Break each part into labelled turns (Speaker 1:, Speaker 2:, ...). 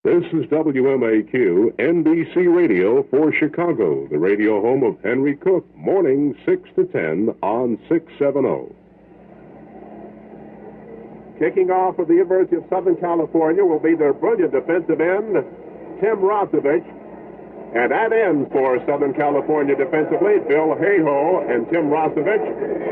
Speaker 1: This is WMAQ, NBC Radio for Chicago, the radio home of Henry Cook, morning 6 to 10 on 670. Kicking off for the University of Southern California will be their brilliant defensive end, Tim Rosevich. And at ends for Southern California defensively, Bill Hayhoe and Tim Rosevich.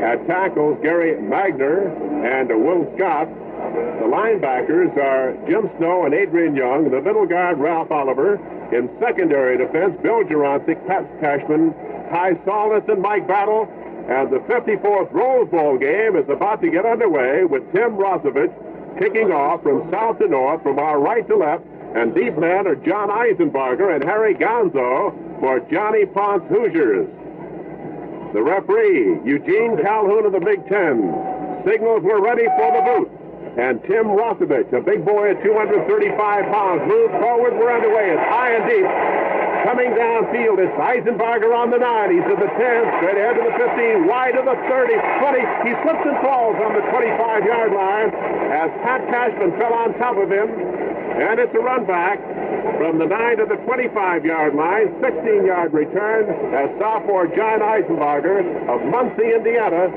Speaker 1: At tackles, Gary Magner and Will Scott. The linebackers are Jim Snow and Adrian Young. The middle guard, Ralph Oliver. In secondary defense, Bill Gerontic, Pat Cashman, Ty Solis, and Mike Battle. And the 54th Rose Bowl game is about to get underway with Tim Rosevich kicking off from south to north, from our right to left. And deep men are John Eisenbarger and Harry Gonzo for Johnny Ponce Hoosiers. The referee, Eugene Calhoun of the Big Ten, signals we're ready for the boot. And Tim Rosevich, a big boy at 235 pounds, moves forward. We're underway. It's high and deep. Coming downfield, it's Eisenbarger on the 9. He's at the 10, straight ahead to the 15, wide to the 30, 20. He slips and falls on the 25-yard line as Pat Cashman fell on top of him. And it's a run back from the 9 to the 25-yard line, 16-yard return as sophomore John Eisenbarger of Muncie, Indiana,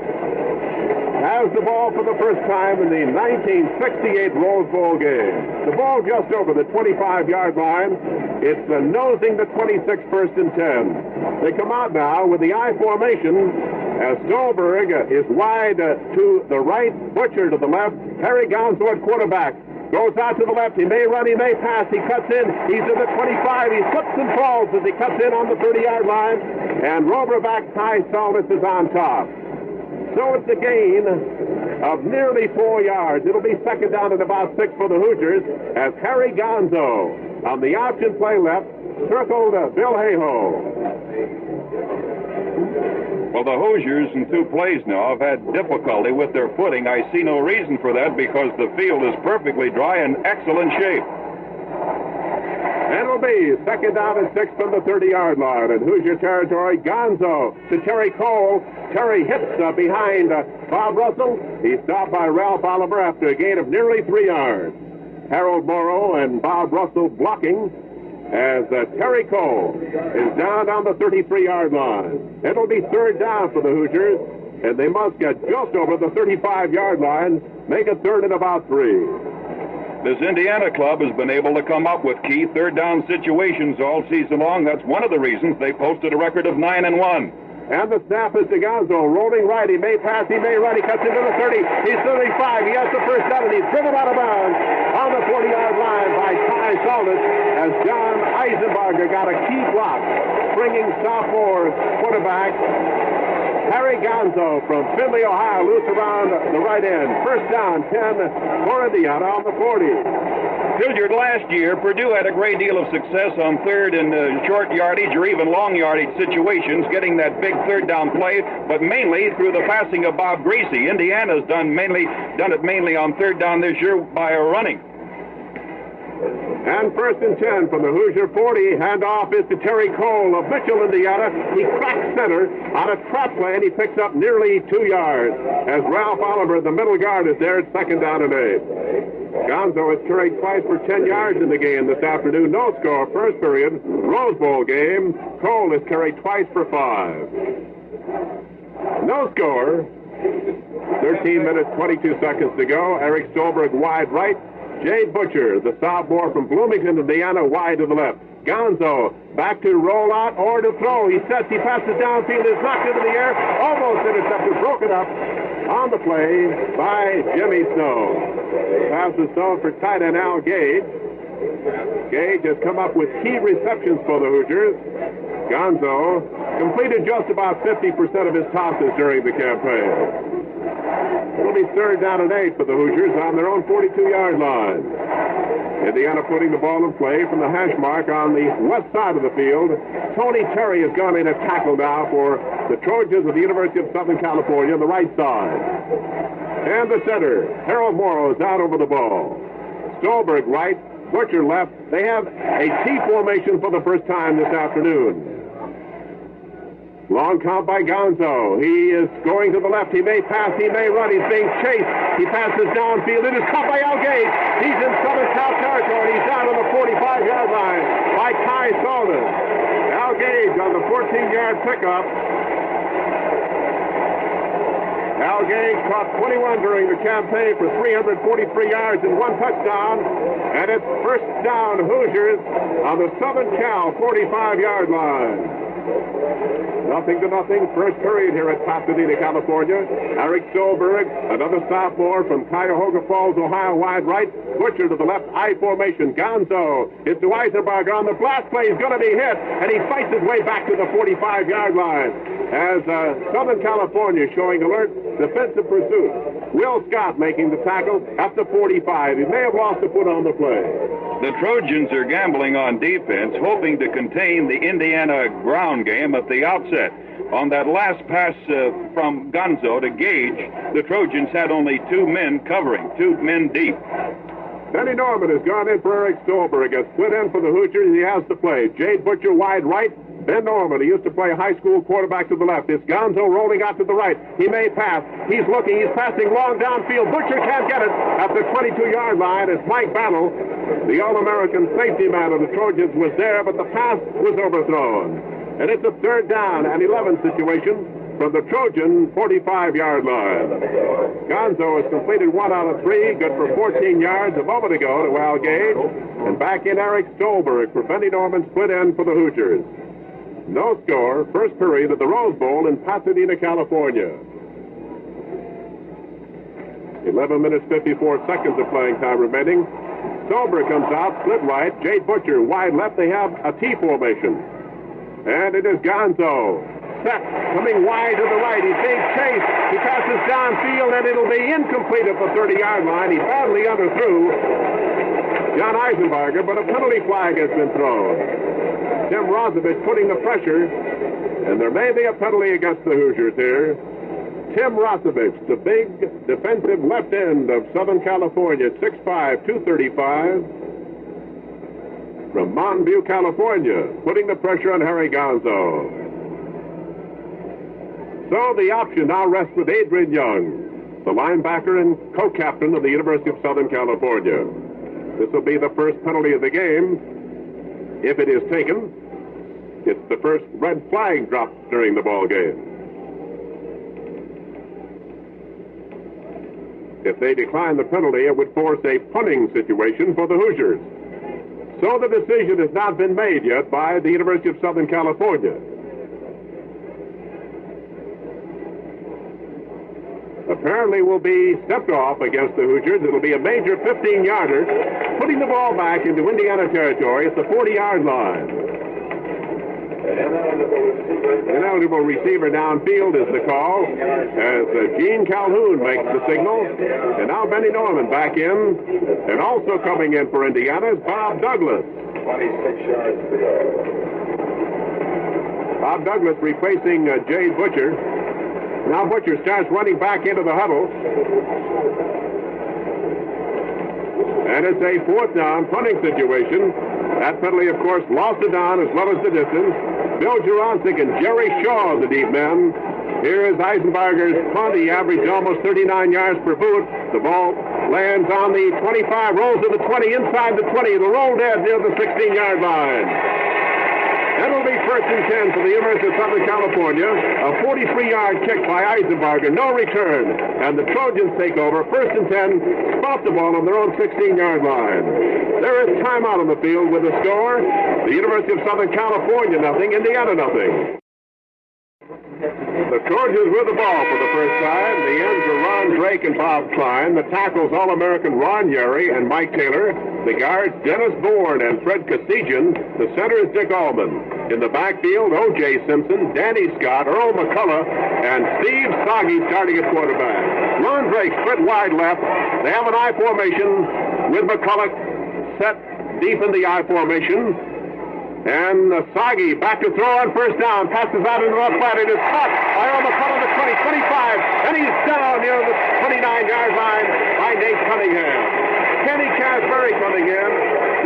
Speaker 1: has the ball for the first time in the 1968 Rose Bowl game. The ball just over the 25-yard line. It's nosing the 26, first and 10. They come out now with the I formation as Stolberg is wide to the right, Butcher to the left, Harry Gonzo at quarterback. Goes out to the left. He may run, he may pass. He cuts in. He's at the 25. He slips and falls as he cuts in on the 30-yard line. And Roverback Ty Solis is on top. So it's a gain of nearly 4 yards. It'll be second down and about 6 for the Hoosiers as Harry Gonzo on the option play left circled Bill Hayhoe.
Speaker 2: Well, the Hoosiers in 2 plays now have had difficulty with their footing. I see no reason for that because the field is perfectly dry and excellent shape.
Speaker 1: And it'll be second down and 6 from the 30-yard line. In Hoosier territory, Gonzo to Terry Cole. Terry hits behind Bob Russell. He's stopped by Ralph Oliver after a gain of nearly 3 yards. Harold Morrow and Bob Russell blocking as Terry Cole is down on the 33-yard line. It'll be third down for the Hoosiers, and they must get just over the 35-yard line, make a third and about 3.
Speaker 2: This Indiana club has been able to come up with key third down situations all season long. That's one of the reasons they posted a record of 9-1.
Speaker 1: And the snap is to Gonzo, rolling right. He may pass, he may run. He cuts into the 30. He's 35. He has the first down, and he's driven out of bounds on the 40-yard line by Ty Solis as John Eisenbarger got a key block, bringing sophomore quarterback Harry Gonzo from Findlay, Ohio, loose around the right end. First down, 10 for Indiana on the 40.
Speaker 2: Hilliard, last year, Purdue had a great deal of success on third and short yardage or even long yardage situations, getting that big third down play, but mainly through the passing of Bob Greasy. Indiana's done it mainly on third down this year by running.
Speaker 1: And first and 10 from the Hoosier 40. Handoff is to Terry Cole of Mitchell, Indiana. He cracks center on a trap play, and he picks up nearly 2 yards. As Ralph Oliver, the middle guard, is there. It's second down and 8. Gonzo has carried twice for 10 yards in the game this afternoon. No score, first period. Rose Bowl game. Cole has carried twice for 5. No score. 13 minutes, 22 seconds to go. Eric Stolberg wide right. Jay Butcher, the sophomore from Bloomington, Indiana, wide to the left. Gonzo back to roll out or to throw. He sets, he passes downfield, is knocked into the air, almost intercepted, broken up on the play by Jimmy Snow. Pass is thrown for tight end Al Gage. Gage has come up with key receptions for the Hoosiers. Gonzo completed just about 50% of his tosses during the campaign. It'll be third down and 8 for the Hoosiers on their own 42-yard line. Indiana putting the ball in play from the hash mark on the west side of the field. Tony Terry has gone in and tackled now for the Trojans of the University of Southern California on the right side. And the center, Harold Morrow, is out over the ball. Stolberg right, Butcher left. They have a T formation for the first time this afternoon. Long count by Gonzo. He is going to the left. He may pass. He may run. He's being chased. He passes downfield. It is caught by Al Gage. He's in Southern Cal territory. He's down on the 45. I sold it. Al Gage on the 14-yard pickup. Al Gage caught 21 during the campaign for 343 yards and 1 touchdown. And it's first down Hoosiers on the Southern Cal 45-yard line. 0-0, first period here at Pasadena, California. Eric Stolberg, another sophomore from Cuyahoga Falls, Ohio, wide right. Butcher to the left, I formation. Gonzo is to Eisenberger on the blast play. He's going to be hit, and he fights his way back to the 45-yard line. As Southern California showing alert defensive pursuit. Will Scott making the tackle at the 45. He may have lost a foot on the play.
Speaker 2: The Trojans are gambling on defense, hoping to contain the Indiana ground game at the outset. On that last pass from Gonzo to Gage, the Trojans had only 2 men covering, 2 men deep.
Speaker 1: Benny Norman has gone in for Eric Stolberg. A split end for the Hoosiers. He has to play. Jade Butcher wide right. Ben Norman, he used to play high school quarterback to the left. It's Gonzo rolling out to the right. He may pass. He's looking. He's passing long downfield. Butcher can't get it at the 22-yard line as Mike Battle, the All-American safety man of the Trojans, was there, but the pass was overthrown. And it's a 3rd down and 11 situation from the Trojan 45-yard line. Gonzo has completed 1 out of 3, good for 14 yards a moment ago to Al Gage. And back in Eric Stolberg for Benny Norman, split end for the Hoosiers. No score, first period of the Rose Bowl in Pasadena, California. 11 minutes, 54 seconds of playing time remaining. Stolberg comes out, split right. Jade Butcher wide left. They have a T formation. And it is Gonzo. Set, coming wide to the right. He's being chased. He passes downfield, and it'll be incomplete at the 30-yard line. He badly underthrew John Eisenberger, but a penalty flag has been thrown. Tim Rozovich putting the pressure, and there may be a penalty against the Hoosiers here. Tim Rozovich, the big defensive left end of Southern California, 6'5", 235, from Mountain View, California, putting the pressure on Harry Gonzo. So the option now rests with Adrian Young, the linebacker and co-captain of the University of Southern California. This will be the first penalty of the game. If it is taken, it's the first red flag dropped during the ball game. If they decline the penalty, it would force a punting situation for the Hoosiers. So the decision has not been made yet by the University of Southern California. Apparently will be stepped off against the Hoosiers. It'll be a major 15-yarder, putting the ball back into Indiana territory at the 40-yard line. Ineligible receiver downfield is the call as Gene Calhoun makes the signal. And now Benny Norman back in. And also coming in for Indiana is Bob Douglas.
Speaker 3: 26 yards to go.
Speaker 1: Bob Douglas replacing Jade Butcher. Now Butcher starts running back into the huddle. And it's a 4th down punting situation. That penalty, of course, lost the down as well as the distance. Bill Juroncic and Jerry Shaw, the deep men. Here is Eisenberger's punt. He averaged almost 39 yards per boot. The ball lands on the 25, rolls to the 20, inside the 20. The roll dead near the 16-yard line. That'll be 1st and 10 for the University of Southern California. A 43-yard kick by Eisenberger, no return. And the Trojans take over. 1st and 10, spot the ball on their own 16-yard line. There is timeout on the field with a score. The University of Southern California, nothing. Indiana, nothing. The Trojans with the ball for the first time. The ends are Ron Drake and Bob Klein. The tackles, All-American Ron Yerry and Mike Taylor. The guards, Dennis Bourne and Fred Kosigian. The center is Dick Allman. In the backfield, O.J. Simpson, Danny Scott, Earl McCullough, and Steve Soggy starting at quarterback. Ron Drake split wide left. They have an I formation with McCullough set deep in the I formation. And Soggy back to throw on 1st down. Passes out into the left flat. It is caught by Earl McCullough at the 20, 25. And he's down near the 29-yard line by Nate Cunningham. Kenny Casberry coming in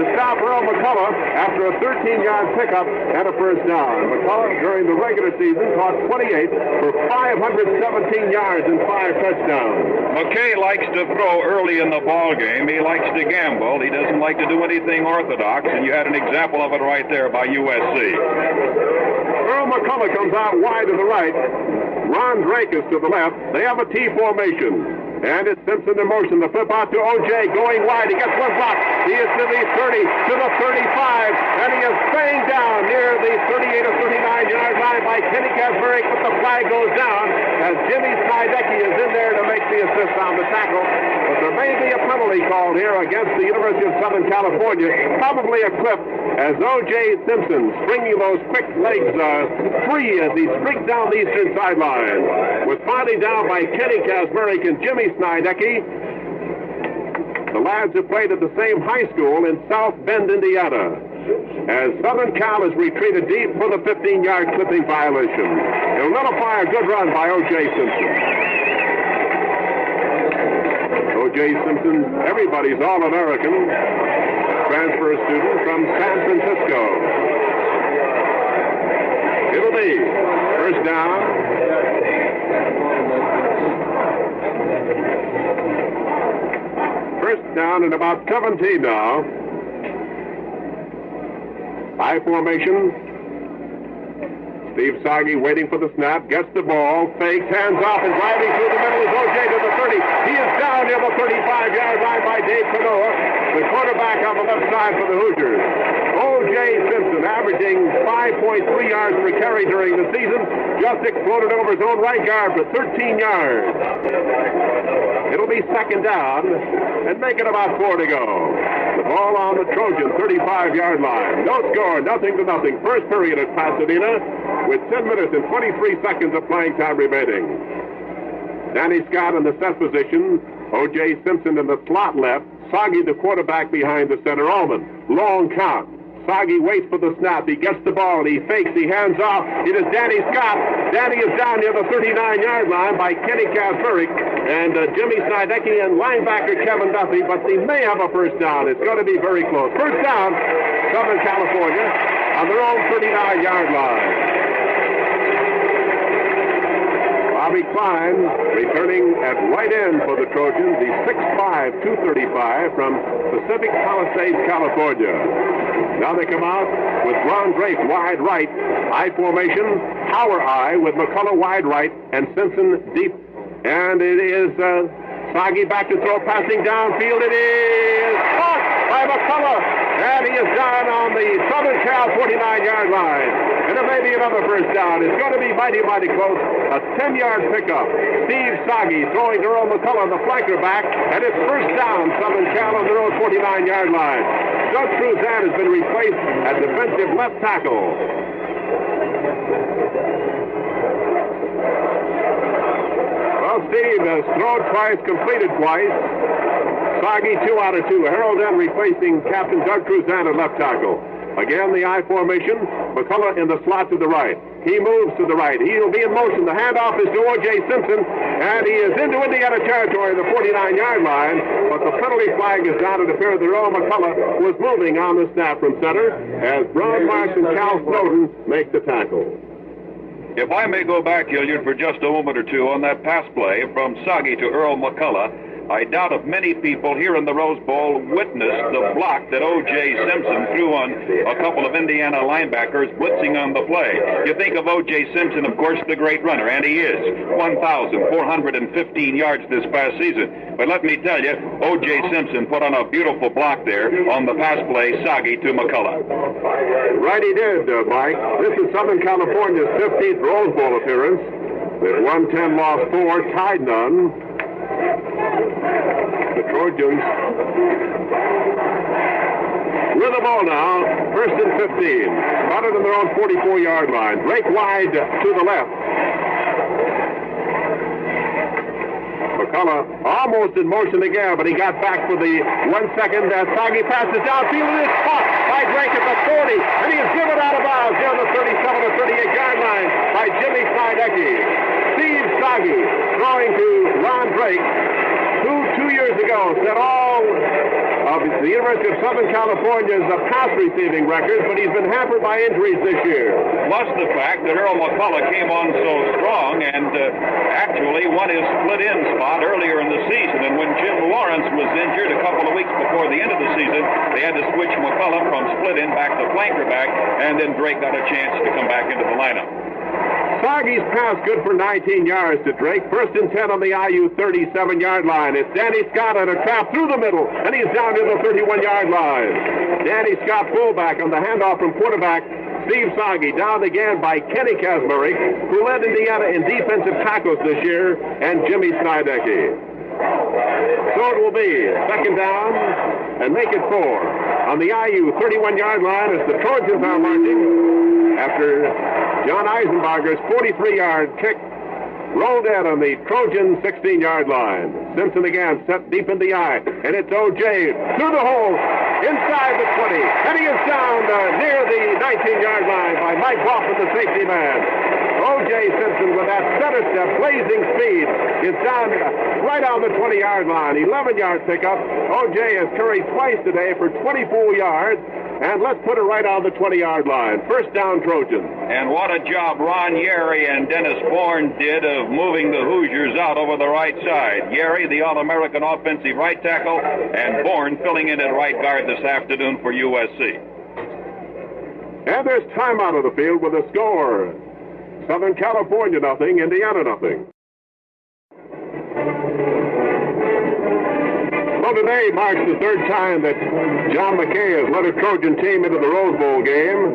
Speaker 1: to stop handoff for Earl McCullough after a 13-yard pickup and a first down. McCullough, during the regular season, caught 28 for 517 yards and 5 touchdowns.
Speaker 2: McKay likes to throw early in the ball game. He likes to gamble. He doesn't like to do anything orthodox, and you had an example of it right there by USC.
Speaker 1: Earl McCullough comes out wide to the right. Ron Drake is to the left. They have a T formation. And it's Simpson in motion. The flip out to O.J. going wide. He gets one block. He is to the 30, to the 35, and he is banged down near the 38 or 39-yard line by Kenny Kazmarek, but the flag goes down as Jimmy Snidecki is in there to make the assist on the tackle. But there may be a penalty called here against the University of Southern California. Probably a clip as O.J. Simpson, stringing those quick legs free as he streaks down the eastern sideline. Was finally down by Kenny Kazmarek and Jimmy Snidecki. The lads have played at the same high school in South Bend, Indiana. As Southern Cal has retreated deep for the 15-yard clipping violation. It'll nullify a good run by O.J. Simpson. O.J. Simpson, everybody's All-American, transfer student from San Francisco. It'll be first down. First down and about 17 now. High formation. Steve Sagi waiting for the snap, gets the ball, fakes, hands off, and driving through the middle is O.J. to the 30. He is down near the 35-yard line by Dave Canoa, the quarterback on the left side for the Hoosiers. O.J. Simpson, averaging 5.3 yards per carry during the season, just exploded over his own right guard for 13 yards. It'll be second down, and make it about 4 to go. The ball on the Trojan 35-yard line. No score, nothing to nothing. First period at Pasadena with 10 minutes and 23 seconds of playing time remaining. Danny Scott in the set position. O.J. Simpson in the slot left. Sagi, the quarterback, behind the center. Allman, long count. Sagi waits for the snap. He gets the ball. He fakes. He hands off. It is Danny Scott. Danny is down near the 39-yard line by Kenny Kazmarek and Jimmy Snidecki and linebacker Kevin Duffy, but they may have a first down. It's going to be very close. First down, Southern California on their own 39-yard line. Bobby Klein returning at right end for the Trojans. He's 6'5", 235 from Pacific Palisades, California. Now they come out with Ron Drake wide right, I formation, power I with McCullough wide right, and Simpson deep. And it is Sagi back to throw, passing downfield. It is caught by McCullough, and he is down on the Southern Cal 49-yard line. And it may be another first down. It's going to be mighty, mighty close. A 10-yard pickup. Steve Sagi throwing to Earl McCullough, the flanker back, and it's first down, Southern Cal on their own 49-yard line. Doug Cruzan has been replaced at defensive left tackle. Well, Steve has thrown twice, completed twice. Sagi 2 out of 2. Harold N. replacing Captain Doug Cruzan at left tackle. Again, the I formation. McCullough in the slot to the right. He moves to the right. He'll be in motion. The handoff is to O.J. Simpson, and he is into Indiana territory, the 49-yard line. But the penalty flag is down. It appears that Earl McCullough was moving on the snap from center as Brown Marsh and Cal Snowden make the tackle.
Speaker 2: If I may go back, Hilliard, for just a moment or two on that pass play from Sagi to Earl McCullough, I doubt if many people here in the Rose Bowl witnessed the block that O.J. Simpson threw on a couple of Indiana linebackers blitzing on the play. You think of O.J. Simpson, of course, the great runner, and he is. 1,415 yards this past season. But let me tell you, O.J. Simpson put on a beautiful block there on the pass play, Sagi to McCullough.
Speaker 1: Right he did, Mike. This is Southern California's 15th Rose Bowl appearance. They've won 10, lost 4, tied none. The Trojans with the ball now, first and 15. Started on their own 44-yard line. Drake wide to the left. McCullough almost in motion again, but he got back for the 1 second. Sagi passes downfield, and it's caught by Drake at the 40, and he is driven out of bounds near the 37 or 38-yard line by Jimmy Snidecki. Steve Sagi throwing to Ron Drake, who 2 years ago said all of the University of Southern California's pass receiving records, but he's been hampered by injuries this year.
Speaker 2: Plus the fact that Earl McCullough came on so strong and actually won his split-in spot earlier in the season. And when Jim Lawrence was injured a couple of weeks before the end of the season, they had to switch McCullough from split-in back to flanker back, and then Drake got a chance to come back into the lineup.
Speaker 1: Soggy's pass good for 19 yards to Drake. First and 10 on the IU 37-yard line. It's Danny Scott on a trap through the middle, and he's down to the 31-yard line. Danny Scott fullback on the handoff from quarterback Steve Soggy, down again by Kenny Kasmerick, who led Indiana in defensive tackles this year, and Jimmy Snydecke. So it will be second down and make it 4 on the IU 31-yard line as the Trojans are marching after John Eisenbarger's 43-yard kick rolled in on the Trojan 16-yard line. Simpson again set deep in the eye, and it's O.J. through the hole inside the 20, and he is down near the 19-yard line by Mike Hoffman, the safety man. O.J. Simpson with that center step, blazing speed, is down right on the 20-yard line. 11-yard pickup. O.J. has carried twice today for 24 yards. And let's put it right on the 20-yard line. First down, Trojans.
Speaker 2: And what a job Ron Yerry and Dennis Bourne did of moving the Hoosiers out over the right side. Yerry, the All-American offensive right tackle, and Bourne filling in at right guard this afternoon for USC.
Speaker 1: And there's time out of the field with a score. Southern California nothing, Indiana nothing. Well, today marks the third time that John McKay has led a Trojan team into the Rose Bowl game.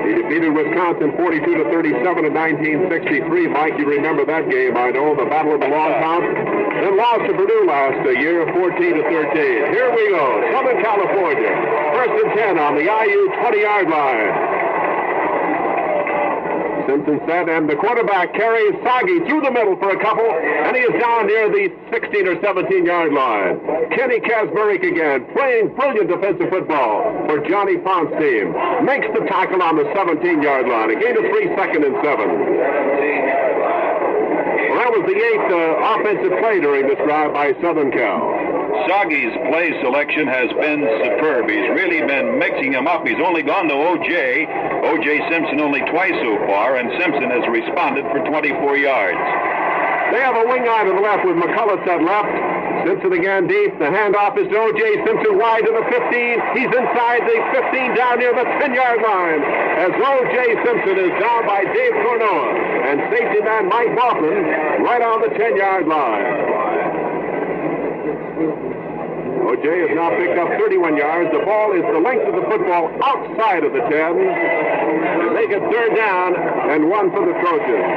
Speaker 1: He defeated Wisconsin 42-37 in 1963. Mike, you remember that game, I know, the Battle of the Long Count. Then lost to Purdue last year, 14-13. Here we go, Southern California. First and 10 on the IU 20-yard line. Simpson set, and the quarterback carries Soggy through the middle for a couple, and he is down near the 16 or 17-yard line. Kenny Kasmerick again, playing brilliant defensive football for Johnny Font's team. Makes the tackle on the 17-yard line. A gain of 3, second and 7. Well, that was the 8th offensive play during this drive by Southern Cal.
Speaker 2: Soggy's play selection has been superb. He's really been mixing them up. He's only gone to O.J. Simpson only twice so far, and Simpson has responded for 24 yards.
Speaker 1: They have a wing eye to the left with McCullough set left. Simpson again deep. The handoff is to O.J. Simpson wide to the 15. He's inside the 15 down near the 10-yard line as O.J. Simpson is down by Dave Cornoa and safety man Mike Hoffman right on the 10-yard line. O.J. has now picked up 31 yards. The ball is the length of the football outside of the 10. To make it third down and 1 for the Trojans.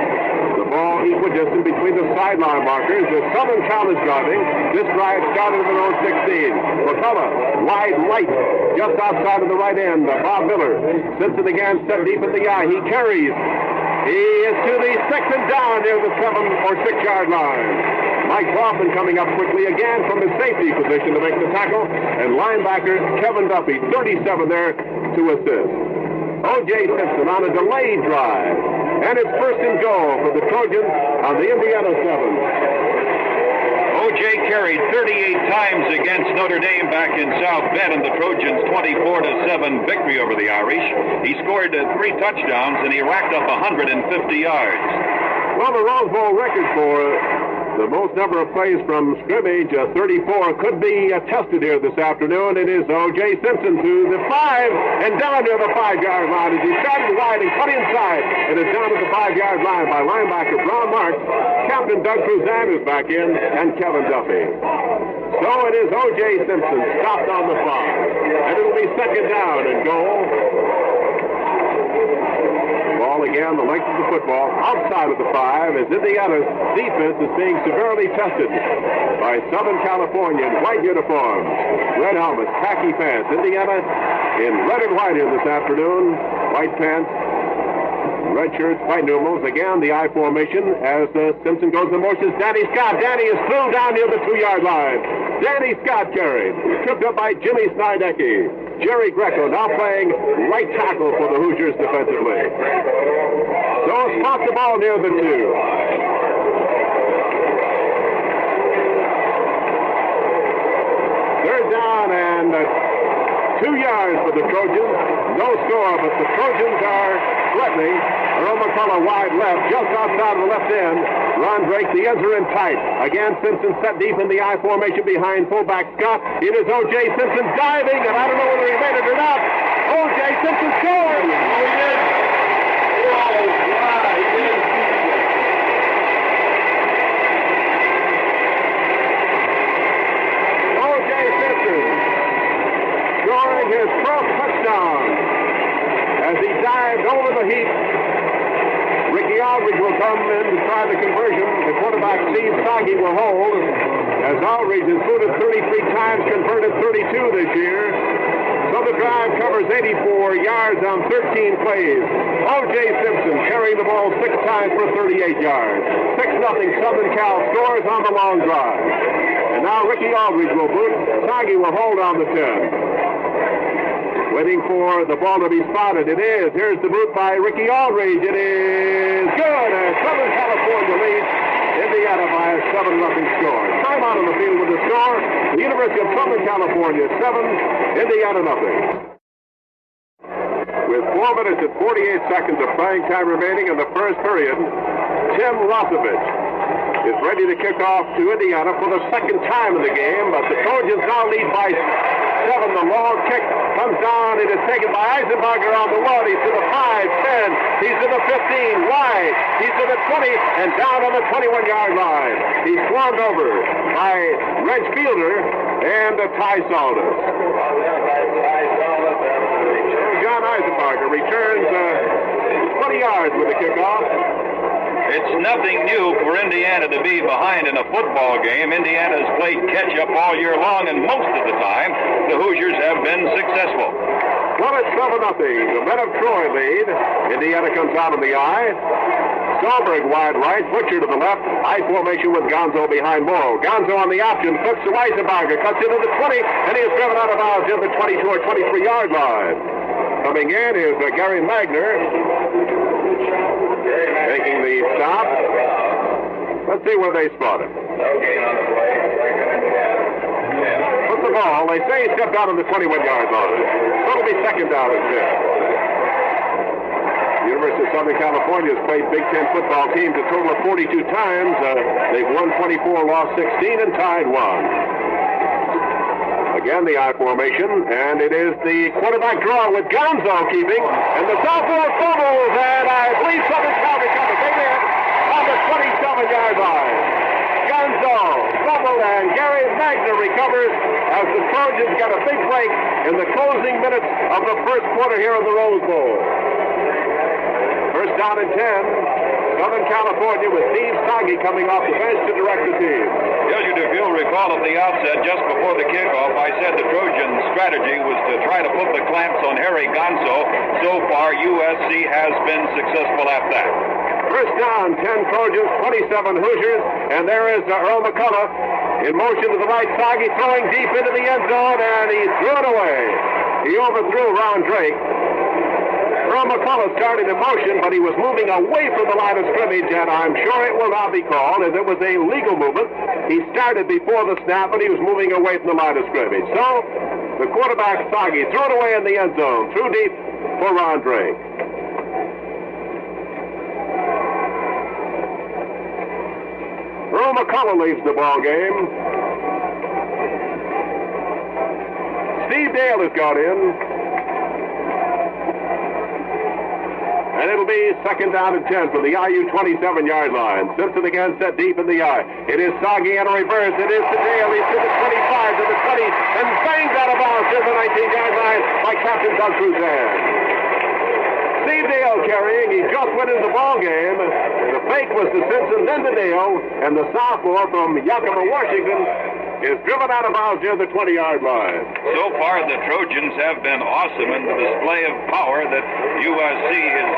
Speaker 1: The ball equidistant between the sideline markers. The Southern Cal is driving. This drive started at their own 16. McCullough, wide right, just outside of the right end. Bob Miller. Simpson again set deep in the eye. He carries. He is to the second down near the 7 or 6-yard line. Mike Hoffman coming up quickly again from his safety position to make the tackle. And linebacker Kevin Duffy, 37 there to assist. O.J. Simpson on a delayed drive. And it's first and goal for the Trojans on the Indiana 7.
Speaker 2: O.J. carried 38 times against Notre Dame back in South Bend in the Trojans' 24-7 victory over the Irish. He scored 3 touchdowns, and he racked up 150 yards.
Speaker 1: Well, the Rose Bowl record for the most number of plays from scrimmage, 34, could be tested here this afternoon. It is O.J. Simpson to the 5 and down near the 5-yard line as he started wide and cut inside. And is down to the 5-yard line by linebacker Brown Marks. Captain Doug Cruzan is back in, and Kevin Duffy. So it is O.J. Simpson stopped on the 5. And it'll be second down and goal. Ball again, the length of the football outside of the 5 as Indiana's defense is being severely tested by Southern California in white uniforms, red helmets, khaki pants. Indiana in red and white here this afternoon, white pants, red shirts, white numerals. Again, the I formation as Simpson goes in motions. Danny Scott. Danny is through down near the 2-yard line. Danny Scott carried, tripped up by Jimmy Snydecke. Jerry Greco now playing right tackle for the Hoosiers defensively. So spots the ball near the 2. Third touchdown and 2 yards for the Trojans. No score, but the Trojans are threatening. Earl McCullough wide left, just outside of the left end. Ron Drake, the ends are in tight. Again, Simpson set deep in the I formation behind fullback Scott. It is O.J. Simpson diving, and I don't know whether he made it or not. O.J. Simpson scored! Oh, he did. Oh, wow, he did. O.J. Simpson scoring his 12th touchdown as he dived over the heap. Ricky Aldridge will come in to try the conversion. The quarterback, Steve Sagi, will hold, as Aldridge has booted 33 times, converted 32 this year. So the drive covers 84 yards on 13 plays. O.J. Simpson carrying the ball 6 times for 38 yards. 6-0 Southern Cal scores on the long drive. And now Ricky Aldridge will boot. Sagi will hold on the 10. Waiting for the ball to be spotted. It is. Here's the boot by Ricky Aldridge. It is good. And Southern California leads Indiana by a 7-0 score. Time out on the field with the score. The University of Southern California 7, Indiana nothing. With 4 minutes and 48 seconds of playing time remaining in the first period, Tim Rothevich is ready to kick off to Indiana for the second time in the game, but the Trojans now lead by 7. The long kick comes down. It is taken by Eisenbarger on the 1. He's to the 5, 10. He's to the 15, wide. He's to the 20, and down on the 21-yard line. He's swarmed over by Reg Fielder and Ty Saldus. John Eisenbarger returns 20 yards with the kickoff.
Speaker 2: It's nothing new for Indiana to be behind in a football game. Indiana's played catch-up all year long, and most of the time, the Hoosiers have been successful.
Speaker 1: Well, it's 7-0. The men of Troy lead. Indiana comes out in the I. Stolberg wide right, Butcher to the left. I formation with Gonzo behind Morrow. Gonzo on the option, flips to Eisenbarger, cuts into the 20, and he is driven out of bounds in the 22 or 23-yard line. Coming in is Gary Magner, making the stop. Let's see where they spot him. What's the ball? They say he stepped out on the 21-yard line. So it'll be second down and 10. The University of Southern California has played Big Ten football teams a total of 42 times. They've won 24, lost 16, and tied 1. Again, the I formation, and it is the quarterback draw with Gonzo keeping, and the sophomore fumbles, and I believe Southern Cal recovers. They did on the 27-yard line. Gonzo fumbled, and Gary Magner recovers as the Trojans get a big break in the closing minutes of the first quarter here in the Rose Bowl. First down and 10. Southern California with Steve Sagi coming off the bench to direct the team.
Speaker 2: Gilliard, if you'll recall at the outset, just before the kickoff, I said the Trojan strategy was to try to put the clamps on Harry Gonzo. So far, USC has been successful at that.
Speaker 1: First down, 10 Trojans, 27 Hoosiers, and there is Earl McCullough in motion to the right. Sagi throwing deep into the end zone, and he threw it away. He overthrew Ron Drake. Earl McCullough started in motion, but he was moving away from the line of scrimmage, and I'm sure it will not be called, as it was a legal movement. He started before the snap, but he was moving away from the line of scrimmage. So, the quarterback, Sagi, threw it away in the end zone, threw deep for Ron Drake. Earl McCullough leads the ball game. Steve Dale has got in. And it'll be second down and 10 from the IU 27-yard line. Simpson again set deep in the I. It is Sagi in a reverse. It is to Dale. He's to the 25, to the 20, and banged out of bounds to the 19-yard line by Captain Doug Cruzan. Steve Dale carrying. He just went into the ball game. The fake was to Simpson, then to Dale, and the sophomore from Yakima, Washington, is driven out of bounds near the 20-yard line.
Speaker 2: So far, the Trojans have been awesome in the display of power that USC has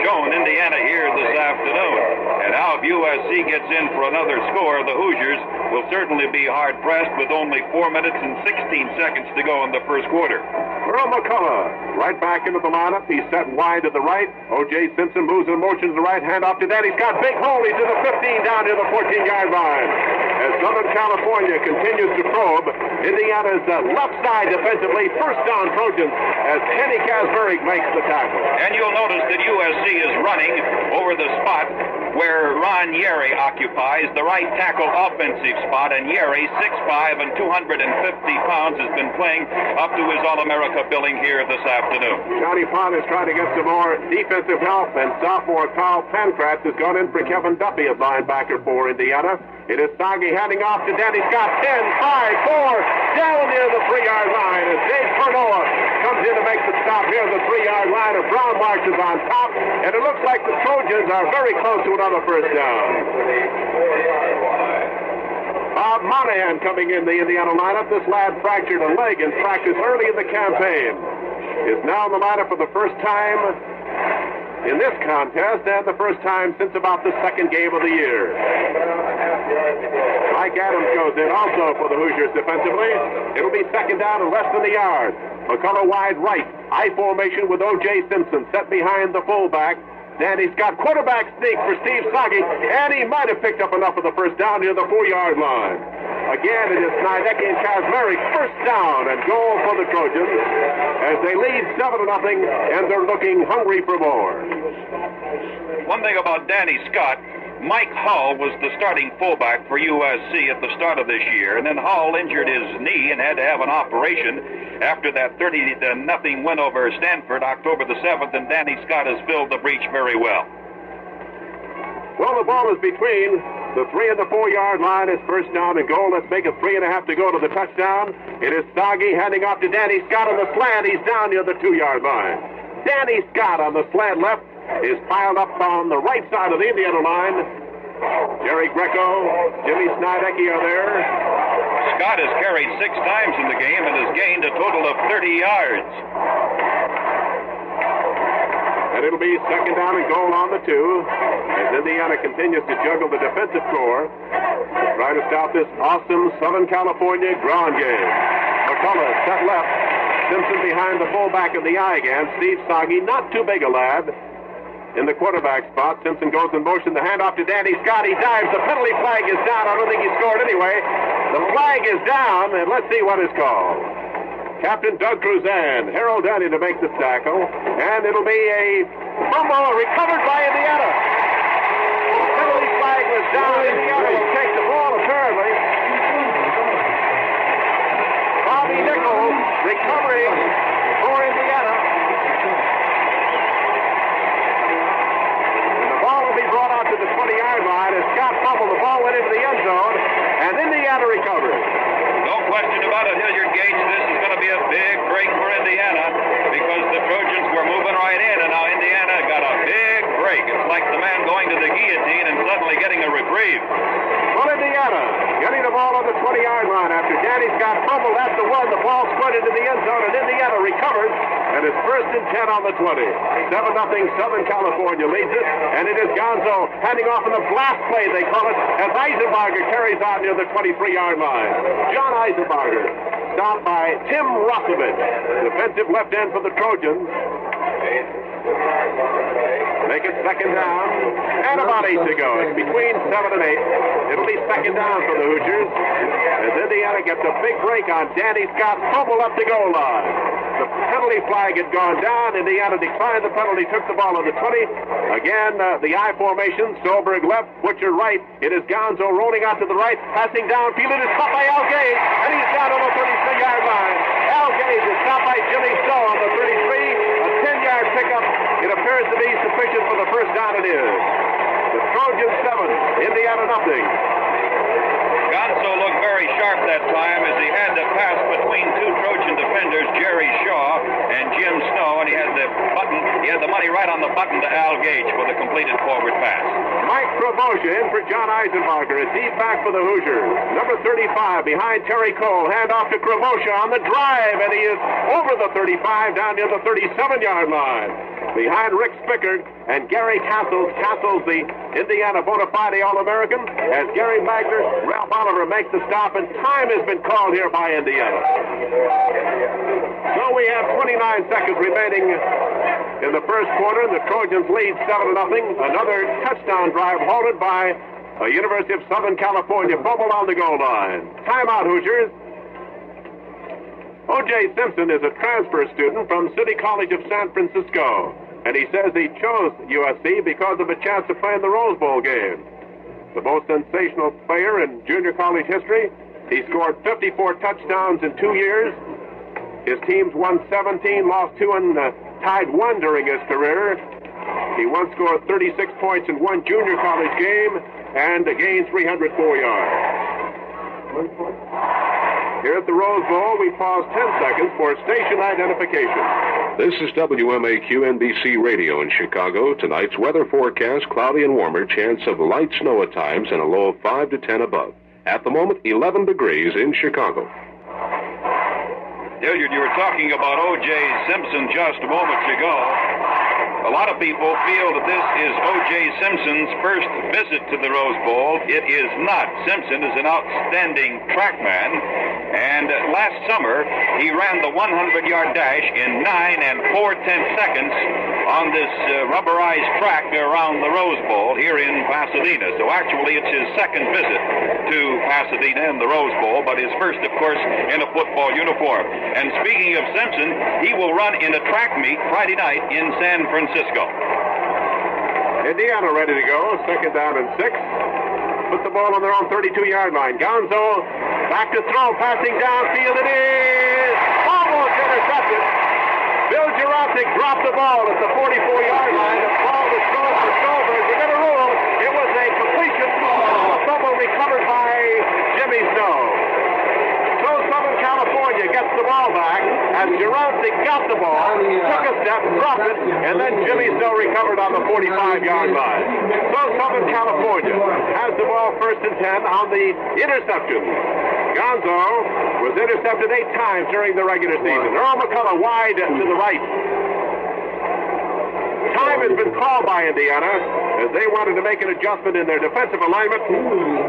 Speaker 2: shown Indiana here this afternoon. And now if USC gets in for another score, the Hoosiers will certainly be hard-pressed with only 4 minutes and 16 seconds to go in the first quarter.
Speaker 1: Earl McCullough, right back into the lineup. He's set wide to the right. O.J. Simpson moves in motion to the right. Hand off to Danny Scott. Big hole. He's to the 15 down to the 14-yard line. As Southern California continues to probe, Indiana's left side defensively. First down Trojans as Kenny Kazmarek makes the tackle.
Speaker 2: And you'll notice that USC is running over the spot where Ron Yeri occupies the right tackle offensive spot, and Yeri, 6'5" and 250 pounds, has been playing up to his All-America billing here this afternoon.
Speaker 1: Johnny Pond is trying to get some more defensive help, and sophomore Carl Pancratz has gone in for Kevin Duffy at linebacker for Indiana. It is Sagi handing off to Danny Scott. 10, 5, 4, down near the 3-yard line as Dave Pernoa comes in to make the stop here at the 3-yard line. And Brown marches on top, and it looks like the Trojans are very close to another first down. Bob Monahan coming in the Indiana lineup. This lad fractured a leg in practice early in the campaign. Is now in the lineup for the first time in this contest and the first time since about the second game of the year. Mike Adams goes in also for the Hoosiers defensively. It'll be second down and less than a yard. McCullough wide right. I formation with O.J. Simpson set behind the fullback. Danny Scott, quarterback sneak for Steve Sagi, and he might have picked up enough of the first down near the 4-yard line. Again, it is Snidecki and Kazmarek, first down and goal for the Trojans as they lead 7-0, and they're looking hungry for more.
Speaker 2: One thing about Danny Scott, Mike Hull was the starting fullback for USC at the start of this year, and then Hull injured his knee and had to have an operation after that 30-0 win over Stanford October the 7th, and Danny Scott has filled the breach very well.
Speaker 1: Well, the ball is between the 3 and the 4-yard line. It's first down and goal. Let's make it 3.5 to go to the touchdown. It is Sagi handing off to Danny Scott on the slant. He's down near the 2-yard line. Danny Scott on the slant left is piled up on the right side of the Indiana line. Jerry Greco, Jimmy Snidecki are there.
Speaker 2: Scott has carried 6 times in the game and has gained a total of 30 yards.
Speaker 1: And it'll be second down and goal on the 2 as Indiana continues to juggle the defensive core to try to stop this awesome Southern California ground game. McCullough set left. Simpson behind the fullback of the eye again. Steve Sagi, not too big a lad. In the quarterback spot, Simpson goes in motion. The handoff to Danny Scott. He dives. The penalty flag is down. I don't think he scored anyway. The flag is down, and let's see what is called. Captain Doug Cruzan, Harold Denny to make the tackle, and it'll be a fumble recovered by Indiana. The penalty flag was down. Indiana will take the ball, apparently. Bobby Nichols recovering for Indiana. Brought out to the 20-yard line as Scott fumbled. The ball went into the end zone, and Indiana recovered.
Speaker 2: No question about it, Hilliard Gates. This is going to be a big break for Indiana because the Trojans were moving right in, and now Indiana got a big break. It's like the man going to the guillotine and suddenly getting a reprieve.
Speaker 1: Well, Indiana getting the ball on the 20-yard line after Danny Scott fumbled at the 1. The ball squirted into the end zone, and Indiana recovers, and it's first and 10 on the 20. 7-0 Southern California leads it, and it is Gonzo handing off in the blast play, they call it, as Eisenbarger carries on near the 23-yard line. John Eisenbarger stopped by Tim Rosovich, defensive left end for the Trojans. Make it second down, and about 8 to go. It's between 7 and 8. It'll be second down for the Hoosiers as Indiana gets a big break on Danny Scott, fumble up the goal line. The penalty flag had gone down. Indiana declined the penalty, took the ball on the 20. Again, the I formation. Solberg left, Butcher right. It is Gonzo rolling out to the right, passing downfield. It is caught by Al Gaze, and he's down on the 33-yard line. Al Gaze is stopped by Jimmy Stowe on the 33. A 10-yard pickup. It appears to be sufficient for the first down. It is. The Trojans 7, Indiana nothing.
Speaker 2: Gonzo looked very sharp that time as he had to pass between 2 Trojan defenders, Jerry Shaw and Jim Snow, and he had the money right on the button to Al Gage for the completed forward pass.
Speaker 1: Mike Krabosha in for John Eisenbarger, a deep back for the Hoosiers. Number 35 behind Terry Cole, hand off to Krabosha on the drive, and he is over the 35 down near the 37-yard line. Behind Rick Spickard and Gary Castles. Castles, the Indiana bona fide All-American, as Gary Magner, Ralph Oliver make the stop, and time has been called here by Indiana. So we have 29 seconds remaining in the first quarter. The Trojans lead 7-0. Another touchdown drive halted by University of Southern California. Fumble on the goal line. Timeout, Hoosiers. O.J. Simpson is a transfer student from City College of San Francisco, and he says he chose USC because of a chance to play in the Rose Bowl game. The most sensational player in junior college history. He scored 54 touchdowns in 2 years. His teams won 17, lost 2, and tied 1 during his career. He once scored 36 points in 1 junior college game and gained 304 yards. Here at the Rose Bowl, we pause 10 seconds for station identification.
Speaker 4: This is WMAQ NBC Radio in Chicago. Tonight's weather forecast, cloudy and warmer, chance of light snow at times and a low of 5 to 10 above. At the moment, 11 degrees in Chicago.
Speaker 2: Hilliard, you were talking about O.J. Simpson just moments ago. A lot of people feel that this is O.J. Simpson's first visit to the Rose Bowl. It is not. Simpson is an outstanding trackman, and last summer he ran the 100-yard dash in 9 4/10 seconds on this rubberized track around the Rose Bowl here in Pasadena. So actually it's his second visit to Pasadena in the Rose Bowl, but his first, of course, in a football uniform. And speaking of Simpson, he will run in a track meet Friday night in San Francisco.
Speaker 1: Indiana ready to go. 2nd down and 6. Put the ball on their own 32-yard line. Gonzo back to throw, passing downfield. It is almost intercepted. Bill Jurasik dropped the ball at the 44-yard line. The ball was thrown for Stover. As we're going to rule, it was a completion. A fumble recovered by Jimmy Snow. So Southern California gets the ball back as Jurasik got the ball, took a step, dropped it, and then Jimmy Snow recovered on the 45-yard line. So Southern California has the ball 1st and 10 on the interception. Gonzo was intercepted 8 times during the regular season. Earl McCullough wide to the right. Time has been called by Indiana as they wanted to make an adjustment in their defensive alignment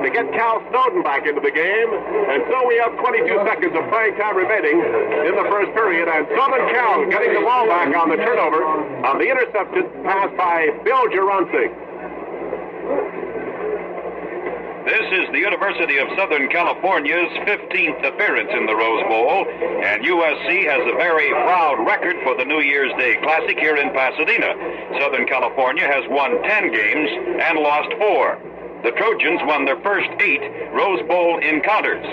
Speaker 1: to get Cal Snowden back into the game. And so we have 22 seconds of playing time remaining in the first period. And Southern Cal getting the ball back on the turnover on the intercepted pass by Bill Jurasik.
Speaker 2: This is the University of Southern California's 15th appearance in the Rose Bowl, and USC has a very proud record for the New Year's Day Classic here in Pasadena. Southern California has won 10 games and lost 4. The Trojans won their first 8 Rose Bowl encounters.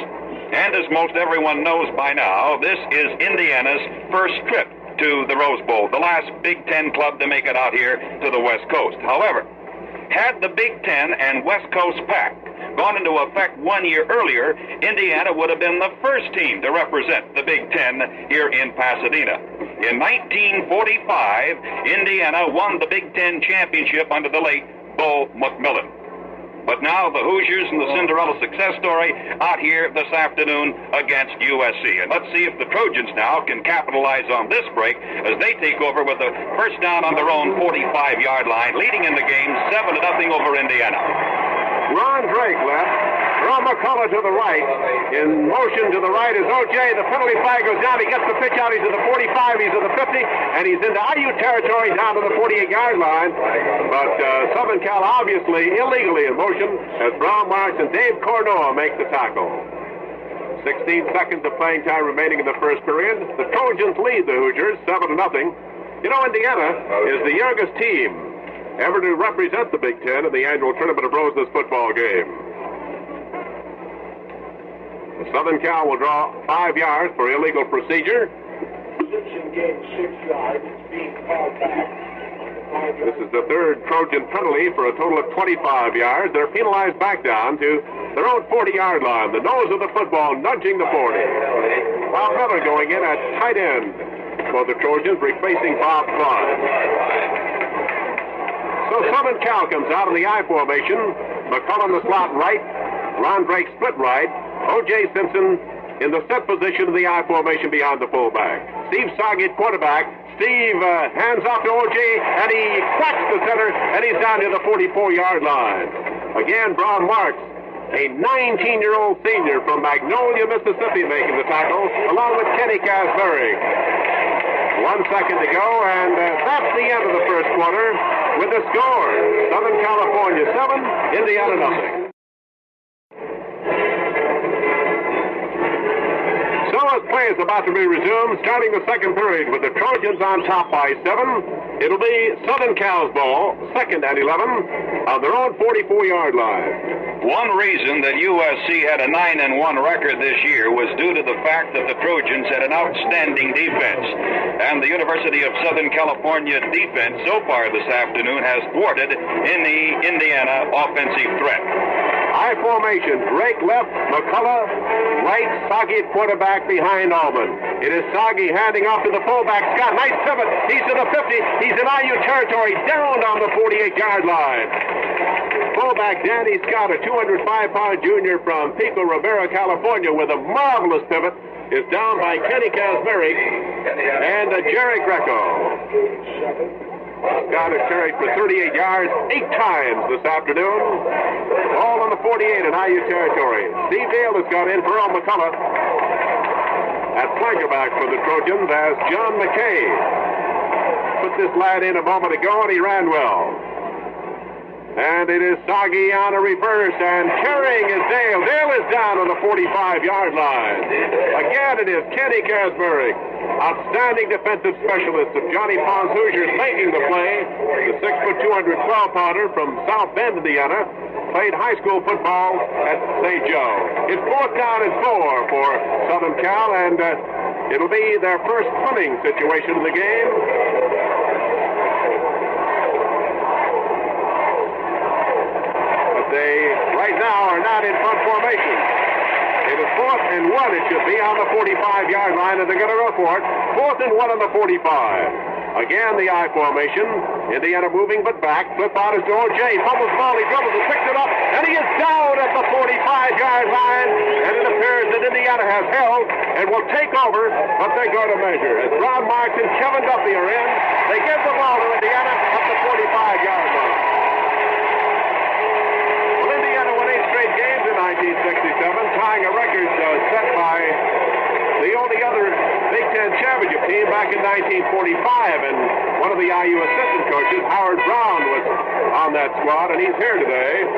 Speaker 2: And as most everyone knows by now, this is Indiana's first trip to the Rose Bowl, the last Big Ten club to make it out here to the West Coast. However, had the Big Ten and West Coast Pact gone into effect 1 year earlier, Indiana would have been the first team to represent the Big Ten here in Pasadena. In 1945, Indiana won the Big Ten championship under the late Bo McMillan. But now the Hoosiers and the Cinderella success story out here this afternoon against USC. And let's see if the Trojans now can capitalize on this break as they take over with a first down on their own 45-yard line, leading in the game 7-0 over Indiana.
Speaker 1: Ron Drake left. Earl McCullough to the right. In motion to the right is O.J. The penalty flag goes down. He gets the pitch out. He's at the 45. He's at the 50. And he's into IU territory down to the 48-yard line. But Southern Cal obviously illegally in motion as Brown Marks and Dave Cornoa make the tackle. 16 seconds of playing time remaining in the first period. The Trojans lead the Hoosiers 7-0. You know, Indiana is the youngest team ever to represent the Big Ten in the annual Tournament of Roses football game. The Southern Cal will draw 5 yards for illegal procedure.
Speaker 3: Simpson gained 6 yards. It's being called back.
Speaker 1: This is the 3rd Trojan penalty for a total of 25 yards. They're penalized back down to their own 40-yard line. The nose of the football nudging the 40. Bob Miller going in at tight end for the Trojans, replacing Bob Klein. So Southern Cal comes out in the I formation. McCullough in the slot right. Ron Drake split right. O.J. Simpson in the set position in the I formation behind the fullback. Steve Saget, quarterback, Steve hands off to O.J., and he cracks the center, and he's down to the 44-yard line. Again, Braun Marks, a 19-year-old senior from Magnolia, Mississippi, making the tackle, along with Kenny Casbury. 1 second to go, and that's the end of the first quarter with the score. Southern California 7, Indiana nothing. So as play is about to be resumed, starting the second period with the Trojans on top by 7. It'll be Southern Cal's ball, 2nd and 11, on their own 44-yard line.
Speaker 2: One reason that USC had a 9-1 record this year was due to the fact that the Trojans had an outstanding defense. And the University of Southern California defense so far this afternoon has thwarted in the Indiana offensive threat.
Speaker 1: High formation, Drake left, McCullough right, Soggy at quarterback behind Allman. It is Soggy handing off to the fullback, Scott. Nice pivot. He's to the 50. He's in IU territory, down on the 48-yard line. Fullback Danny Scott, a 205-pound junior from Pico Rivera, California, with a marvelous pivot, is down by Kenny Casbury and Jerry Greco. Scott has carried for 38 yards 8 times this afternoon. All on the 48 in IU territory. Steve Dale has got in for Earl McCullough. At flankerback for the Trojans as John McKay. Put this lad in a moment ago, and he ran well. And it is Soggy on a reverse, and carrying is Dale. Dale is down on the 45-yard line. Again, it is Kenny Casbury, outstanding defensive specialist of Johnny Pond's Hoosiers, making the play. The 6', 212-pounder from South Bend, Indiana, played high school football at St. Joe. It's 4th down and 4 for Southern Cal, and it'll be their first punting situation in the game. They, right now, are not in front formation. It is 4th and 1, it should be, on the 45-yard line, and they're going to go for it. 4th and 1 on the 45. Again, the I formation. Indiana moving but back. Flip out is to O.J. Fumbles the ball, he dribbles and picks it up, and he is down at the 45-yard line. And it appears that Indiana has held and will take over, but they're going to measure. As Braun Marks and Kevin Duffy are in, they give the ball to Indiana at the 45-yard line. 1967, tying a record set by the only other Big Ten championship team back in 1945, and one of the IU assistant coaches, Howard Brown, was on that squad, and he's here today.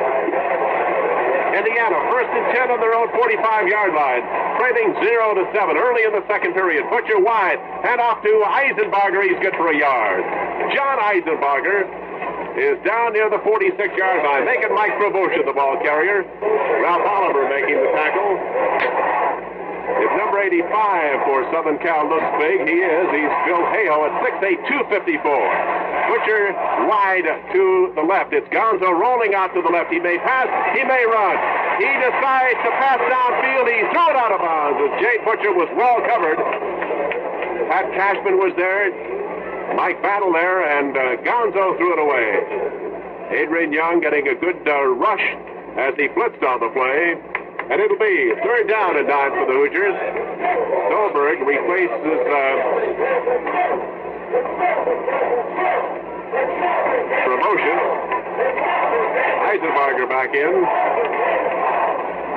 Speaker 1: Indiana, 1st and 10 on their own 45-yard line, trailing 0-7 early in the second period. Butcher wide, hand off to Eisenbarger. He's good for a yard. John Eisenbarger is down near the 46-yard line, making Mike Provocia the ball carrier. Ralph Oliver making the tackle. If number 85 for Southern Cal looks big, he is. He's Bill Hale at 6'8", 254. Butcher wide to the left. It's Gonzo rolling out to the left. He may pass, he may run. He decides to pass downfield. He's thrown out of bounds. As Jay Butcher was well covered. Pat Cashman was there. Mike Battle there, and Gonzo threw it away. Adrian Young getting a good rush as he blitzed on the play. And it'll be 3rd down and 9 for the Hoosiers. Stolberg replaces promotion. Eisenbarger back in.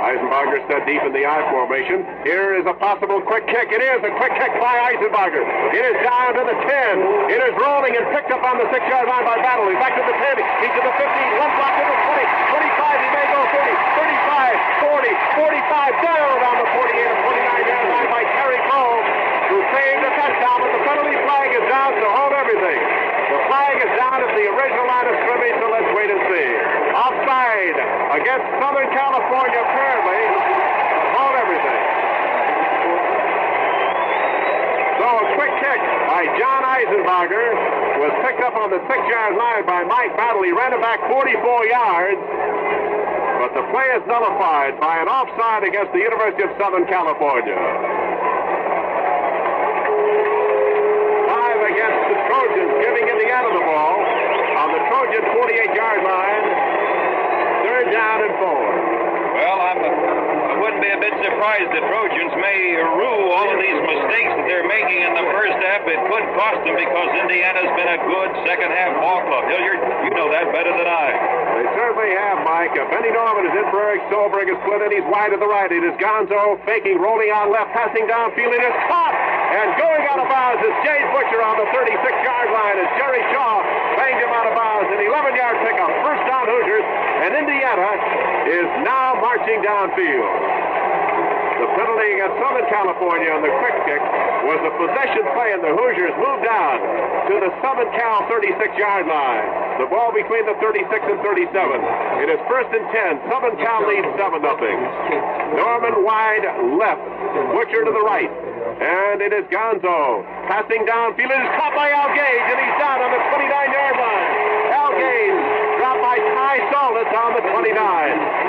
Speaker 1: Eisenbarger set deep in the I formation. Here is a possible quick kick. It is a quick kick by Eisenbarger. It is down to the 10. It is rolling and picked up on the 6-yard line by Battle. He's back to the 10. He's to the 15. One block to the 20. 25. He may go 30. 35. 40. 45. Down on the 48 and 49-yard line by Terry Cole, who saved a touchdown. But the penalty flag is down, so hold everything. The flag is down at the original line of scrimmage, so let's wait and see. Offside against Southern California, apparently. Hold everything. So a quick kick by John Eisenbarger was picked up on the 6-yard line by Mike Battle. He ran it back 44 yards, but the play is nullified by an offside against the University of Southern California. 5 against the Trojans, giving Indiana the ball on the Trojan 48-yard line. 3rd down and 4.
Speaker 2: Well, I wouldn't be a bit surprised the Trojans may rue all of these mistakes that they're making in the first half. It could cost them because Indiana's been a good second-half ball club. Hilliard, you know that better than I.
Speaker 1: They certainly have, Mike. Benny Norman is in for Eric Stolberg. Is split in. He's wide to the right. It is Gonzo faking, rolling on left, passing downfield. It is caught. And going out of bounds is Jade Butcher on the 36-yard line as Jerry Shaw banged him out of bounds. An 11-yard pickup. First down Hoosiers. And Indiana is now marching downfield. The penalty against Southern California on the quick kick was a possession play, and the Hoosiers moved down to the Southern Cal 36-yard line. The ball between the 36 and 37. It is first and 10. Southern Cal leads 7-0. Norman wide left. Butcher to the right. And it is Gonzo passing downfield. It is caught by Al Gage, and he's down on the 29-yard line. Al Gage dropped by Ty Solis on the 29.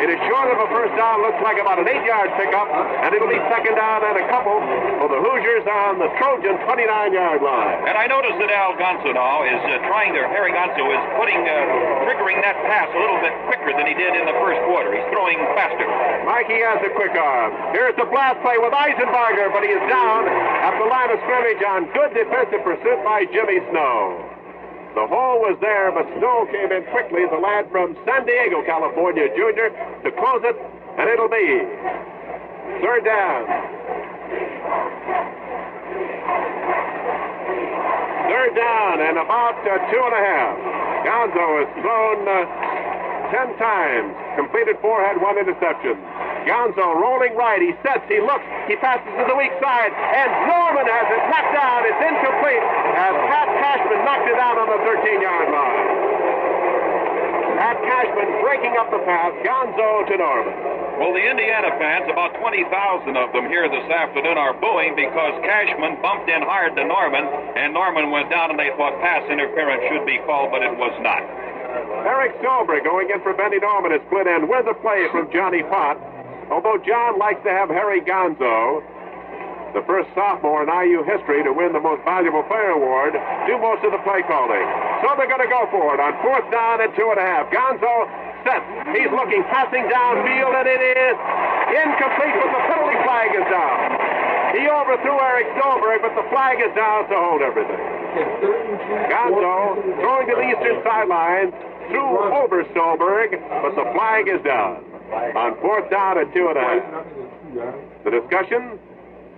Speaker 1: It is short of a first down. Looks like about an 8-yard pickup, and it'll be second down and a couple for the Hoosiers on the Trojan 29-yard line.
Speaker 2: And I noticed that Al Gonzo now is Harry Gonzo is triggering that pass a little bit quicker than he did in the first quarter. He's throwing faster.
Speaker 1: Mikey has a quick arm. Here's the blast play with Eisenbarger, but he is down at the line of scrimmage on good defensive pursuit by Jimmy Snow. The hole was there, but Snow came in quickly, the lad from San Diego, California, junior, to close it, and it'll be third down. Third down and about 2.5. Gonzo has thrown 10 times, completed 4, had 1 interception. Gonzo rolling right, he sets, he looks, he passes to the weak side, and Norman has it knocked down. It's incomplete as Pat Cashman knocked it down on the 13-yard line. Pat Cashman breaking up the pass, Gonzo to Norman.
Speaker 2: Well, the Indiana fans, about 20,000 of them here this afternoon, are booing because Cashman bumped in hard to Norman, and Norman went down, and they thought pass interference should be called, but it was not.
Speaker 1: Eric Stolberg going in for Benny Norman is split end with a play from Johnny Pott. Although John likes to have Harry Gonzo, the first sophomore in IU history to win the Most Valuable Player Award, do most of the play calling. So they're going to go for it on fourth down and 2.5. Gonzo sets. He's looking, passing downfield, and it is incomplete, but the penalty flag is down. He overthrew Eric Stolberg, but the flag is down to hold everything. Gonzo throwing to the eastern sideline, threw over Stolberg, but the flag is down. On fourth down and 2.5. The discussion,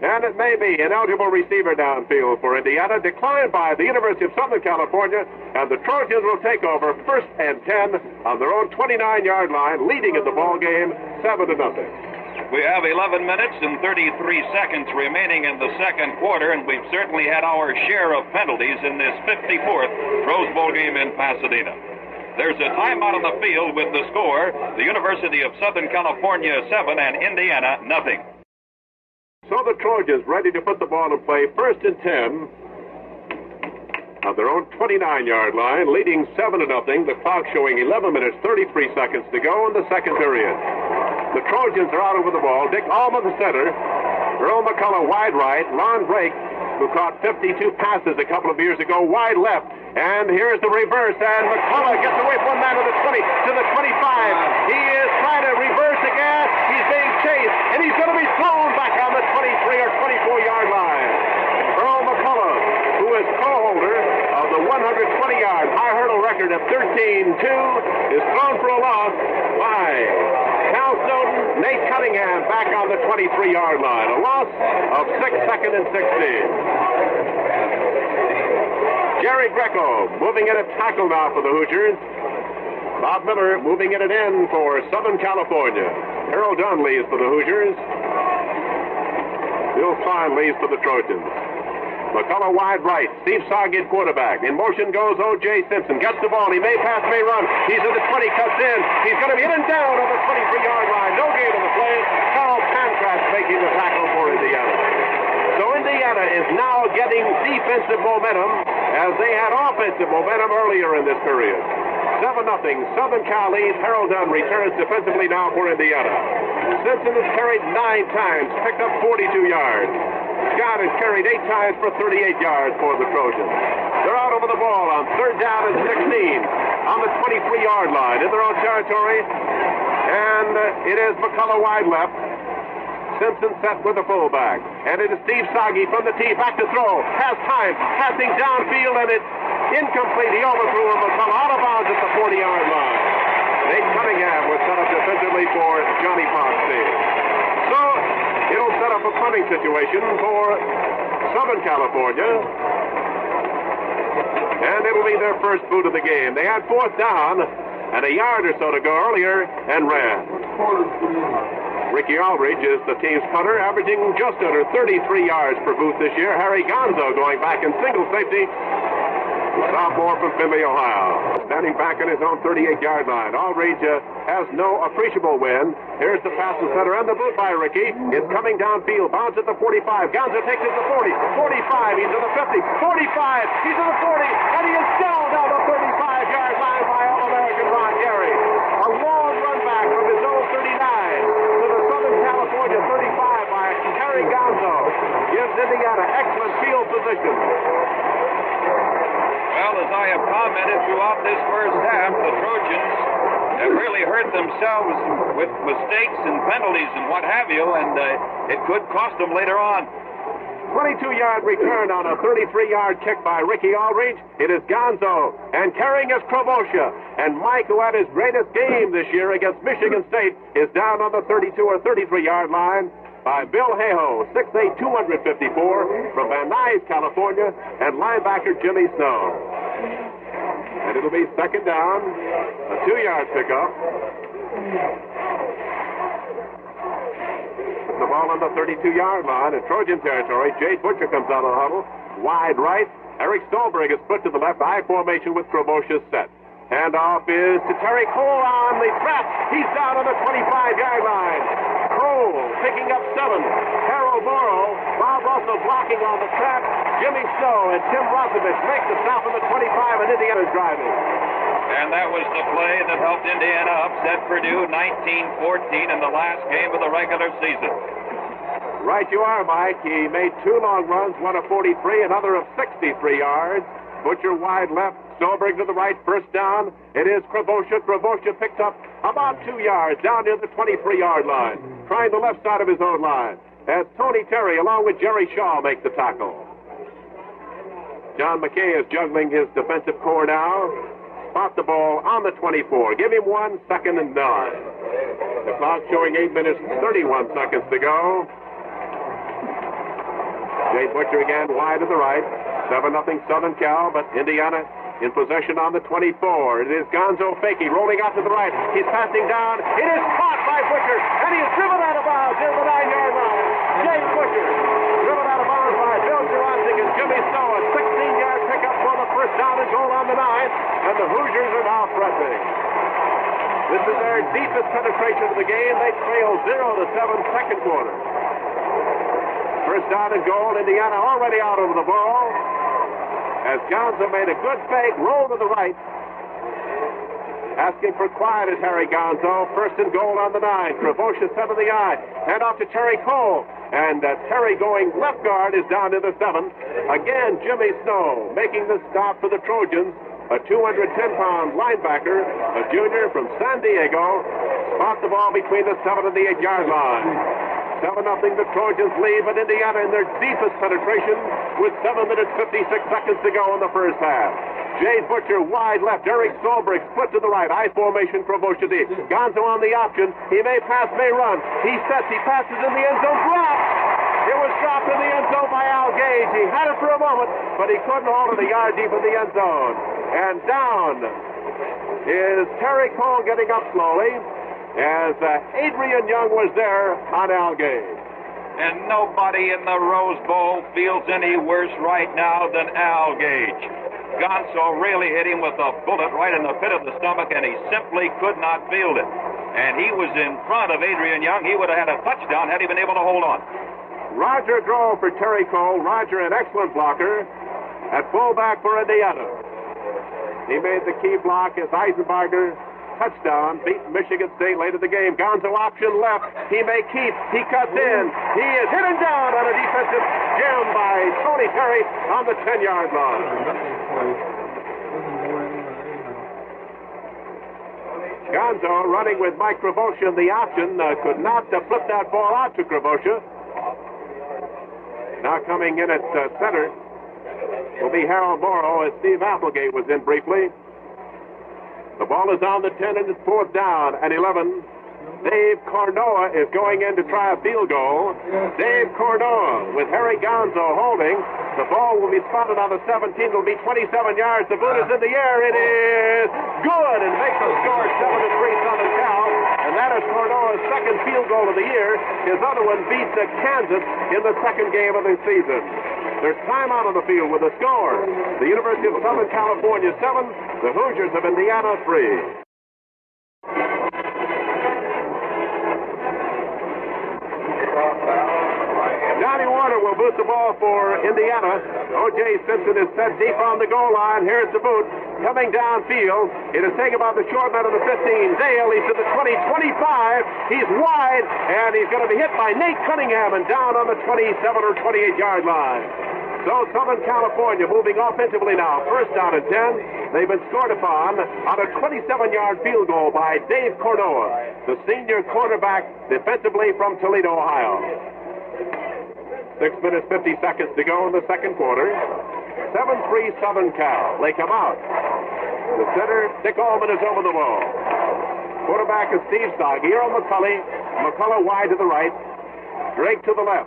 Speaker 1: and it may be an eligible receiver downfield for Indiana, declined by the University of Southern California, and the Trojans will take over first and 10 on their own 29-yard line, leading in the ball game 7-0.
Speaker 2: We have 11 minutes and 33 seconds remaining in the second quarter, and we've certainly had our share of penalties in this 54th Rose Bowl game in Pasadena. There's a timeout on the field with the score, the University of Southern California 7 and Indiana 0.
Speaker 1: So the Trojans ready to put the ball in play, first and 10 on their own 29-yard line, leading 7-0. The clock showing 11 minutes, 33 seconds to go in the second period. The Trojans are out over the ball. Dick Allman, the center. Earl McCullough, wide right. Ron Drake, who caught 52 passes a couple of years ago, wide left. And here's the reverse, and McCullough gets away from one man to the 20, to the 25. He is trying to reverse again. He's being chased, and he's going to be thrown back on the 23 or 24-yard line. Earl McCullough, who is co-holder of the 120-yard high hurdle record of 13-2, is thrown for a loss by Cal Snowden. Nate Cunningham back on the 23-yard line. A loss of 6 seconds and 16. Jerry Greco moving in at tackle now for the Hoosiers. Bob Miller moving in at end for Southern California. Harold Dunn leaves for the Hoosiers. Bill Stein leaves for the Trojans. McCullough wide right. Steve Sargent quarterback. In motion goes O.J. Simpson. Gets the ball. He may pass, may run. He's at the 20, cuts in. He's going to be hit and down on the 23-yard line. No gain on the play. Carl Pancras making the tackle for Indiana. So Indiana is now getting defensive momentum as they had offensive momentum earlier in this period. 7-0. Southern Cal leads. Harold Dunn returns defensively now for Indiana. Simpson has carried 9 times, picked up 42 yards. Scott has carried 8 times for 38 yards for the Trojans. They're out over the ball on third down and 16 on the 23-yard line in their own territory. And it is McCullough wide left. Simpson set with the fullback. And it is Steve Soggy from the tee, back to throw. Has time, passing downfield, and it's incomplete. He overthrew him and fell out of bounds at the 40-yard line. Nate Cunningham was set up defensively for Johnny Foxstein. So it'll set up a punting situation for Southern California. And it'll be their first boot of the game. They had fourth down and a yard or so to go earlier and ran. Ricky Aldridge is the team's punter, averaging just under 33 yards per boot this year. Harry Gonzo going back in single safety. Sophomore from Findlay, Ohio. Standing back on his own 38-yard line. Aldridge has no appreciable win. Here's the pass to center and the boot by Ricky. It's coming downfield. Bounce at the 45. Gonzo takes it to the 40. 45. He's to the 50. 45. He's to the 40. And he is down the 35-yard line by All-American Ron Gary. A long run back from his own 39 to the Southern California 35 by Harry Gonzo. Gives Indiana excellent field position.
Speaker 2: Well, as I have commented throughout this first half, the Trojans have really hurt themselves with mistakes and penalties and what have you, and it could cost them later on.
Speaker 1: 22-yard return on a 33-yard kick by Ricky Aldridge. It is Gonzo, and carrying is Krabosha. And Mike, who had his greatest game this year against Michigan State, is down on the 32 or 33-yard line by Bill Hayhoe, 6'8", 254, from Van Nuys, California, and linebacker Jimmy Snow. And it'll be second down, a 2-yard pickup. The ball on the 32-yard line in Trojan territory. Jay Butcher comes out of the huddle. Wide right. Eric Stolberg is put to the left. I formation with Krabosha set. Handoff is to Terry Cole on the trap. He's down on the 25-yard line. Cole picking up 7. Harold Morrow. Bob Russell blocking on the trap. Jimmy Snow and Tim Rozovich make the stop on the 25, and Indiana's driving.
Speaker 2: And that was the play that helped Indiana upset Purdue 19-14 in the last game of the regular season.
Speaker 1: Right you are, Mike. He made 2 long runs, one of 43, another of 63 yards. Butcher wide left, Stolberg to the right, first down. It is Krabosha. Krabosha picks up about 2 yards down near the 23-yard line, trying the left side of his own line. As Tony Terry, along with Jerry Shaw, make the tackle. John McKay is juggling his defensive core now. Spot the ball on the 24. Give him 1 second and 9. The clock showing 8 minutes, 31 seconds to go. Jay Butcher again wide to the right. 7-0 Southern Cal, but Indiana in possession on the 24. It is Gonzo Fakey rolling out to the right. He's passing down. It is caught by Butcher, and he is driven out of bounds near the 9-yard line. Jay Butcher driven out of bounds by Bill Jurassic and Jimmy Snow. A 16-yard pickup for the first down and goal on the 9, and the Hoosiers are now pressing. This is their deepest penetration of the game. They trail 0-7 second quarter. First down and goal. Indiana already out over the ball. As Gonzo made a good fake, roll to the right. Asking for quiet is Harry Gonzo. First and goal on the 9. Krabosha set of the eye. Hand off to Terry Cole. And Terry going left guard is down to the 7. Again, Jimmy Snow making the stop for the Trojans. A 210-pound linebacker, a junior from San Diego, spots the ball between the 7 and the 8-yard line. 7-0 the Trojans lead, but Indiana in their deepest penetration with 7 minutes 56 seconds to go in the first half. Jay Butcher wide left. Eric Stolberg split to the right. I formation, Krabosha D. Gonzo on the option. He may pass, may run. He sets, he passes in the end zone. Dropped! It was dropped in the end zone by Al Gage. He had it for a moment, but he couldn't hold it a yard deep in the end zone. And down is Terry Cole getting up slowly, as Adrian Young was there on Al Gage.
Speaker 2: And nobody in the Rose Bowl feels any worse right now than Al Gage. Gonzo really hit him with a bullet right in the pit of the stomach, and he simply could not field it. And he was in front of Adrian Young. He would have had a touchdown had he been able to hold on.
Speaker 1: Roger drove for Terry Cole. Roger, an excellent blocker at fullback for Indiana. He made the key block as Eisenbarger touchdown, beat Michigan State late in the game. Gonzo option left. He may keep. He cuts in. He is hit and down on a defensive jam by Tony Terry on the 10-yard line. Gonzo running with Mike Kravosia in the option could not flip that ball out to Kravosia. Now coming in at center will be Harold Morrow as Steve Applegate was in briefly. The ball is on the 10 and it's fourth down and 11. Dave Cornoa is going in to try a field goal. Dave Cornoa with Harry Gonzo holding. The ball will be spotted on the 17. It'll be 27 yards. The boot is in the air. It is good and makes the score 7-3 Southern Cal. And that is Cornoa's second field goal of the year. His other one beats Kansas in the second game of the season. There's time out on the field with the score. The University of Southern California 7, the Hoosiers of Indiana 3. Johnny Warner will boot the ball for Indiana. O.J. Simpson is set deep on the goal line. Here's the boot coming downfield. It is taken by the short man of the 15. Dale, he's to the 20, 25. He's wide, and he's going to be hit by Nate Cunningham and down on the 27 or 28-yard line. So Southern California moving offensively now. First down and 10. They've been scored upon on a 27-yard field goal by Dave Cornoa, the senior quarterback defensively from Toledo, Ohio. 6 minutes, 50 seconds to go in the second quarter. 7-3 Southern Cal. They come out. The center, Dick Allman, is over the ball. Quarterback is Steve Soggy. Earl McCullough wide to the right. Drake to the left.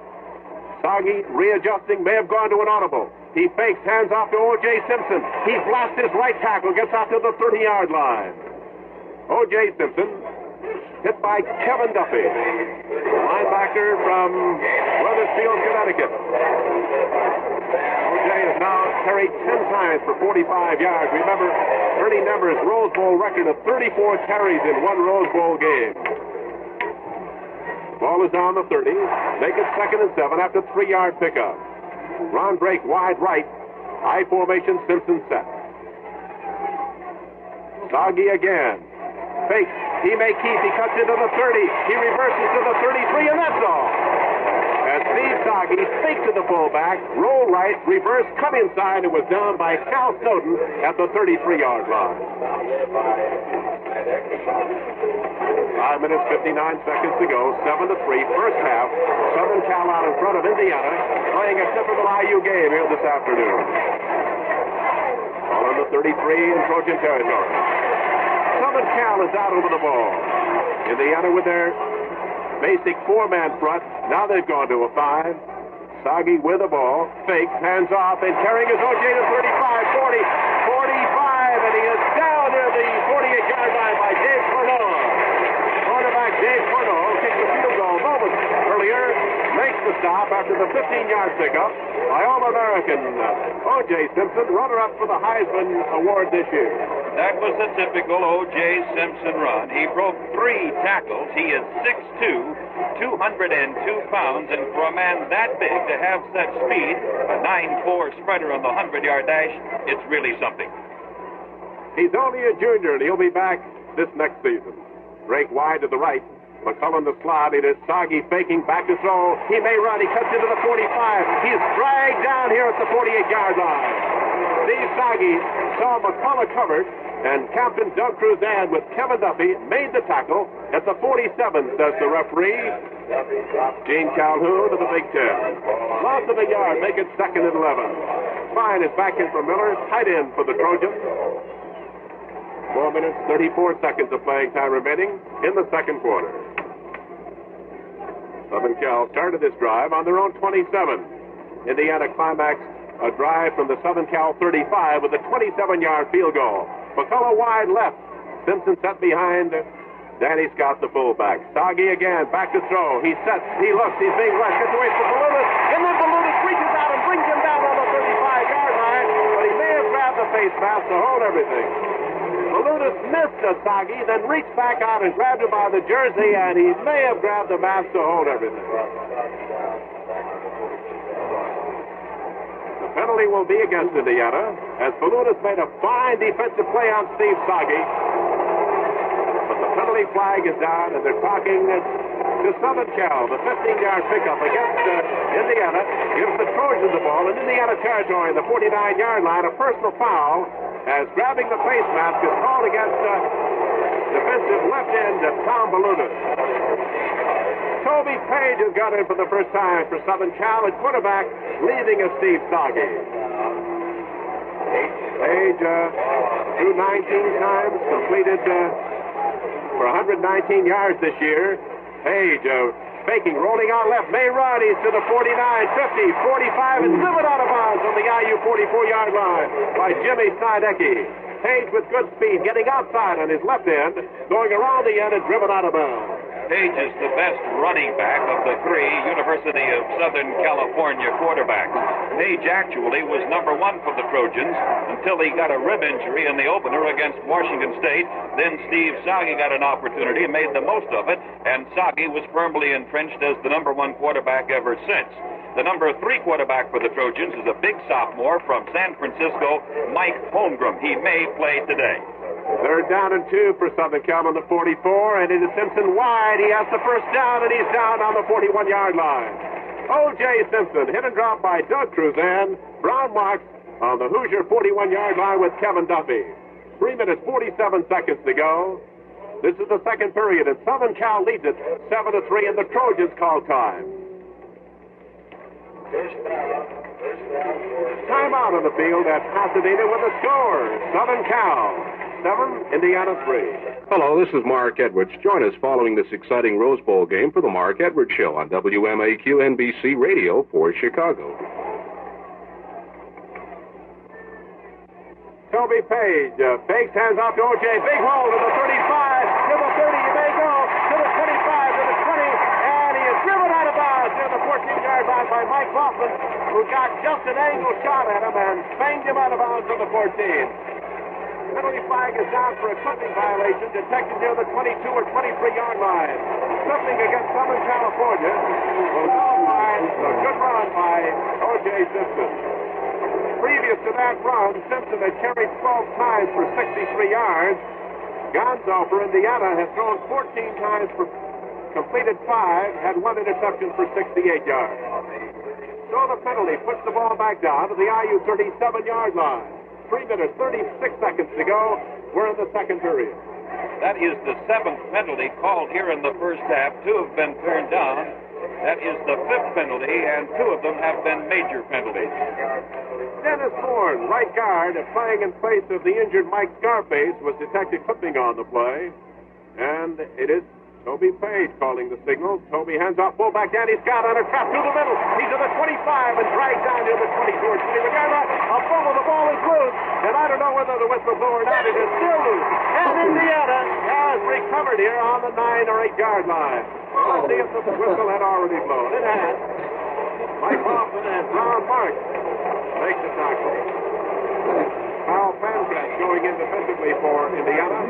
Speaker 1: Soggy readjusting, may have gone to an audible. He fakes, hands off to O.J. Simpson. He blasts his right tackle, gets out to the 30-yard line. O.J. Simpson hit by Kevin Duffy, linebacker from Wethersfield, Connecticut. O.J. has now carried 10 times for 45 yards. Remember, Ernie Nember's Rose Bowl record of 34 carries in one Rose Bowl game. Ball is down the 30. Make it 2nd and 7 after 3-yard pickup. Ron Drake wide right. High formation, Simpson set. Soggy again. Fakes. He may keep. He cuts into the 30. He reverses to the 33, and that's all. As Steve Soggy fakes to the fullback, roll right, reverse, cut inside, and was down by Cal Snowden at the 33-yard line. 5 minutes, 59 seconds to go. 7-3, first half. Southern Cal out in front of Indiana, playing a typical IU game here this afternoon. All on the 33 in Trojan territory. Southern Cal is out over the ball. Indiana with their basic 4-man front. Now they've gone to a 5. Soggy with the ball. Fakes, hands off, and carrying his O.J. to 35, 40, 45, and he is down near the 48-yard line by Dave Cornoa. Quarterback Dave Cornoa kicked the field goal moments earlier. Makes the stop after the 15-yard pickup by All-American O.J. Simpson, runner-up for the Heisman Award this year.
Speaker 2: That was a typical O.J. Simpson run. He broke 3 tackles. He is 6'2", 202 pounds, and for a man that big to have such speed, a 9.4 spreader on the 100-yard dash, it's really something.
Speaker 1: He's only a junior, and he'll be back this next season. Drake wide to the right. McCullough the slot. It is Soggy faking back to throw. He may run. He cuts into the 45. He's dragged down here at the 48-yard line. Steve Soggy saw McCullough covered, and Captain Doug Cruzan with Kevin Duffy made the tackle at the 47, says the referee. Gene Calhoun of the Big Ten. Loss of a yard, make it 2nd and 11. Fine is back in for Miller, tight end for the Trojans. 4 minutes, 34 seconds of playing time remaining in the second quarter. Southern Cal started this drive on their own 27. Indiana climaxed a drive from the Southern Cal 35 with a 27-yard field goal. McCullough wide left. Simpson set behind Danny Scott, the fullback. Soggy again, back to throw. He sets, he looks, he's being rushed, gets away from Balutis, and then Balutis reaches out and brings him down on the 35-yard line, but he may have grabbed the face mask to hold everything. Balutis missed Soggy, then reached back out and grabbed him by the jersey, and he may have grabbed the mask to hold everything. The penalty will be against Indiana, as Balutis made a fine defensive play on Steve Soggy. But the penalty flag is down, and they're talking to Southern Cal. The 15-yard pickup against Indiana gives the Trojans the ball in Indiana territory, the 49-yard line. A personal foul as grabbing the face mask is called against defensive left end, Tom Baluta. Toby Page has got in for the first time for Southern Cal at quarterback, leaving us Steve Soggy. Page threw 19 times, completed for 119 yards this year. Page faking, rolling out left. May run. He's to the 49, 50, 45, and driven out of bounds on the IU 44-yard line by Jimmy Snidecki. Page with good speed, getting outside on his left end, going around the end and driven out of bounds.
Speaker 2: Page is the best running back of the three University of Southern California quarterbacks. Page actually was number one for the Trojans until he got a rib injury in the opener against Washington State. Then Steve Soggy got an opportunity and made the most of it, and Soggy was firmly entrenched as the number one quarterback ever since. The number three quarterback for the Trojans is a big sophomore from San Francisco, Mike Holmgren. He may play today.
Speaker 1: Third down and 2 for Southern Cal on the 44, and it is Simpson wide. He has the first down, and he's down on the 41-yard line. O.J. Simpson hit and dropped by Doug Cruzan. Brown marks on the Hoosier 41-yard line with Kevin Duffy. 3 minutes, 47 seconds to go. This is the second period, and Southern Cal leads it 7-3, and the Trojans call time. Timeout on the field at Pasadena with a score. Southern Cal 7, Indiana 3.
Speaker 4: Hello, this is Mark Edwards. Join us following this exciting Rose Bowl game for the Mark Edwards Show on WMAQ NBC Radio for Chicago.
Speaker 1: Toby Page fakes, hands off to O.J. Big hole to the 35, to the 30, he may go, to the 25, to the 20, and he is driven out of bounds near the 14-yard line by Mike Hoffman, who got just an angle shot at him and banged him out of bounds to the 14. Penalty flag is down for a clipping violation detected near the 22 or 23-yard line. Clipping against Southern California will nullify a good run by O.J. Simpson. Previous to that run, Simpson had carried 12 times for 63 yards. Gonzo for Indiana has thrown 14 times for completed 5, had 1 interception for 68 yards. So the penalty puts the ball back down to the IU 37-yard line. 3 minutes, 36 seconds to go. We're in the second period.
Speaker 2: That is the 7th penalty called here in the first half. 2 have been turned down. That is the 5th penalty, and 2 of them have been major penalties.
Speaker 1: Dennis Bourne, right guard, playing in place of the injured Mike Scarface, was detected clipping on the play. And it is Toby Page calling the signal. Toby hands off fullback Danny Scott on a trap through the middle. He's to the 25 and dragged down to the 22 or 20. A fumble, the ball is loose. And I don't know whether the whistle blew or not. It is still loose. And Indiana has recovered here on the 9 or 8-yard line. Let's see if the whistle had already blown. It had. Mike Hoffman and Brown Mark make the tackle. Kyle Pancratz going in defensively for Indiana.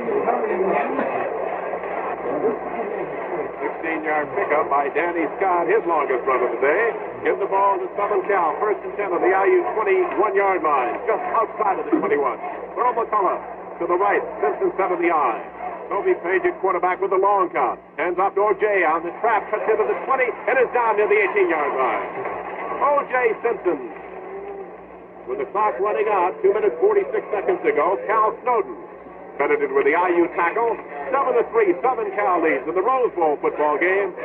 Speaker 1: 16-yard pickup by Danny Scott, his longest run of the day. Give the ball to Southern Cal. First and 10 on the IU 21-yard line, just outside of the 21. Earl McCullough to the right. Simpson set of the eye. Toby Page at quarterback with the long count. Hands off to O.J. on the trap. Cuts into the 20 and is down near the 18-yard line. O.J. Simpson with the clock running out. 2 minutes, 46 seconds to go. Cal Snowden credited with the IU tackle. 7-3, Southern Cal leads in the Rose Bowl football game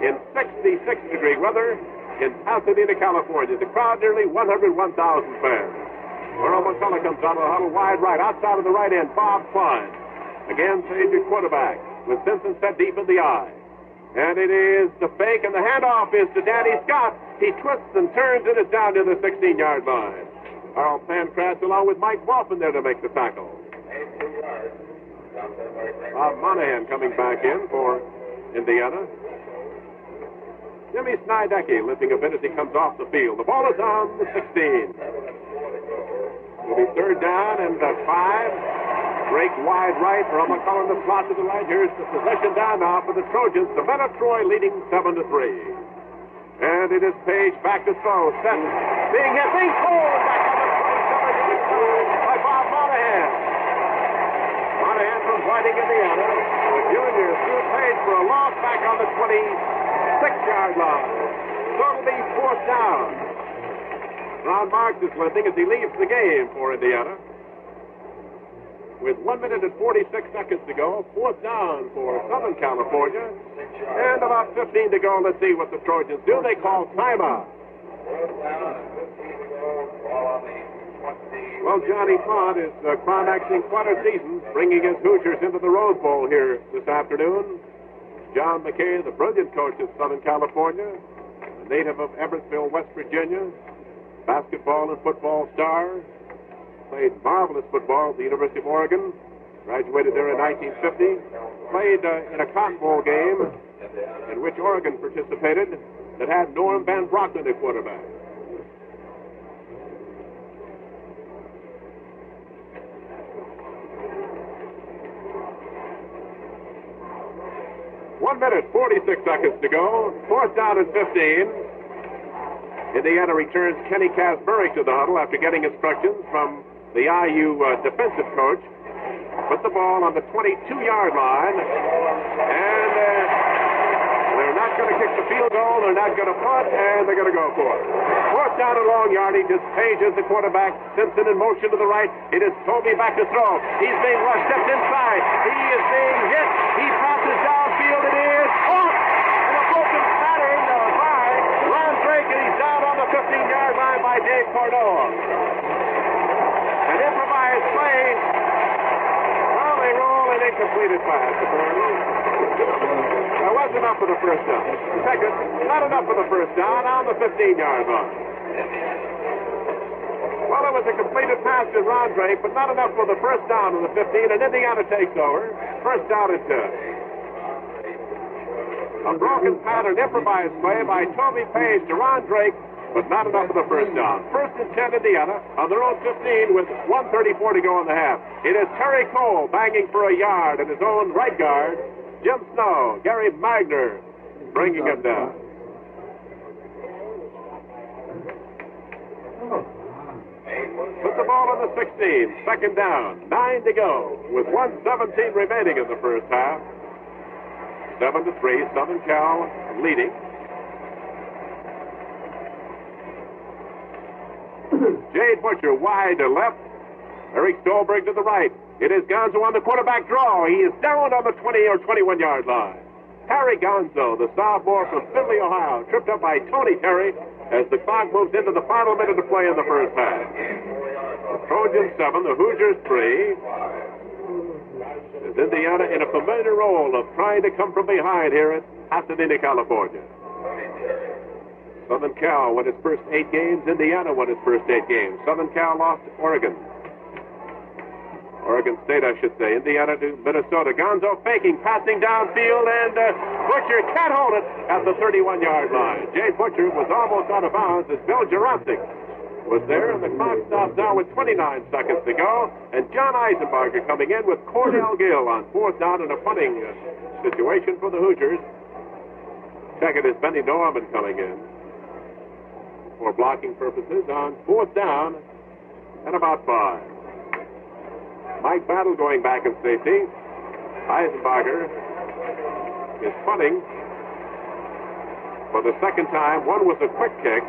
Speaker 1: in 66-degree weather in Pasadena, California. The crowd nearly 101,000 fans. Earl McCullough comes out of the huddle wide right, outside of the right end, Bob Klein. Again, Page at quarterback with Simpson set deep in the eye. And it is the fake, and the handoff is to Danny Scott. He twists and turns and is down to the 16-yard line. Earl Pancratz along with Mike Walton there to make the tackle. Bob Monahan coming back in for Indiana. Jimmy Snidecki limping a bit as he comes off the field. The ball is on the 16. It'll be third down and 5. Break wide right. Earl McCullough in the slot to the right. Here's the possession down now for the Trojans. Savannah Troy leading 7-3. And it is Page back to throw. Set. Being hit. Being pulled back on the 27 by Bob Monahan. Monahan from Whiting, Indiana. The junior threw Page for a loss back on the 26-yard line. So it'll be fourth down. Ron Marks is limping as he leaves the game for Indiana. with 1 minute and 46 seconds to go. Fourth down for Southern California. And about 15 to go. Let's see what the Trojans do. They call timeout. Well, Johnny Pond is climaxing quite a season, bringing his Hoosiers into the Rose Bowl here this afternoon. John McKay, the brilliant coach of Southern California, a native of Everettville, West Virginia, basketball and football star, played marvelous football at the University of Oregon, graduated there in 1950, played in a Cotton Bowl game in which Oregon participated that had Norm Van Brocklin at quarterback. One minute, 46 seconds to go. Fourth down and 15. Indiana returns Kenny Casberry to the huddle after getting instructions from the IU defensive coach. Put the ball on the 22-yard line. And they're not going to kick the field goal. They're not going to punt. And they're going to go for it. Fourth down and long yardage. It's Page as the quarterback. Simpson in motion to the right. It is Toby back to throw. He's being rushed. Steps inside. He is being hit. He passes downfield. It is caught. And a broken pattern by Ron Drake. And he's down on the 15-yard line by Dave Cordoa. An improvised play. Well, they roll an incompleted pass, apparently. That wasn't enough for the first down. Second, not enough for the first down on the 15-yard line. Well, it was a completed pass to Ron Drake, but not enough for the first down on the 15, and Indiana takes over. First down and 10. A broken pattern, improvised play by Toby Page to Ron Drake, but not enough for the first down. First and 10, Indiana, on their own 15 with 1:34 to go in the half. It is Terry Cole banging for a yard in his own right guard. Jim Snow, Gary Magner bringing him down. Put the ball on the 16, second down, 9 to go, with 1:17 remaining in the first half. 7-3, Southern Cal leading. Jade Butcher wide to left. Eric Stolberg to the right. It is Gonzo on the quarterback draw. He is down on the 20 or 21-yard line. Harry Gonzo, the sophomore from Findlay, Ohio, tripped up by Tony Terry as the clock moves into the final minute of play in the first half. The Trojans 7, the Hoosiers 3. Is Indiana in a familiar role of trying to come from behind here at Pasadena, California. Southern Cal won its first 8 games. Indiana won its first 8 games. Southern Cal lost to Oregon. Oregon State, I should say. Indiana to Minnesota. Gonzo faking, passing downfield, and Butcher can't hold it at the 31-yard line. Jay Butcher was almost out of bounds as Bill Jurasik was there, and the clock stops now with 29 seconds to go. And John Eisenbarger coming in with Cordell Gill on fourth down in a punting situation for the Hoosiers. Second is Benny Norman coming in for blocking purposes on fourth down and about 5. Mike Battle going back in safety. Eisenbarger is punting for the second time. One was a quick kick.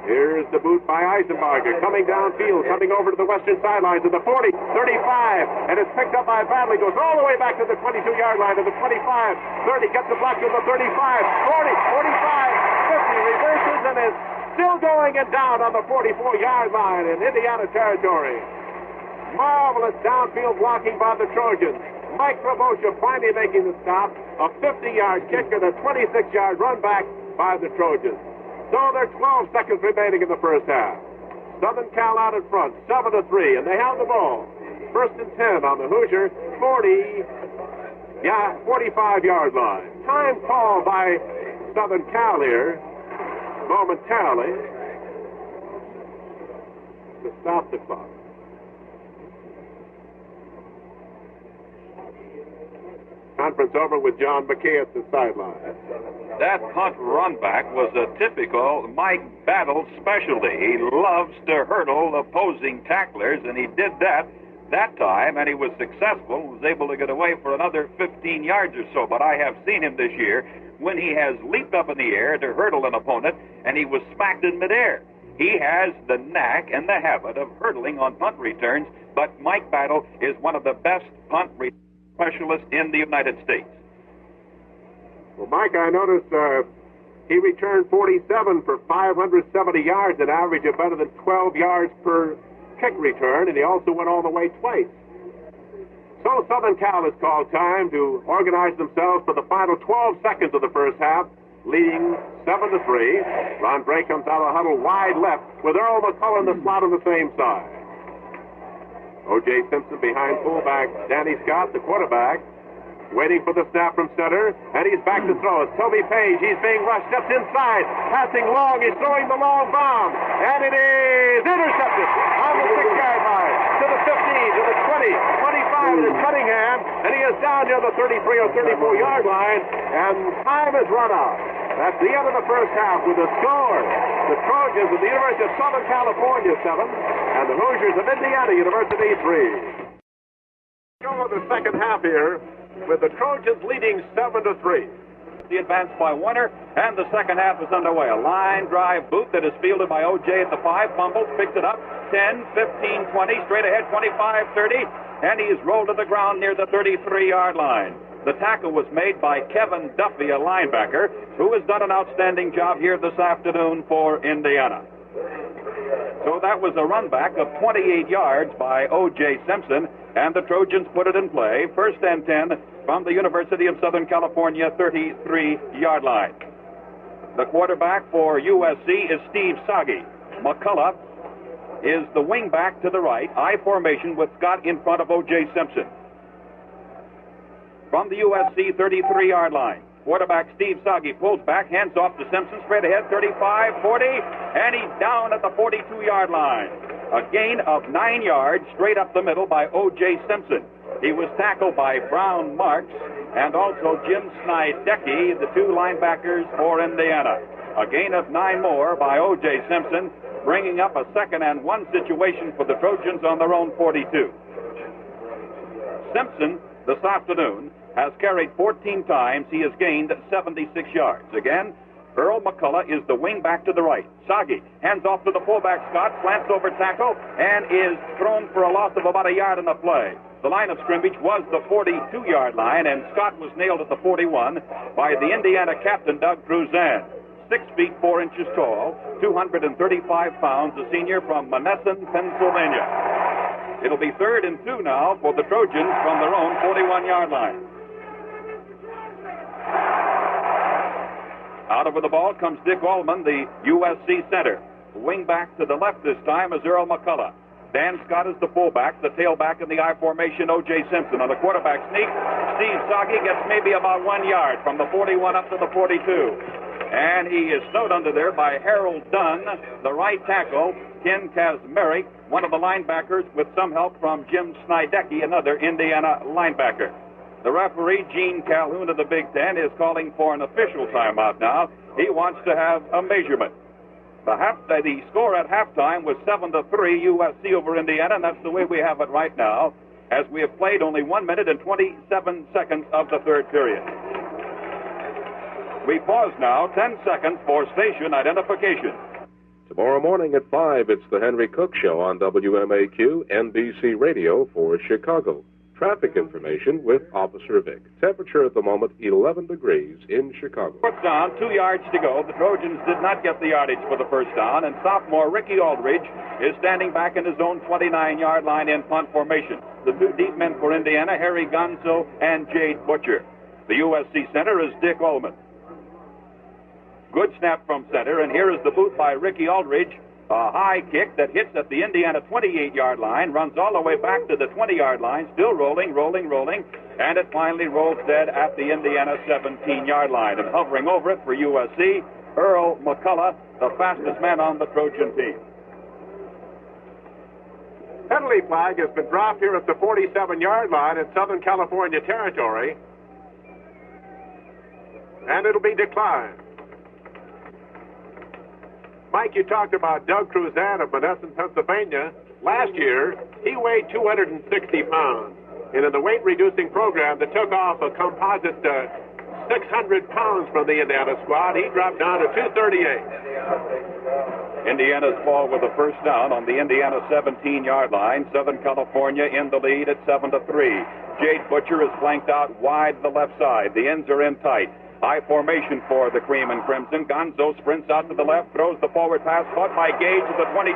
Speaker 1: Here's the boot by Eisenbarger coming downfield, coming over to the western sidelines at the 40, 35, and it's picked up by Battle. He goes all the way back to the 22-yard line, to the 25, 30, gets the block to the 35, 40, 45, 50, reverses, and is still going and down on the 44-yard line in Indiana territory. Marvelous downfield blocking by the Trojans. Mike Rabosha finally making the stop. A 50-yard kick and a 26-yard run back by the Trojans. So there are 12 seconds remaining in the first half. Southern Cal out in front, 7-3, and they have the ball. First and 10 on the Hoosier 45-yard line. Time called by Southern Cal here momentarily to stop the clock. Conference over with John McKay at the sideline.
Speaker 2: That punt run back was a typical Mike Battle specialty. He loves to hurdle opposing tacklers, and he did that time, and he was successful, was able to get away for another 15 yards or so. But I have seen him this year when he has leaped up in the air to hurdle an opponent, and he was smacked in midair. He has the knack and the habit of hurdling on punt returns, but Mike Battle is one of the best punt specialists in the United States.
Speaker 1: Well, Mike, I noticed he returned 47 for 570 yards, an average of better than 12 yards per kick return, and he also went all the way twice. So Southern Cal has called time to organize themselves for the final 12 seconds of the first half, leading 7-3. Ron Bray comes out of the huddle wide left with Earl McCullough in the slot on the same side. O.J. Simpson behind fullback Danny Scott, the quarterback, waiting for the snap from center, and he's back to throw. It's Toby Page. He's being rushed, steps inside, passing long. He's throwing the long bomb, and it is intercepted on the 6-yard line to the 15, to the 20, 25, and it's Cunningham, and he is down near the 33 or 34-yard line, and time is run out. That's the end of the first half with the score. The Trojans of the University of Southern California 7, and the Hoosiers of Indiana University 3. Go to the second half here, with the Trojans leading 7-3.
Speaker 2: The advance by Warner, and the second half is underway. A line drive boot that is fielded by O.J. at the 5, fumbles, picks it up, 10, 15, 20, straight ahead, 25, 30, and he is rolled to the ground near the 33-yard line. The tackle was made by Kevin Duffy, a linebacker, who has done an outstanding job here this afternoon for Indiana. So that was a run back of 28 yards by O.J. Simpson, and the Trojans put it in play. First and 10 from the University of Southern California 33-yard line. The quarterback for USC is Steve Sagi. McCullough is the wing back to the right, I formation with Scott in front of O.J. Simpson. From the USC 33-yard line, quarterback Steve Sagi pulls back, hands off to Simpson, straight ahead, 35, 40, and he's down at the 42-yard line. A gain of 9 yards straight up the middle by O.J. Simpson. He was tackled by Brown Marks and also Jim Snydecki, the two linebackers for Indiana. A gain of 9 more by O.J. Simpson, bringing up a 2nd and 1 situation for the Trojans on their own 42. Simpson, this afternoon, has carried 14 times. He has gained 76 yards. Again, Earl McCullough is the wing back to the right. Sagi hands off to the fullback Scott, slants over tackle, and is thrown for a loss of about a yard in the play. The line of scrimmage was the 42-yard line, and Scott was nailed at the 41 by the Indiana captain, Doug Cruzan. 6 feet 4 inches tall, 235 pounds, a senior from Monessen, Pennsylvania. It'll be 3rd and 2 now for the Trojans from their own 41-yard line. Out over the ball comes Dick Allman, the USC center. Wing back to the left this time is Earl McCullough. Dan Scott is the fullback, the tailback in the I formation, O.J. Simpson. On the quarterback sneak, Steve Sagi gets maybe about 1 yard from the 41 up to the 42. And he is snowed under there by Harold Dunn, the right tackle, Ken Kazmarek, one of the linebackers, with some help from Jim Snydecki, another Indiana linebacker. The referee, Gene Calhoun of the Big Ten, is calling for an official timeout now. He wants to have a measurement. The score at halftime was 7-3 USC over Indiana, and that's the way we have it right now, as we have played only 1 minute and 27 seconds of the third period. We pause now 10 seconds for station identification.
Speaker 4: Tomorrow morning at 5, it's the Henry Cook Show on WMAQ, NBC Radio for Chicago. Traffic information with Officer Vic. Temperature at the moment, 11 degrees in Chicago.
Speaker 2: First down, 2 yards to go. The Trojans did not get the yardage for the first down, and sophomore Ricky Aldridge is standing back in his own 29-yard line in punt formation. The 2 deep men for Indiana, Harry Gonzo and Jade Butcher. The USC center is Dick Ullman. Good snap from center, and here is the boot by Ricky Aldridge. A high kick that hits at the Indiana 28-yard line, runs all the way back to the 20-yard line, still rolling, and it finally rolls dead at the Indiana 17-yard line. And hovering over it for USC, Earl McCullough, the fastest man on the Trojan team.
Speaker 1: Penalty flag has been dropped here at the 47-yard line in Southern California territory, and it'll be declined. Mike, you talked about Doug Cruzan of Monessen, Pennsylvania. Last year, he weighed 260 pounds. And in the weight-reducing program that took off a composite 600 pounds from the Indiana squad. He dropped down to 238.
Speaker 2: Indiana's ball with a first down on the Indiana 17-yard line. Southern California in the lead at 7-3. Jade Butcher is flanked out wide to the left side. The ends are in tight. High formation for the Cream and Crimson. Gonzo sprints out to the left, throws the forward pass, caught by Gage at the 22.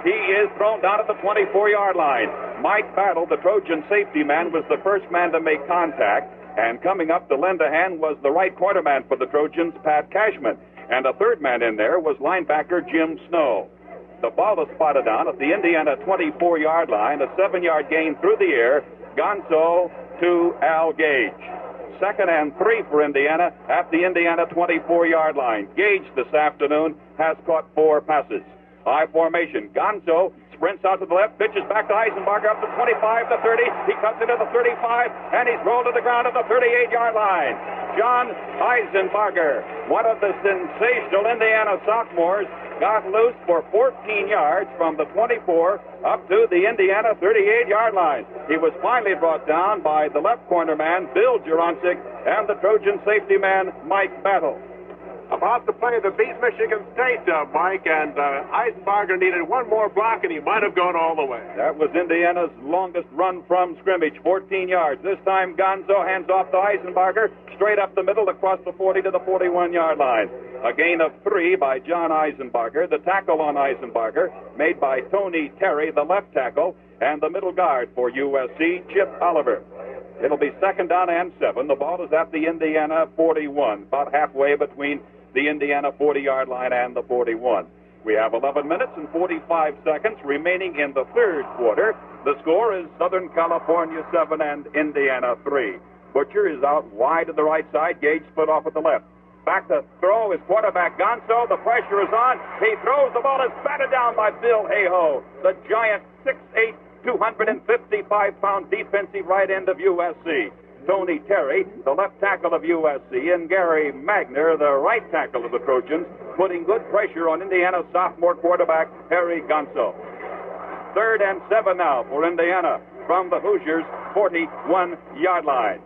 Speaker 2: He is thrown down at the 24-yard line. Mike Battle, the Trojan safety man, was the first man to make contact. And coming up to lend a hand was the right quarterman for the Trojans, Pat Cashman. And a third man in there was linebacker Jim Snow. The ball is spotted down at the Indiana 24-yard line. A 7-yard gain through the air. Gonzo to Al Gage. 2nd and 3 for Indiana at the Indiana 24-yard line. Gage this afternoon has caught 4 passes. High formation. Gonzo sprints out to the left, pitches back to Eisenbarger up to 25, to 30. He cuts into the 35, and he's rolled to the ground at the 38-yard line. John Eisenbarger, one of the sensational Indiana sophomores, got loose for 14 yards from the 24 up to the Indiana 38-yard line. He was finally brought down by the left corner man, Bill Juroncic, and the Trojan safety man, Mike Battle.
Speaker 1: About to play the beat Michigan State, Mike, and Eisenbarger needed one more block, and he might have gone all the way.
Speaker 2: That was Indiana's longest run from scrimmage, 14 yards. This time Gonzo hands off to Eisenbarger, straight up the middle across the 40 to the 41-yard line. A gain of 3 by John Eisenbarger. The tackle on Eisenbarger made by Tony Terry, the left tackle, and the middle guard for USC, Chip Oliver. It'll be 2nd down and 7. The ball is at the Indiana 41, about halfway between the Indiana 40-yard line and the 41. We have 11 minutes and 45 seconds remaining in the third quarter. The score is Southern California 7 and Indiana 3. Butcher is out wide to the right side. Gage split off at the left. Back to throw is quarterback Gonzo. The pressure is on. He throws. The ball is batted down by Bill Hayhoe, the giant 6'8", 255-pound defensive right end of USC. Tony Terry, the left tackle of USC, and Gary Magner, the right tackle of the Trojans, putting good pressure on Indiana's sophomore quarterback, Harry Gonzo. 3rd and 7 now for Indiana from the Hoosiers' 41-yard line.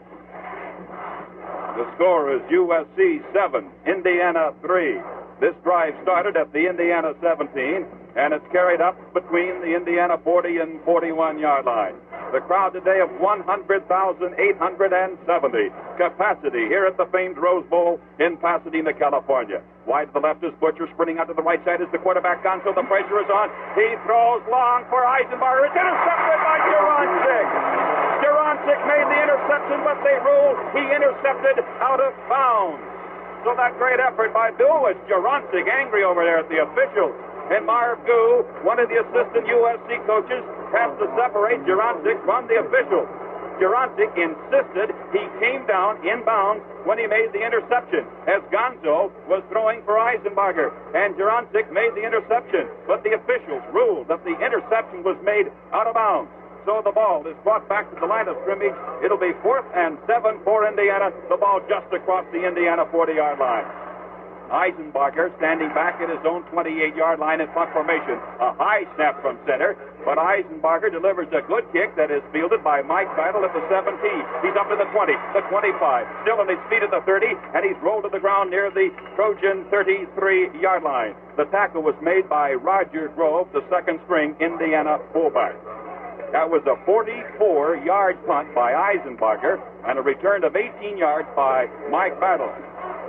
Speaker 2: The score is USC 7, Indiana 3. This drive started at the Indiana 17, and it's carried up between the Indiana 40 and 41-yard line. The crowd today of 100,870 capacity here at the famed Rose Bowl in Pasadena, California. Wide to the left is Butcher. Sprinting out to the right side is the quarterback Gonzo. The pressure is on. He throws long for Eisenbarger. It's intercepted by Juroncic. Juroncic made the interception, but they ruled he intercepted out of bounds. So that great effort by Bill was Juroncic angry over there at the officials. And Marv Goo, one of the assistant USC coaches, has to separate Juroncic from the officials. Juroncic insisted he came down inbounds when he made the interception, as Gonzo was throwing for Eisenbarger. And Juroncic made the interception, but the officials ruled that the interception was made out of bounds. So the ball is brought back to the line of scrimmage. It'll be 4th and 7 for Indiana. The ball just across the Indiana 40-yard line. Eisenbarger standing back at his own 28-yard line in front formation. A high snap from center, but Eisenbarger delivers a good kick that is fielded by Mike Battle at the 17. He's up to the 20, the 25, still on his feet at the 30, and he's rolled to the ground near the Trojan 33-yard line. The tackle was made by Roger Grove, the second-string Indiana fullback. That was a 44-yard punt by Eisenbarger and a return of 18 yards by Mike Battle.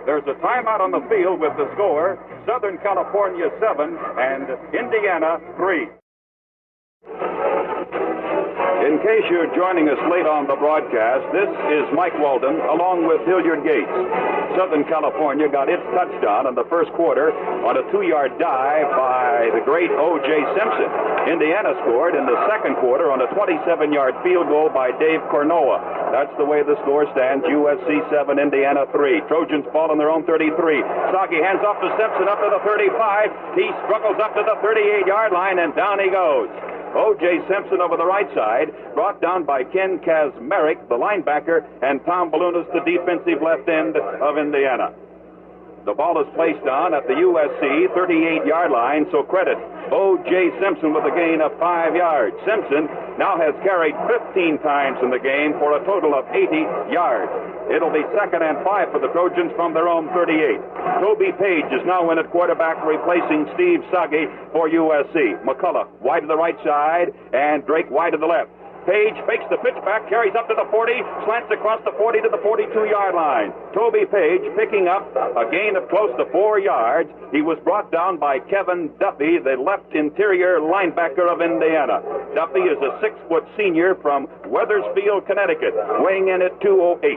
Speaker 2: There's a timeout on the field with the score, Southern California 7 and Indiana 3. In case you're joining us late on the broadcast, this is Mike Walden along with Hilliard Gates. Southern California got its touchdown in the first quarter on a 2-yard dive by the great O.J. Simpson. Indiana scored in the second quarter on a 27-yard field goal by Dave Cornoa. That's the way the score stands, USC 7, Indiana 3. Trojans ball on their own 33. Soggy hands off to Simpson up to the 35. He struggles up to the 38-yard line, and down he goes. O.J. Simpson over the right side, brought down by Ken Kazmarek, the linebacker, and Tom Balunas, the defensive left end of Indiana. The ball is placed down at the USC 38-yard line, so credit O.J. Simpson with a gain of 5 yards. Simpson now has carried 15 times in the game for a total of 80 yards. It'll be 2nd and 5 for the Trojans from their own 38. Toby Page is now in at quarterback, replacing Steve Sagi for USC. McCullough wide to the right side, and Drake wide to the left. Page fakes the pitch back, carries up to the 40, slants across the 40 to the 42-yard line. Toby Page picking up a gain of close to 4 yards. He was brought down by Kevin Duffy, the left interior linebacker of Indiana. Duffy is a 6-foot senior from Wethersfield, Connecticut, weighing in at 208.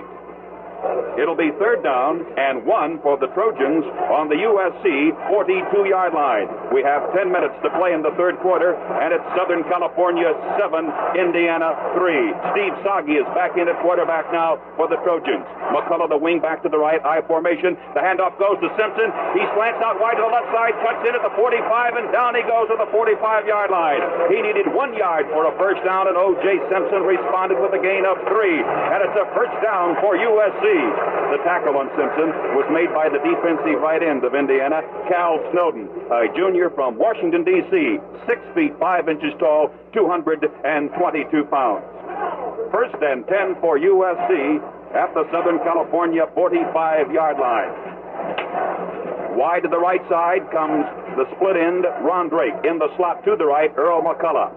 Speaker 2: It'll be 3rd down and 1 for the Trojans on the USC 42-yard line. We have 10 minutes to play in the 3rd quarter, and it's Southern California 7, Indiana 3. Steve Sagi is back in at quarterback now for the Trojans. McCullough, the wing back to the right, I formation. The handoff goes to Simpson. He slants out wide to the left side, cuts in at the 45, and down he goes to the 45-yard line. He needed 1 yard for a first down, and O.J. Simpson responded with a gain of 3. And it's a first down for USC. The tackle on Simpson was made by the defensive right end of Indiana, Cal Snowden, a junior from Washington, D.C., 6 feet 5 inches tall, 222 pounds. 1st and 10 for USC at the Southern California 45-yard line. Wide to the right side comes the split end, Ron Drake. In the slot to the right, Earl McCullough.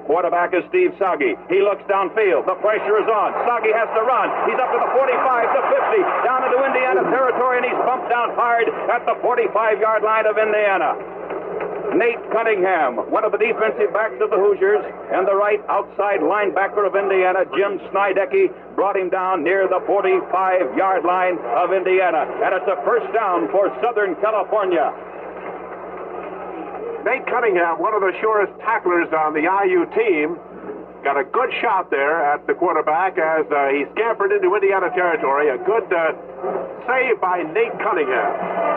Speaker 2: Quarterback is Steve Sagi. He looks downfield. The pressure is on. Sagi has to run. He's up to the 45, the 50, down into Indiana territory, and he's bumped down hard at the 45-yard line of Indiana. Nate Cunningham, one of the defensive backs of the Hoosiers, and the right outside linebacker of Indiana, Jim Snydecke, brought him down near the 45-yard line of Indiana. And it's a first down for Southern California.
Speaker 1: Nate Cunningham, one of the surest tacklers on the IU team, got a good shot there at the quarterback as he scampered into Indiana territory. A good save by Nate Cunningham.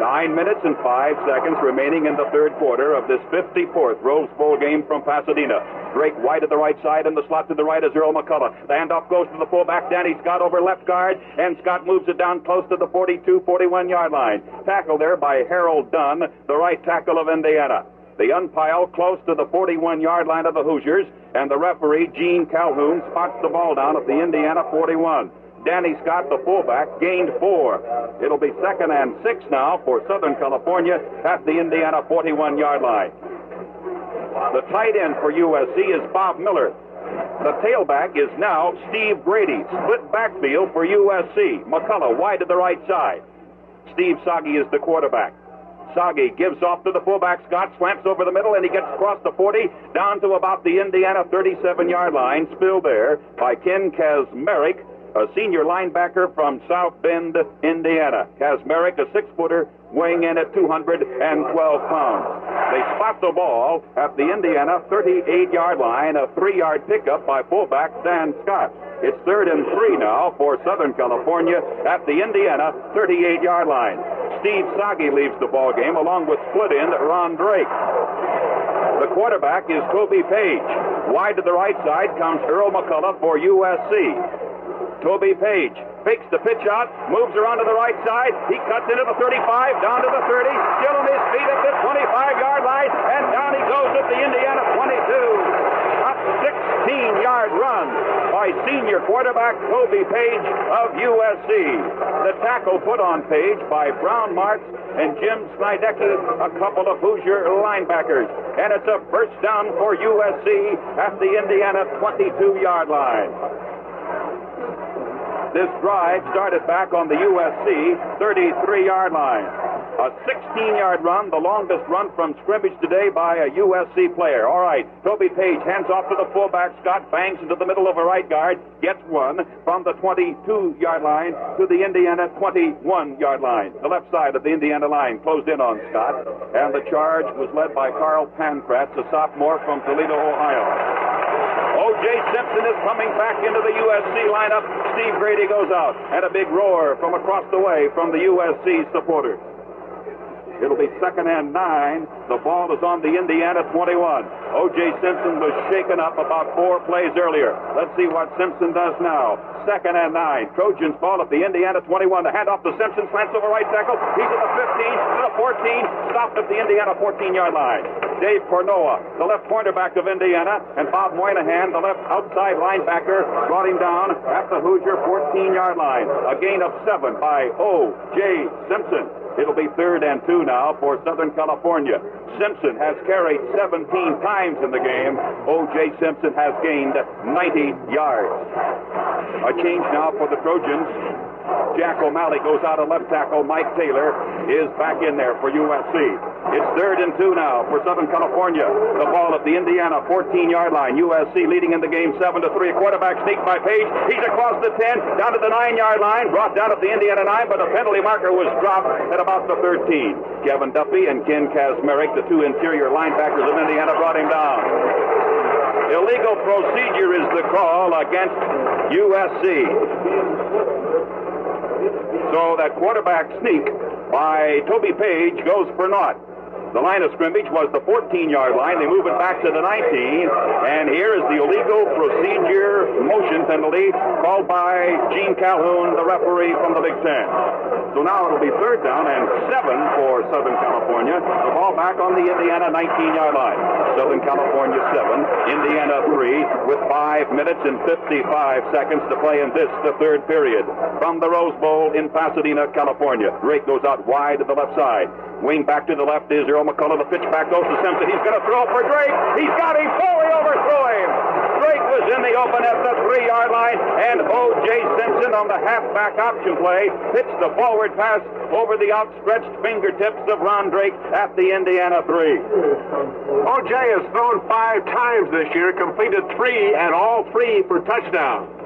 Speaker 2: 9 minutes and 5 seconds remaining in the 3rd quarter of this 54th Rose Bowl game from Pasadena. Drake wide to the right side, and the slot to the right is Earl McCullough. The handoff goes to the fullback, Danny Scott, over left guard, and Scott moves it down close to the 42, 41-yard line. Tackle there by Harold Dunn, the right tackle of Indiana. The umpire close to the 41-yard line of the Hoosiers, and the referee, Gene Calhoun, spots the ball down at the Indiana 41. Danny Scott, the fullback, gained 4. It'll be 2nd and 6 now for Southern California at the Indiana 41-yard line. The tight end for USC is Bob Miller. The tailback is now Steve Grady. Split backfield for USC. McCullough wide to the right side. Steve Sagi is the quarterback. Sagi gives off to the fullback. Scott slants over the middle, and he gets across the 40 down to about the Indiana 37-yard line. Spilled there by Ken Kazmarek, a senior linebacker from South Bend, Indiana. Kazmarek, a 6-footer, weighing in at 212 pounds. They spot the ball at the Indiana 38-yard line, a 3-yard pickup by fullback Dan Scott. It's 3rd and 3 now for Southern California at the Indiana 38-yard line. Steve Sagi leaves the ball game along with split end Ron Drake. The quarterback is Toby Page. Wide to the right side comes Earl McCullough for USC. Toby Page fakes the pitch out, moves around to the right side. He cuts into the 35, down to the 30, still on his feet at the 25-yard line, and down he goes at the Indiana 22. A 16-yard run by senior quarterback Toby Page of USC. The tackle put on Page by Brown Marks and Jim Snydecke, a couple of Hoosier linebackers. And it's a first down for USC at the Indiana 22-yard line. This drive started back on the USC 33-yard line. A 16-yard run, the longest run from scrimmage today by a USC player. All right, Toby Page hands off to the fullback. Scott bangs into the middle of a right guard, gets one from the 22-yard line to the Indiana 21-yard line. The left side of the Indiana line closed in on Scott, and the charge was led by Carl Pankratz, a sophomore from Toledo, Ohio. O.J. Simpson is coming back into the USC lineup. Steve Grady goes out, and a big roar from across the way from the USC supporters. It'll be 2nd and 9. The ball is on the Indiana 21. O.J. Simpson was shaken up about 4 plays earlier. Let's see what Simpson does now. 2nd and 9. Trojans ball at the Indiana 21. The handoff to Simpson. Slants over right tackle. He's at the 15, to the 14. Stopped at the Indiana 14-yard line. Dave Cornoa, the left cornerback of Indiana, and Bob Moynihan, the left outside linebacker, brought him down at the Hoosier 14-yard line. A gain of 7 by O.J. Simpson. It'll be 3rd and 2 now for Southern California. Simpson has carried 17 times in the game. O.J. Simpson has gained 90 yards. A change now for the Trojans. Jack O'Malley goes out of left tackle. Mike Taylor is back in there for USC. It's 3rd and 2 now for Southern California. The ball at the Indiana 14-yard line. USC leading in the game 7-3. Quarterback sneak by Page. He's across the 10, down to the 9-yard line. Brought down at the Indiana 9, but the penalty marker was dropped at about the 13. Kevin Duffy and Ken Kazmarek, the 2 interior linebackers of Indiana, brought him down. Illegal procedure is the call against USC. So that quarterback sneak by Toby Page goes for naught. The line of scrimmage was the 14-yard line. They move it back to the 19. And here is the illegal procedure motion penalty called by Gene Calhoun, the referee from the Big Ten. So now it'll be 3rd down and 7 for Southern California. The ball back on the Indiana 19-yard line. Southern California 7, Indiana 3, with 5 minutes and 55 seconds to play in this, the 3rd period. From the Rose Bowl in Pasadena, California. Drake goes out wide to the left side. Wing back to the left is Earl McCullough. The pitch back goes to Simpson. He's going to throw for Drake. He's got him. Foley overthrew him. Drake was in the open at the 3-yard line, and O.J. Simpson on the halfback option play pitched the forward pass over the outstretched fingertips of Ron Drake at the Indiana 3.
Speaker 1: O.J. has thrown 5 times this year, completed 3, and all 3 for touchdowns.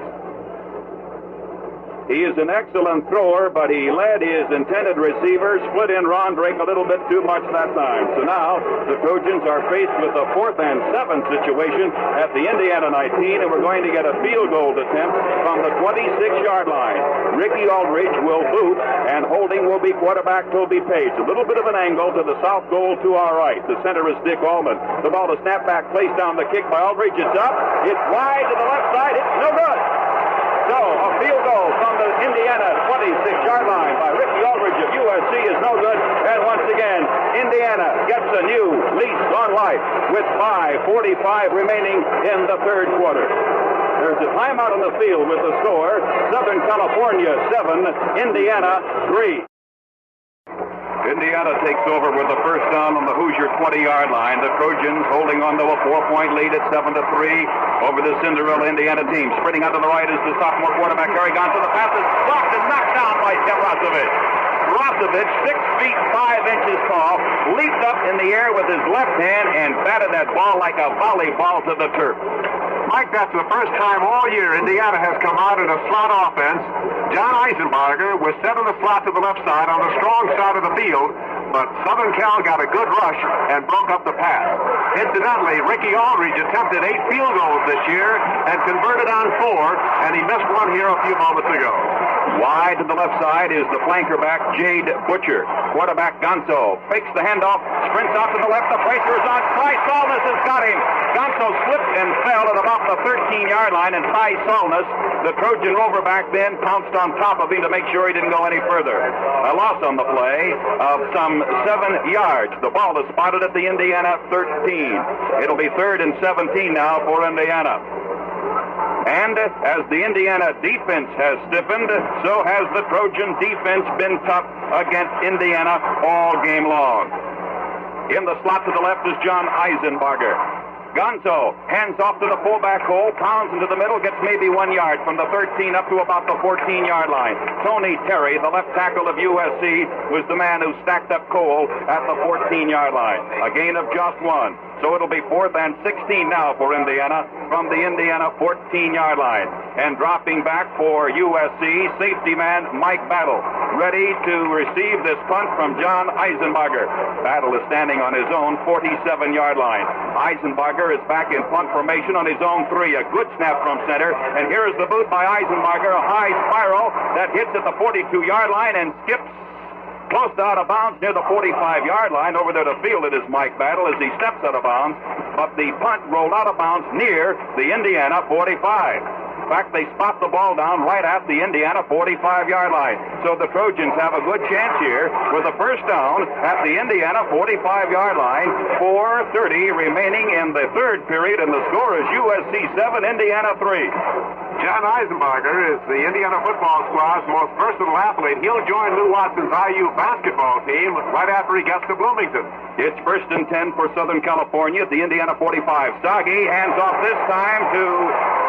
Speaker 2: He is an excellent thrower, but he led his intended receiver, split in Ron Drake a little bit too much that time. So now the Trojans are faced with a 4th and 7 situation at the Indiana 19, and we're going to get a field goal attempt from the 26-yard line. Ricky Aldridge will boot, and holding will be quarterback Toby Page. A little bit of an angle to the south goal to our right. The center is Dick Allman. The ball to snap back, placed down the kick by Aldridge. It's up. It's wide to the left side. It's no good. So, a field goal from the Indiana 26-yard line by Ricky Aldridge of USC is no good. And once again, Indiana gets a new lease on life with 5:45 remaining in the 3rd quarter. There's a timeout on the field with the score, Southern California 7, Indiana 3. Indiana takes over with the first down on the Hoosier 20-yard line. The Trojans holding on to a 4-point lead at 7-3 over the Cinderella Indiana team. Sprinting out to the right is the sophomore quarterback, Harry Gonzo. The pass is blocked and knocked down by Tim Rosovich. Rosovich, 6 feet 5 inches tall, leaped up in the air with his left hand and batted that ball like a volleyball to the turf.
Speaker 1: Mike, that's the first time all year Indiana has come out in a slot offense. John Eisenbarger was set in the slot to the left side on the strong side of the field, but Southern Cal got a good rush and broke up the pass. Incidentally, Ricky Aldridge attempted 8 field goals this year and converted on 4, and he missed one here a few moments ago.
Speaker 2: Wide to the left side is the flanker back, Jade Butcher. Quarterback Gonzo fakes the handoff, sprints out to the left. The pressure is on. Ty Solness has got him. Gonzo slipped and fell at about the 13-yard line, and Ty Solness, the Trojan rover back then, pounced on top of him to make sure he didn't go any further. A loss on the play of some 7 yards. The ball is spotted at the Indiana 13. It'll be 3rd and 17 now for Indiana. And as the Indiana defense has stiffened, so has the Trojan defense been tough against Indiana all game long. In the slot to the left is John Eisenbarger. Gonzo hands off to the fullback hole, pounds into the middle, gets maybe 1 yard from the 13 up to about the 14-yard line. Tony Terry, the left tackle of USC, was the man who stacked up Cole at the 14-yard line. A gain of just 1. So it'll be 4th and 16 now for Indiana from the Indiana 14-yard line. And dropping back for USC, safety man Mike Battle, ready to receive this punt from John Eisenbarger. Battle is standing on his own 47-yard line. Eisenbarger is back in punt formation on his own 3. A good snap from center. And here is the boot by Eisenbarger, a high spiral that hits at the 42-yard line and skips Close to out of bounds near the 45-yard line. Over there to field it is Mike Battle as he steps out of bounds. But the punt rolled out of bounds near the Indiana 45. In fact, they spot the ball down right at the Indiana 45-yard line. So the Trojans have a good chance here with a first down at the Indiana 45-yard line. 4:30 remaining in the third period, and the score is USC 7, Indiana 3.
Speaker 1: John Eisenbarger is the Indiana football squad's most versatile athlete. He'll join Lou Watson's IU basketball team right after he gets to Bloomington.
Speaker 2: It's 1st and 10 for Southern California at the Indiana 45. Sagi hands off this time to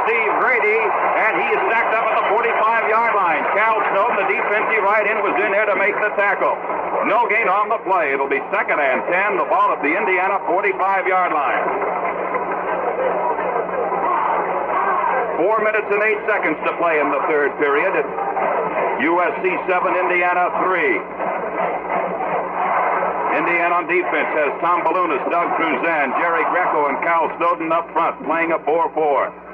Speaker 2: Steve Grady, and he is stacked up at the 45-yard line. Cal Snowden, the defensive right end, was in there to make the tackle. No gain on the play. It'll be 2nd and 10, the ball at the Indiana 45-yard line. 4 minutes and 8 seconds to play in the third period. USC 7, Indiana 3. Indiana on defense has Tom Balunas, Doug Cruzan, Jerry Greco, and Cal Snowden up front, playing a 4-4.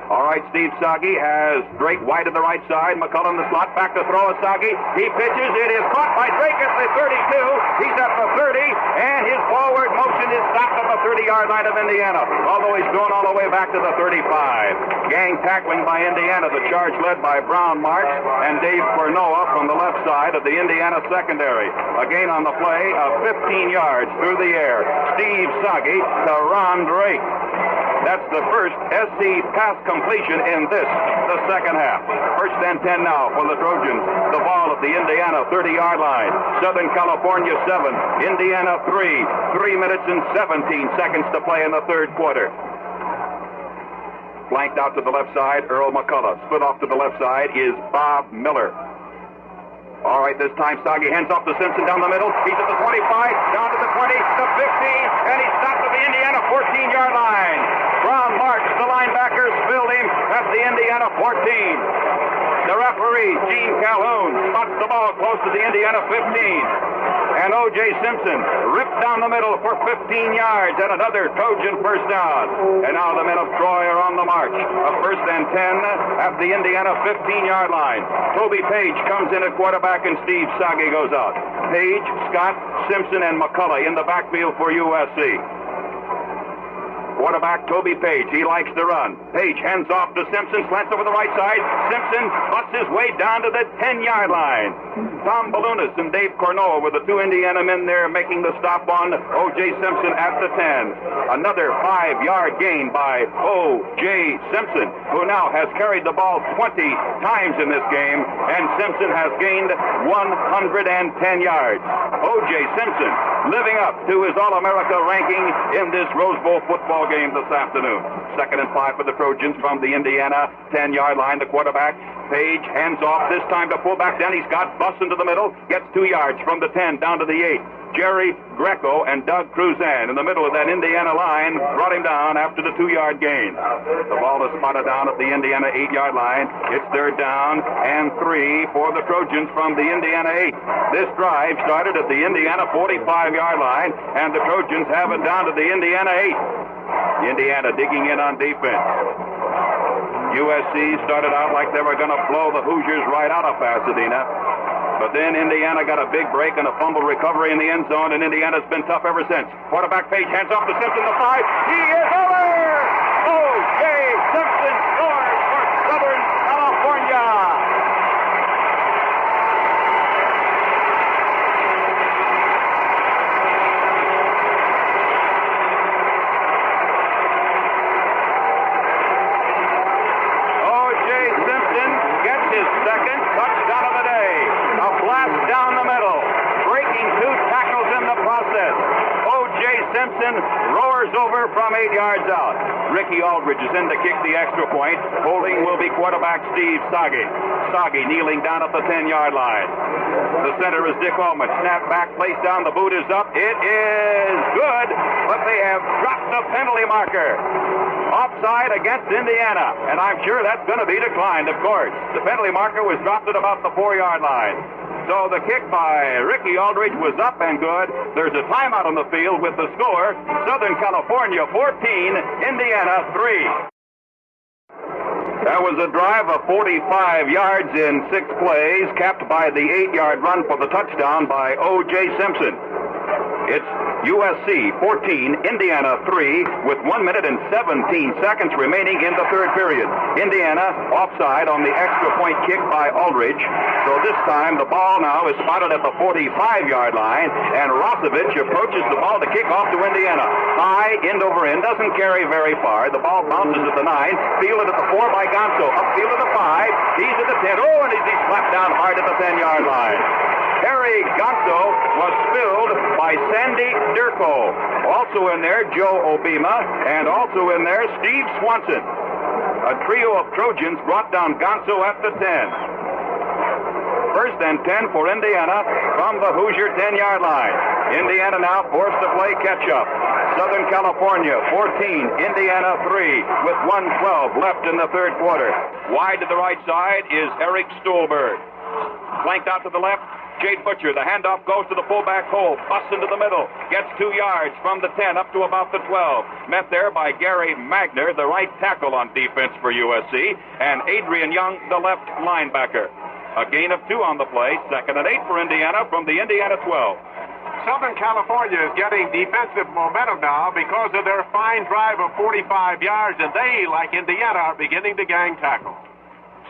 Speaker 2: All right, Steve Sagi has Drake White at the right side. McCullough in the slot, back to throw at Sagi. He pitches. It is caught by Drake at the 32. He's at the 30, and his forward motion is stopped at the 30-yard line of Indiana, although he's going all the way back to the 35. Gang tackling by Indiana. The charge led by Brown Marks and Dave Cornoa from the left side of the Indiana secondary. A gain on the play of 15 yards through the air. Steve Sagi to Ron Drake. That's the first SC pass completion in the second half. 1st and 10 now for the Trojans. The ball at the Indiana 30-yard line. Southern California 7, Indiana 3. 3 minutes and 17 seconds to play in the third quarter. Flanked out to the left side, Earl McCullough. Split off to the left side is Bob Miller. All right, this time Sagi hands off to Simpson down the middle. He's at the 25, down to the 20, the 15, and he stops at the Indiana 14-yard line. Brown Marks, the linebackers, filled him at the Indiana 14. The referee, Gene Calhoun, spots the ball close to the Indiana 15. And O.J. Simpson ripped down the middle for 15 yards and another Trojan first down. And now the men of Troy are on the march. A 1st and 10 at the Indiana 15-yard line. Toby Page comes in at quarterback and Steve Sagi goes out. Page, Scott, Simpson, and McCullough in the backfield for USC. Quarterback Toby Page, he likes to run. Page hands off to Simpson, slants over the right side. Simpson butts his way down to the 10-yard line. Tom Balunas and Dave Cornoa were the two Indiana men there making the stop on O.J. Simpson at the 10. Another 5-yard gain by O.J. Simpson, who now has carried the ball 20 times in this game, and Simpson has gained 110 yards. O.J. Simpson living up to his All-America ranking in this Rose Bowl football game this afternoon. 2nd and 5 for the Trojans from the Indiana 10-yard line. The quarterback, Page, hands off this time to fullback Denny Scott, busts into the middle, gets 2 yards from the 10 down to the 8. Jerry Greco and Doug Cruzan in the middle of that Indiana line brought him down after the 2-yard gain. The ball is spotted down at the Indiana 8-yard line. It's 3rd down and 3 for the Trojans from the Indiana 8. This drive started at the Indiana 45-yard line, and the Trojans have it down to the Indiana 8. Indiana digging in on defense. USC started out like they were going to blow the Hoosiers right out of Pasadena. But then Indiana got a big break and a fumble recovery in the end zone, and Indiana's been tough ever since. Quarterback Page hands off to Simpson, the 5. He is over! O.J. Simpson scores for Southern California. O.J. Simpson gets his second touchdown of the day. A blast down the middle, breaking 2 tackles in the process. O.J. Simpson roars over from 8 yards out. Ricky Aldridge is in to kick the extra point. Holding will be quarterback Steve Sagi. Sagi kneeling down at the 10-yard line. The center is Dick Allman. Snap back, placed down, the boot is up. It is good, but they have dropped the penalty marker. Offside against Indiana, and I'm sure that's going to be declined, of course. The penalty marker was dropped at about the 4-yard line. So the kick by Ricky Aldridge was up and good. There's a timeout on the field with the score, Southern California 14, Indiana 3. That was a drive of 45 yards in 6 plays, capped by the 8-yard run for the touchdown by O.J. Simpson. It's USC 14, Indiana 3, with 1 minute and 17 seconds remaining in the third period. Indiana offside on the extra point kick by Aldridge. So this time the ball now is spotted at the 45-yard line, and Rosevich approaches the ball to kick off to Indiana. High, end over end, doesn't carry very far. The ball bounces at the 9, fielded at the 4 by Gonzo, upfield at the 5, he's at the 10, and he's slapped down hard at the 10-yard line. Harry Gonzo was filled by Sandy Durko. Also in there, Joe Obima, and also in there, Steve Swanson. A trio of Trojans brought down Gonzo at the 10. First and 10 for Indiana from the Hoosier 10-yard line. Indiana now forced to play catch-up. Southern California 14, Indiana 3, with 1:12 left in the third quarter. Wide to the right side is Eric Stolberg. Flanked out to the left, Jade Butcher. The handoff goes to the fullback hole, busts into the middle, gets 2 yards from the 10 up to about the 12. Met there by Gary Magner, the right tackle on defense for USC, and Adrian Young, the left linebacker. A gain of 2 on the play, 2nd and 8 for Indiana from the Indiana 12.
Speaker 1: Southern California is getting defensive momentum now because of their fine drive of 45 yards, and they, like Indiana, are beginning to gang tackle.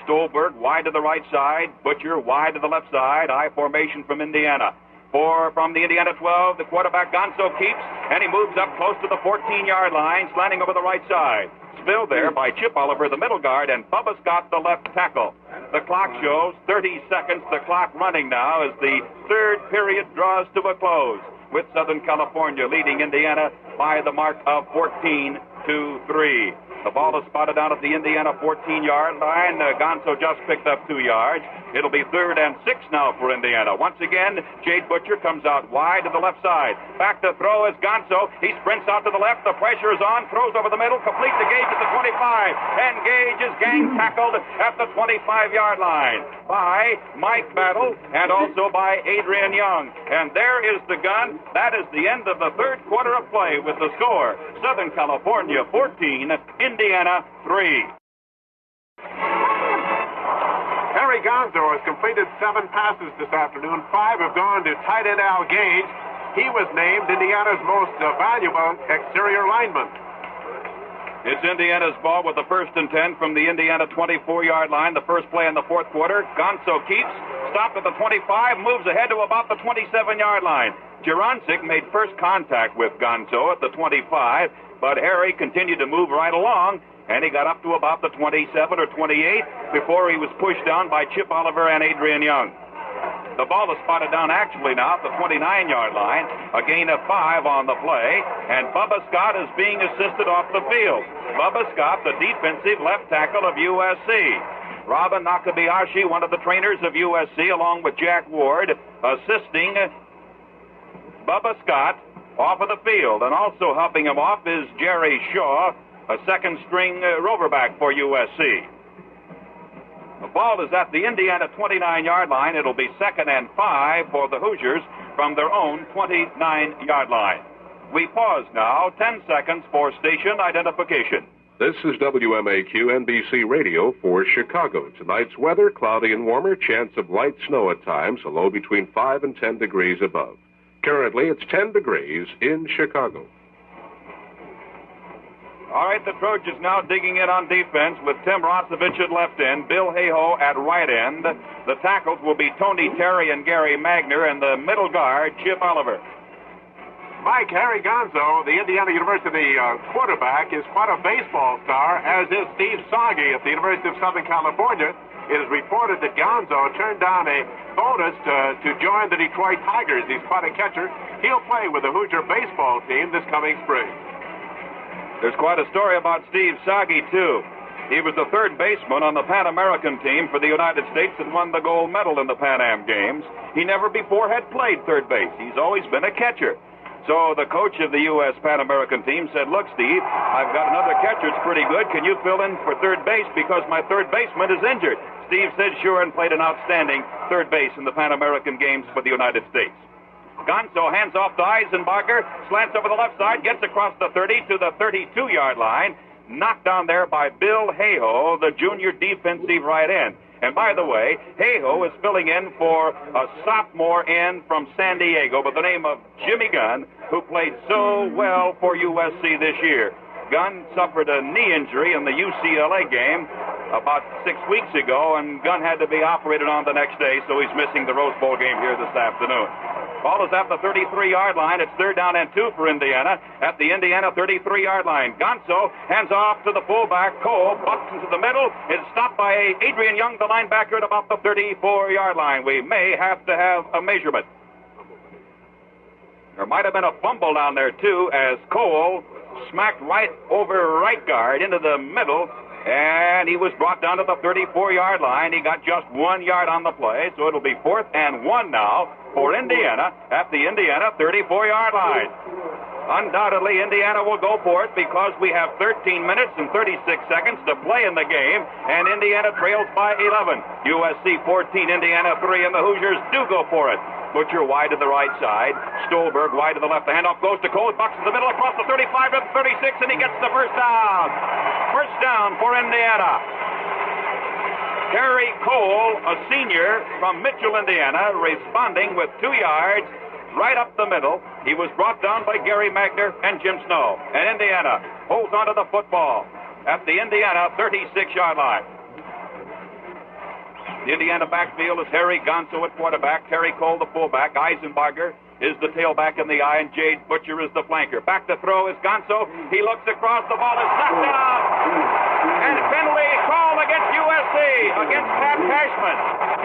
Speaker 2: Stolberg wide to the right side, Butcher wide to the left side, I formation from Indiana. From the Indiana 12, the quarterback Gonzo keeps, and he moves up close to the 14-yard line, slanting over the right side. Spilled there by Chip Oliver, the middle guard, and Bubba Scott, the left tackle. The clock shows 30 seconds, the clock running now as the third period draws to a close, with Southern California leading Indiana by the mark of 14-3. The ball is spotted down at the Indiana 14-yard line. Gonzo just picked up 2 yards. It'll be 3rd and 6 now for Indiana. Once again, Jade Butcher comes out wide to the left side. Back to throw is Gonzo. He sprints out to the left. The pressure is on. Throws over the middle. Complete to Gage at the 25. And Gage is gang tackled at the 25-yard line by Mike Battle and also by Adrian Young. And there is the gun. That is the end of the third quarter of play with the score. Southern California 14, Indiana 3.
Speaker 1: Harry Gonzo has completed 7 passes this afternoon. 5 have gone to tight end Al Gage. He was named Indiana's most valuable exterior lineman.
Speaker 2: It's Indiana's ball with the 1st and 10 from the Indiana 24-yard line. The first play in the fourth quarter. Gonzo keeps, stopped at the 25, moves ahead to about the 27-yard line. Jurancic made first contact with Gonzo at the 25, but Harry continued to move right along, and he got up to about the 27 or 28 before he was pushed down by Chip Oliver and Adrian Young. The ball is spotted down actually now at the 29-yard line, a gain of 5 on the play, and Bubba Scott is being assisted off the field. Bubba Scott, the defensive left tackle of USC. Robin Nakabayashi, one of the trainers of USC, along with Jack Ward, assisting Bubba Scott off of the field. And also helping him off is Jerry Shaw, a second-string roverback for USC. The ball is at the Indiana 29-yard line. It'll be 2nd and 5 for the Hoosiers from their own 29-yard line. We pause now, 10 seconds for station identification.
Speaker 4: This is WMAQ NBC Radio for Chicago. Tonight's weather, cloudy and warmer, chance of light snow at times, a low between 5 and 10 degrees above. Currently, it's 10 degrees in Chicago.
Speaker 2: All right, the Trojans now digging in on defense with Tim Rosevich at left end, Bill Hayhoe at right end. The tackles will be Tony Terry and Gary Magner, and the middle guard, Chip Oliver.
Speaker 1: Mike, Harry Gonzo, the Indiana University quarterback, is quite a baseball star, as is Steve Soggy at the University of Southern California. It is reported that Gonzo turned down a bonus to join the Detroit Tigers. He's quite a catcher. He'll play with the Hoosier baseball team this coming spring.
Speaker 2: There's quite a story about Steve Soggy, too. He was the third baseman on the Pan American team for the United States and won the gold medal in the Pan Am Games. He never before had played third base. He's always been a catcher. So the coach of the U.S. Pan American team said, "Look, Steve, I've got another catcher that's pretty good. Can you fill in for third base because my third baseman is injured?" Steve said sure and played an outstanding third base in the Pan American Games for the United States. Gonzo hands off to Eisenbacher, slants over the left side, gets across the 30 to the 32-yard line. knocked down there by Bill Hayhoe, the junior defensive right end. And by the way, Hayhoe is filling in for a sophomore end from San Diego by the name of Jimmy Gunn, who played so well for USC this year. Gunn suffered a knee injury in the UCLA game about 6 weeks ago, and Gunn had to be operated on the next day, so he's missing the Rose Bowl game here this afternoon. Ball is at the 33-yard line. It's 3rd down and 2 for Indiana at the Indiana 33-yard line. Gonzo hands off to the fullback. Cole bucks into the middle. It's stopped by Adrian Young, the linebacker, at about the 34-yard line. We may have to have a measurement. There might have been a fumble down there, too, as Cole smacked right over right guard into the middle, and he was brought down to the 34-yard line. He got just 1 yard on the play, so it'll be 4th and 1 now for Indiana at the Indiana 34-yard line. Undoubtedly, Indiana will go for it because we have 13 minutes and 36 seconds to play in the game, and Indiana trails by 11. USC 14, Indiana 3, and the Hoosiers do go for it. Butcher wide to the right side. Stolberg wide to the left. The handoff goes to Cole. Bucks in the middle across the 35 to the 36, and he gets the first down. First down for Indiana. Terry Cole, a senior from Mitchell, Indiana, responding with 2 yards right up the middle. He was brought down by Gary Magner and Jim Snow. And Indiana holds onto the football at the Indiana 36-yard line. The Indiana backfield is Harry Gonzo at quarterback, Terry Cole the fullback, Eisenbarger is the tailback in the eye, and Jade Butcher is the flanker. Back to throw is Gonzo. He looks across, the ball is knocked down. And penalty called against USC, against Pat Cashman.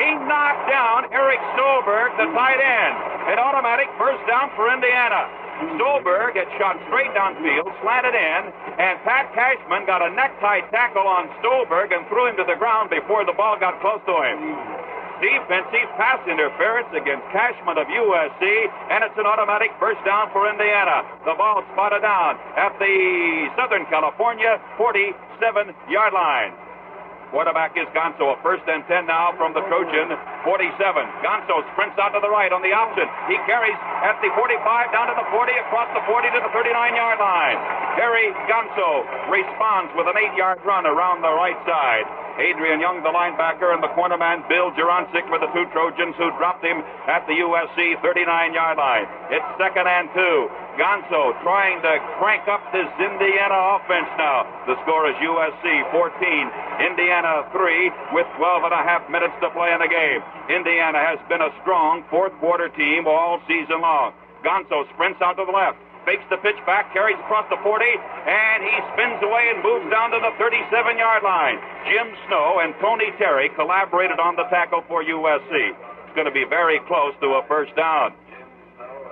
Speaker 2: He knocked down Eric Stolberg, the tight end. An automatic first down for Indiana. Stolberg had shot straight downfield, slanted in, and Pat Cashman got a necktie tackle on Stolberg and threw him to the ground before the ball got close to him. Defensive pass interference against Cashman of USC, and it's an automatic first down for Indiana. The ball spotted down at the Southern California 47-yard line. Quarterback is Gonzo, a 1st and 10 now from the Trojan 47. Gonzo sprints out to the right on the option. He carries at the 45 down to the 40, across the 40 to the 39-yard line. Terry Gonzo responds with an 8-yard run around the right side. Adrian Young, the linebacker, and the cornerman Bill Jurancic were the 2 Trojans who dropped him at the USC 39-yard line. It's 2nd and 2. Gonzo trying to crank up this Indiana offense now. The score is USC 14, Indiana 3, with 12 and a half minutes to play in the game. Indiana has been a strong fourth-quarter team all season long. Gonzo sprints out to the left, fakes the pitch back, carries across the 40, and he spins away and moves down to the 37-yard line. Jim Snow and Tony Terry collaborated on the tackle for USC. It's going to be very close to a first down.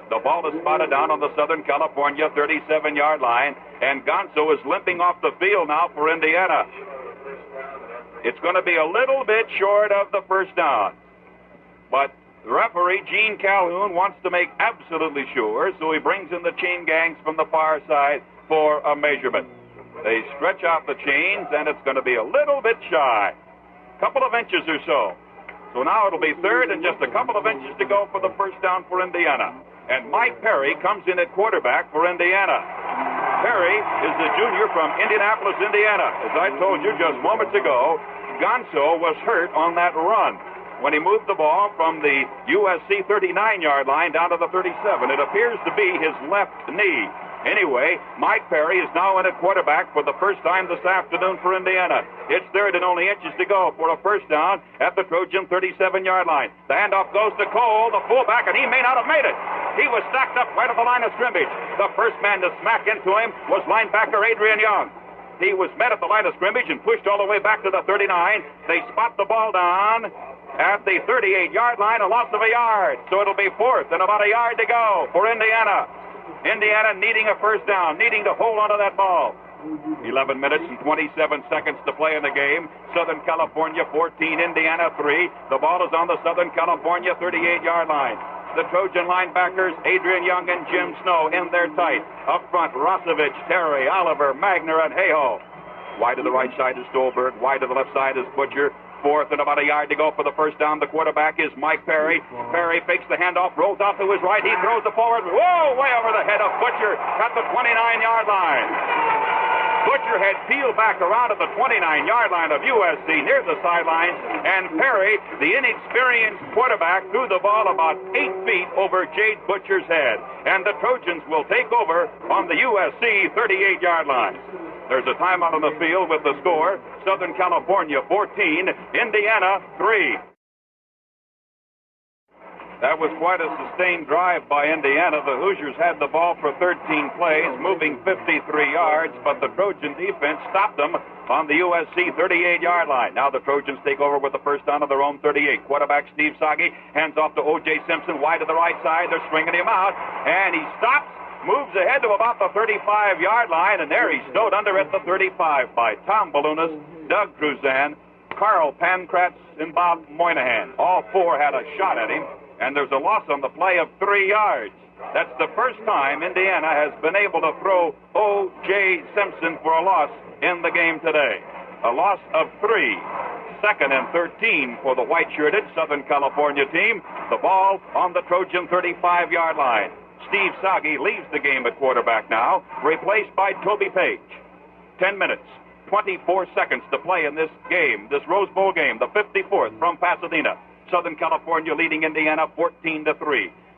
Speaker 2: The ball is spotted down on the Southern California 37-yard line, and Gonzo is limping off the field now for Indiana. It's going to be a little bit short of the first down. But the referee, Gene Calhoun, wants to make absolutely sure, so he brings in the chain gangs from the far side for a measurement. They stretch out the chains, and it's going to be a little bit shy. Couple of inches or so. So now it'll be 3rd and just a couple of inches to go for the first down for Indiana. And Mike Perry comes in at quarterback for Indiana. Perry is the junior from Indianapolis, Indiana. As I told you just moments ago, Gonzo was hurt on that run when he moved the ball from the USC 39-yard line down to the 37. It appears to be his left knee. Anyway, Mike Perry is now in at quarterback for the first time this afternoon for Indiana. It's 3rd and only inches to go for a first down at the Trojan 37-yard line. The handoff goes to Cole, the fullback, and he may not have made it. He was stacked up right at the line of scrimmage. The first man to smack into him was linebacker Adrian Young. He was met at the line of scrimmage and pushed all the way back to the 39. They spot the ball down at the 38-yard line, a loss of a yard. So it'll be 4th and about a yard to go for Indiana. Indiana needing a first down, needing to hold onto that ball. 11 minutes and 27 seconds to play in the game. Southern California 14, Indiana 3. The ball is on the Southern California 38-yard line. The Trojan linebackers, Adrian Young and Jim Snow, in there tight. Up front, Rosevich, Terry, Oliver, Magner, and Hayhoe. Wide to the right side is Stolberg. Wide to the left side is Butcher. 4th and about a yard to go for the first down. The quarterback is Mike Perry. Perry fakes the handoff, rolls out to his right. He throws the forward. Whoa, way over the head of Butcher at the 29-yard line. Butcher had peeled back around at the 29-yard line of USC near the sidelines, and Perry, the inexperienced quarterback, threw the ball about 8 feet over Jade Butcher's head. And the Trojans will take over on the USC 38-yard line. There's a timeout on the field with the score, Southern California 14, Indiana 3. That was quite a sustained drive by Indiana. The Hoosiers had the ball for 13 plays, moving 53 yards, but the Trojan defense stopped them on the USC 38-yard line. Now the Trojans take over with the first down of their own 38. Quarterback Steve Sagi hands off to O.J. Simpson, wide to the right side. They're stringing him out, and he stops, moves ahead to about the 35-yard line, and there he's stowed under at the 35 by Tom Balunas, Doug Cruzan, Carl Pankratz, and Bob Moynihan. All four had a shot at him. And there's a loss on the play of 3 yards. That's the first time Indiana has been able to throw O.J. Simpson for a loss in the game today. A loss of 3. Second and 13 for the white-shirted Southern California team. The ball on the Trojan 35-yard line. Steve Sagi leaves the game at quarterback now, replaced by Toby Page. 10 minutes, 24 seconds to play in this game, this Rose Bowl game, the 54th from Pasadena. Southern California leading Indiana 14-3.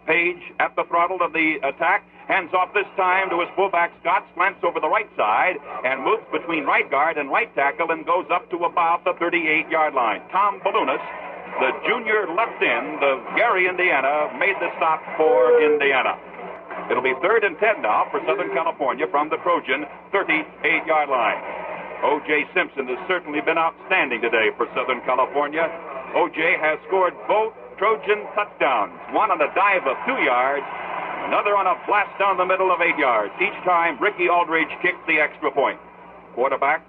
Speaker 2: Page at the throttle of the attack, hands off this time to his fullback Scott, slants over the right side and moves between right guard and right tackle and goes up to about the 38-yard line. Tom Balunas, the junior left end of Gary, Indiana, made the stop for Indiana. It'll be 3rd and 10 now for Southern California from the Trojan 38-yard line. O.J. Simpson has certainly been outstanding today for Southern California. O.J. has scored both Trojan touchdowns, one on a dive of 2 yards, another on a blast down the middle of 8 yards. Each time, Ricky Aldridge kicked the extra point. Quarterback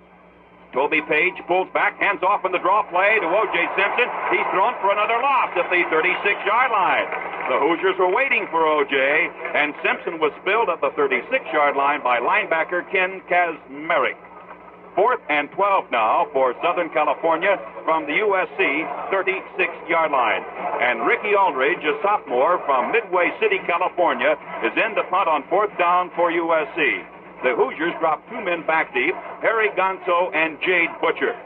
Speaker 2: Toby Page pulls back, hands off in the draw play to O.J. Simpson. He's thrown for another loss at the 36-yard line. The Hoosiers were waiting for O.J., and Simpson was spilled at the 36-yard line by linebacker Ken Kazmarek. 4th and 12 now for Southern California from the USC 36-yard line. And Ricky Aldridge, a sophomore from Midway City, California, is in to punt on 4th down for USC. The Hoosiers drop 2 men back deep, Harry Gonzo and Jade Butcher.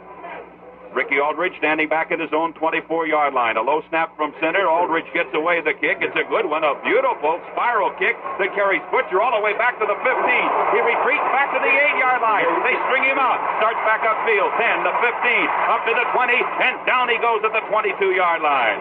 Speaker 2: Ricky Aldridge standing back at his own 24-yard line. A low snap from center. Aldridge gets away the kick. It's a good one. A beautiful spiral kick that carries Butcher all the way back to the 15. He retreats back to the 8-yard line. They string him out. Starts back upfield. 10 to 15. Up to the 20. And down he goes at the 22-yard line.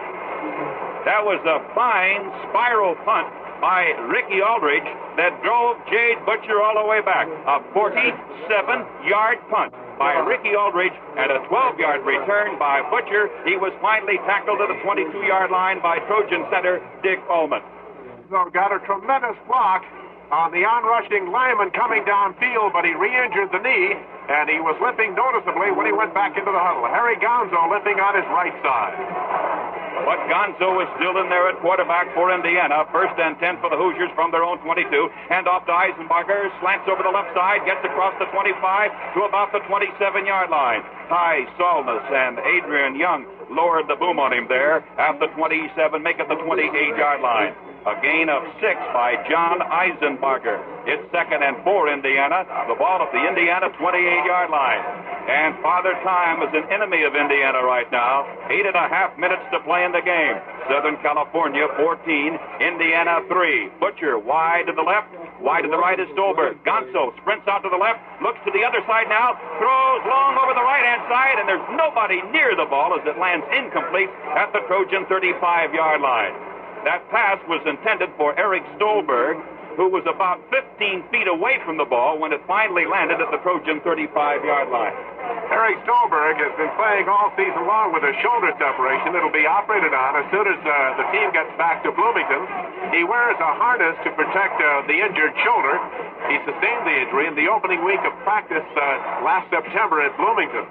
Speaker 2: That was a fine spiral punt by Ricky Aldridge that drove Jade Butcher all the way back. A 47-yard punt by Ricky Aldridge and a 12-yard return by Butcher. He was finally tackled at the 22-yard line by Trojan center Dick Ullman.
Speaker 1: So got a tremendous block on the onrushing lineman coming downfield, but he re-injured the knee, and he was limping noticeably when he went back into the huddle. Harry Gonzo limping on his right side.
Speaker 2: But Gonzo is still in there at quarterback for Indiana. 1st and 10 for the Hoosiers from their own 22. Hand off to Eisenbarger. Slants over the left side. Gets across the 25 to about the 27-yard line. Ty Solness and Adrian Young lowered the boom on him there at the 27. Make it the 28-yard line. A gain of 6 by John Eisenbarger. It's 2nd and 4 Indiana. The ball at the Indiana 28-yard line. And Father Time is an enemy of Indiana right now. 8.5 minutes to play in the game. Southern California 14, Indiana 3. Butcher wide to the left, wide to the right is Stolberg. Gonzo sprints out to the left, looks to the other side now, throws long over the right-hand side, and there's nobody near the ball as it lands incomplete at the Trojan 35-yard line. That pass was intended for Eric Stolberg, who was about 15 feet away from the ball when it finally landed at the Trojan 35-yard line.
Speaker 1: Eric Stolberg has been playing all season long with a shoulder separation that'll be operated on as soon as the team gets back to Bloomington. He wears a harness to protect the injured shoulder. He sustained the injury in the opening week of practice last September at Bloomington.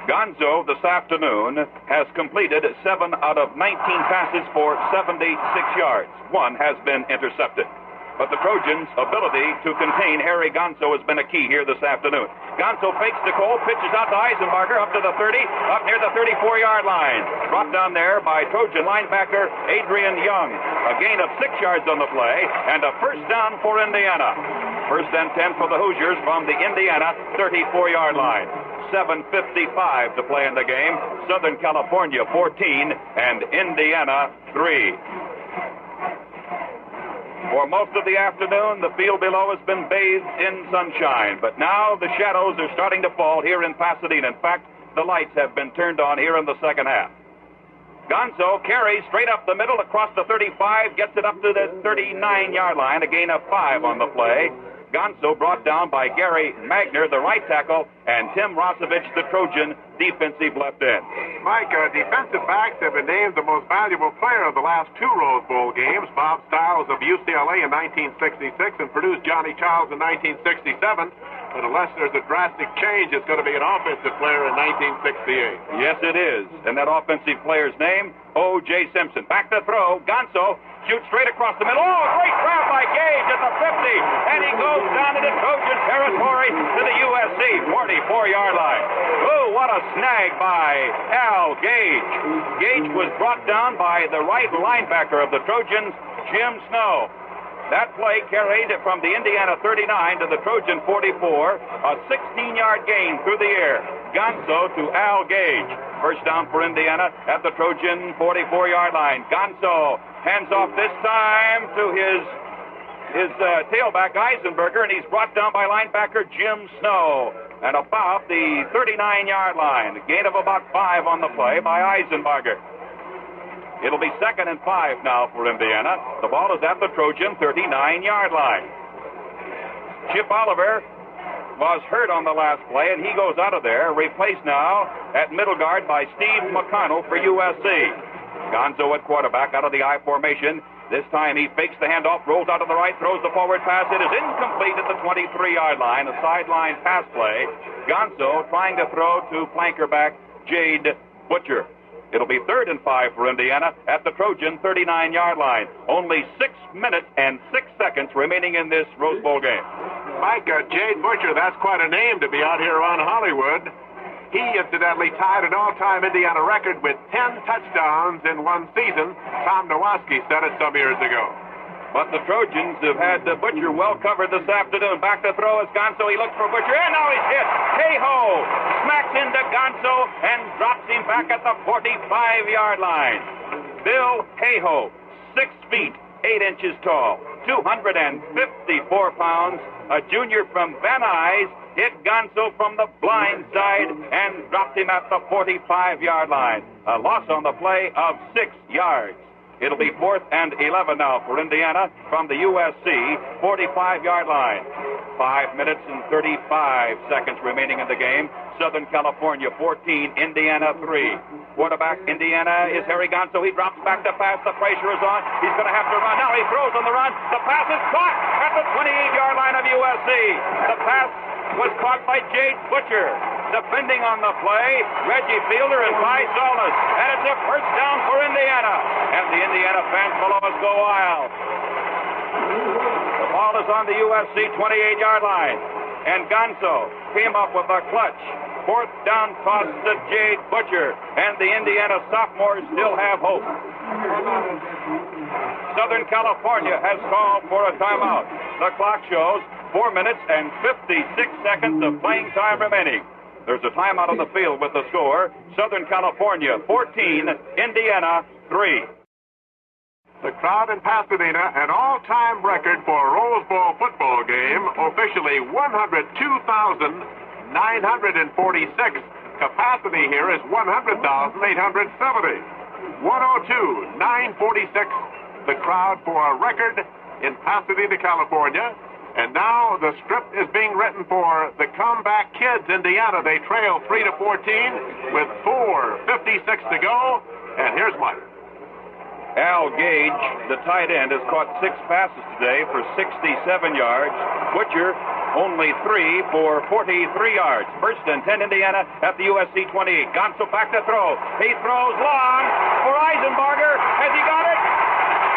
Speaker 2: Gonzo this afternoon has completed 7 out of 19 passes for 76 yards. 1 has been intercepted. But the Trojans' ability to contain Harry Gonzo has been a key here this afternoon. Gonzo fakes the goal, pitches out to Eisenbarger up to the 30, up near the 34-yard line. Brought down there by Trojan linebacker Adrian Young. A gain of 6 yards on the play and a first down for Indiana. First and 10 for the Hoosiers from the Indiana 34-yard line. 7:55 to play in the game. Southern California 14 and Indiana 3. For most of the afternoon, the field below has been bathed in sunshine, but now the shadows are starting to fall here in Pasadena. In fact, the lights have been turned on here in the second half. Gonzo carries straight up the middle across the 35, gets it up to the 39-yard line, a gain of 5 on the play. Gonzo brought down by Gary Magner, the right tackle, and Tim Rosevich, the Trojan defensive left end.
Speaker 1: Mike, defensive backs have been named the most valuable player of the last 2 Rose Bowl games. Bob Stiles of UCLA in 1966 and Purdue's Johnny Childs in 1967. But unless there's a drastic change, it's going to be an offensive player in 1968.
Speaker 2: Yes, it is. And that offensive player's name, O.J. Simpson. Back to throw. Gonzo shoots straight across the middle. Oh, great grab by Gage at the 50. And he goes down into Trojan territory to the USC 44-yard line. Oh, what a snag by Al Gage. Gage was brought down by the right linebacker of the Trojans, Jim Snow. That play carried from the Indiana 39 to the Trojan 44, a 16-yard gain through the air. Gonzo to Al Gage. First down for Indiana at the Trojan 44-yard line. Gonzo hands off this time to his tailback Eisenberger, and he's brought down by linebacker Jim Snow at about the 39-yard line. A gain of about 5 on the play by Eisenberger. It'll be 2nd and 5 now for Indiana. The ball is at the Trojan 39-yard line. Chip Oliver was hurt on the last play, and he goes out of there, replaced now at middle guard by Steve McConnell for USC. Gonzo at quarterback out of the I formation. This time he fakes the handoff, rolls out to the right, throws the forward pass. It is incomplete at the 23-yard line, a sideline pass play. Gonzo trying to throw to flanker back Jade Butcher. It'll be 3rd and 5 for Indiana at the Trojan 39-yard line. Only 6 minutes and 6 seconds remaining in this Rose Bowl game.
Speaker 1: Mike, Jade Butcher, that's quite a name to be out here around Hollywood. He incidentally tied an all-time Indiana record with 10 touchdowns in one season. Tom Nowaski said it some years ago.
Speaker 2: But the Trojans have had Butcher well covered this afternoon. Back to throw is Gonzo. He looks for Butcher, and now he's hit. Hey-ho! Smacks into Gonzo and drops him back at the 45-yard line. Bill Hey-ho, 6 feet, 8 inches tall, 254 pounds, a junior from Van Nuys, hit Gonzo from the blind side and dropped him at the 45-yard line. A loss on the play of 6 yards. It'll be 4th and 11 now for Indiana from the USC 45-yard line. 5 minutes and 35 seconds remaining in the game. Southern California 14, Indiana 3. Quarterback Indiana is Harry Gonzo. He drops back to pass. The pressure is on. He's going to have to run. Now he throws on the run. The pass is caught at the 28-yard line of USC. The pass was caught by Jade Butcher. Defending on the play, Reggie Fielder and Ty Solis. And it's a first down for Indiana. And the Indiana fans below us go wild. The ball is on the USC 28-yard line. And Gonzo came up with a clutch 4th down toss to Jade Butcher. And the Indiana sophomores still have hope. Southern California has called for a timeout. The clock shows 4 minutes and 56 seconds of playing time remaining. There's a timeout on the field with the score. Southern California 14, Indiana 3.
Speaker 1: The crowd in Pasadena, an all-time record for a Rose Bowl football game, officially 102,946. Capacity here is 100,870. 102,946, the crowd for a record in Pasadena, California. And now the script is being written for the comeback kids, Indiana. They trail 3-14 with 4:56 to go. And here's Mike.
Speaker 2: Al Gage, the tight end, has caught 6 passes today for 67 yards. Butcher, only 3 for 43 yards. First and 10, Indiana at the USC 28. Gonzo back to throw. He throws long for Eisenberger. Has he got it?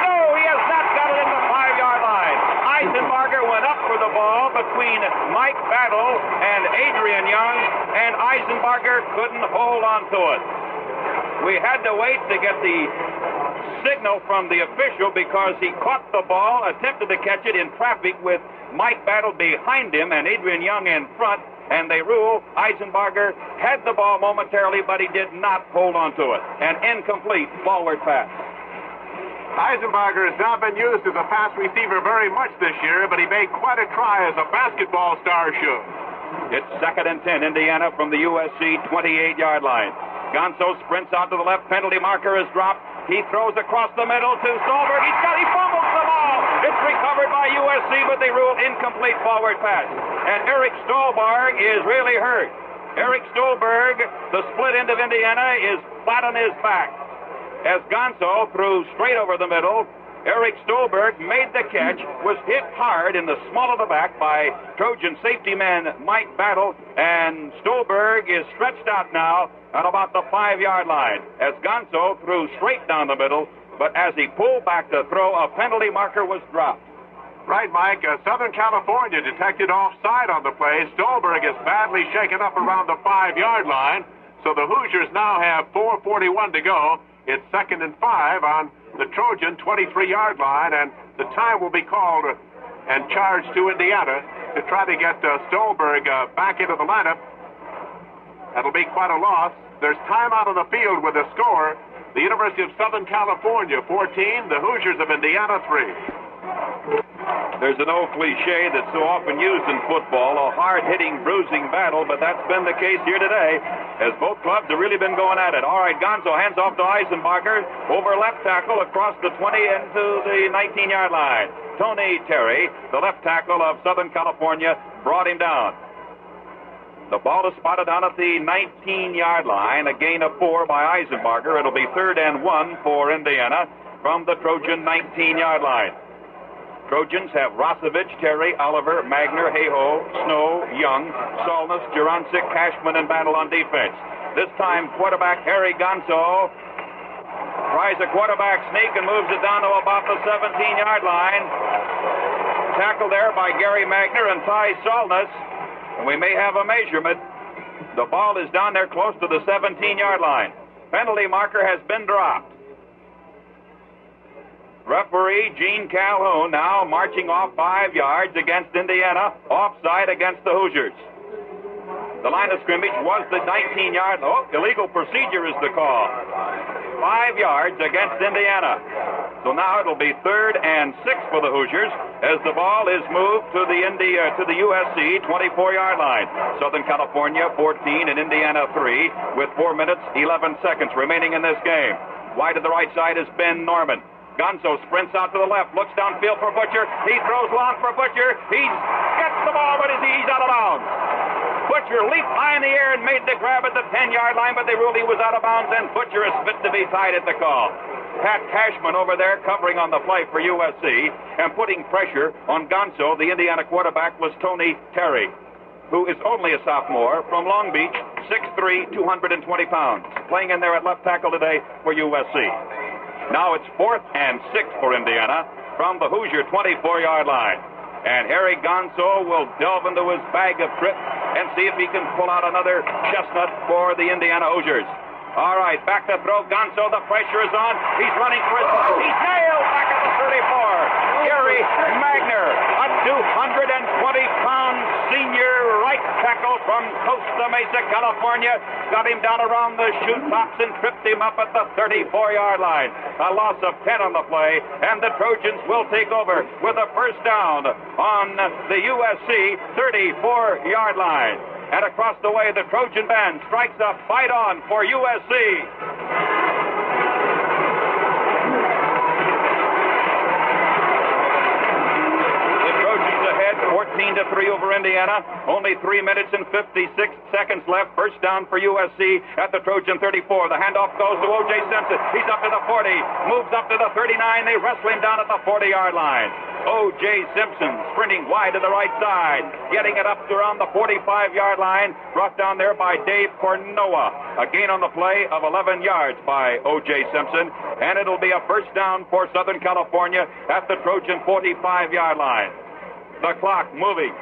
Speaker 2: No, he has not got it in the 5-yard line. Eisenberger went up for the ball between Mike Battle and Adrian Young, and Eisenberger couldn't hold on to it. We had to wait to get the signal from the official because he caught the ball, attempted to catch it in traffic with Mike Battle behind him, and Adrian Young in front, and they rule Eisenbarger had the ball momentarily, but he did not hold on to it. An incomplete forward pass.
Speaker 1: Eisenbarger has not been used as a pass receiver very much this year, but he made quite a try as a basketball star should.
Speaker 2: It's 2nd and 10, Indiana from the USC 28-yard line. Gonzo sprints out to the left. Penalty marker is dropped. He throws across the middle to Stolberg. He fumbles the ball. It's recovered by USC, but they rule incomplete forward pass. And Eric Stolberg is really hurt. Eric Stolberg, the split end of Indiana, is flat on his back. As Gonzo threw straight over the middle, Eric Stolberg made the catch, was hit hard in the small of the back by Trojan safety man Mike Battle, and Stolberg is stretched out now at about the 5-yard line as Gonzo threw straight down the middle, but as he pulled back to throw, a penalty marker was dropped.
Speaker 1: Right, Mike. Southern California detected offside on the play. Stolberg is badly shaken up around the 5-yard line, so the Hoosiers now have 4:41 to go. It's 2nd and 5 on the Trojan 23-yard line, and the time will be called and charged to Indiana to try to get Stolberg back into the lineup. That'll be quite a loss. There's time out on the field with the score. The University of Southern California 14, the Hoosiers of Indiana 3.
Speaker 2: There's an old cliche that's so often used in football, a hard-hitting, bruising battle, but that's been the case here today, as both clubs have really been going at it. All right, Gonzo hands off to Eisenbarger, over left tackle, across the 20 into the 19-yard line. Tony Terry, the left tackle of Southern California, brought him down. The ball is spotted down at the 19-yard line, a gain of 4 by Eisenbarger. It'll be 3rd and 1 for Indiana from the Trojan 19-yard line. Trojans have Rosevich, Terry, Oliver, Magner, Hayhoe, Snow, Young, Solness, Jurancic, Cashman, and Battle on defense. This time, quarterback Harry Gonzo tries a quarterback sneak and moves it down to about the 17-yard line. Tackled there by Gary Magner and Ty Solness. And we may have a measurement. The ball is down there close to the 17-yard line. Penalty marker has been dropped. Referee Gene Calhoun now marching off 5 yards against Indiana, offside against the Hoosiers. The line of scrimmage was the 19-yard. Illegal procedure is the call. 5 yards against Indiana. So now it'll be 3rd and 6 for the Hoosiers as the ball is moved to the USC 24-yard line. Southern California 14 and Indiana 3 with 4 minutes 11 seconds remaining in this game. Wide to the right side is Ben Norman. Gonzo sprints out to the left, looks downfield for Butcher. He throws long for Butcher. He gets the ball, but he's out of bounds. Butcher leaped high in the air and made the grab at the 10-yard line, but they ruled he was out of bounds, and Butcher is fit to be tied at the call. Pat Cashman over there covering on the play for USC and putting pressure on Gonzo. The Indiana quarterback was Tony Terry, who is only a sophomore from Long Beach, 6'3", 220 pounds, playing in there at left tackle today for USC. Now it's 4th and 6 for Indiana from the Hoosier 24-yard line. And Harry Gonzo will delve into his bag of tricks and see if he can pull out another chestnut for the Indiana Hoosiers. All right, back to throw. Gonzo, the pressure is on. He's running for his life. He's nailed back at the 34. Gary Magner, a 220-pound senior right tackle from Costa Mesa, California, got him down around the chute tops and tripped him up at the 34-yard line. A loss of 10 on the play, and the Trojans will take over with a first down on the USC 34-yard line. And across the way, the Trojan band strikes a fight on for USC. The Trojans ahead 14-3 over Indiana. Only 3 minutes and 56 seconds left. First down for USC at the Trojan 34. The handoff goes to O.J. Simpson. He's up to the 40. Moves up to the 39. They wrestle him down at the 40-yard line. O.J. Simpson sprinting wide to the right side, getting it up to around the 45-yard line, brought down there by Dave Cornoa. A gain on the play of 11 yards by O.J. Simpson, and it'll be a first down for Southern California at the Trojan 45-yard line. The clock moving.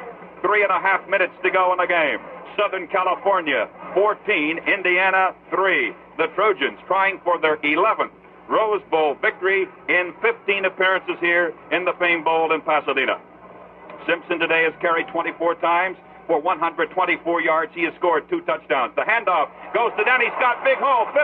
Speaker 2: 3.5 minutes to go in the game. Southern California 14, Indiana 3. The Trojans trying for their 11th Rose Bowl victory in 15 appearances here in the Fame Bowl in Pasadena. Simpson today has carried 24 times for 124 yards. He has scored 2 touchdowns. The handoff goes to Danny Scott. Big hole, 50,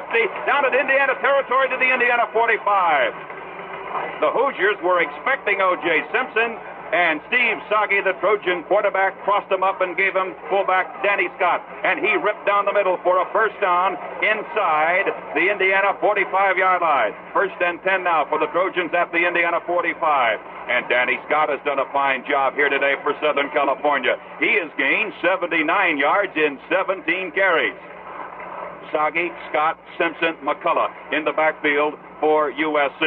Speaker 2: down at Indiana territory to the Indiana 45. The Hoosiers were expecting O.J. Simpson, and Steve Soggy, the Trojan quarterback, crossed him up and gave him fullback Danny Scott. And he ripped down the middle for a first down inside the Indiana 45-yard line. 1st and 10 now for the Trojans at the Indiana 45. And Danny Scott has done a fine job here today for Southern California. He has gained 79 yards in 17 carries. Soggy, Scott, Simpson, McCullough in the backfield for USC.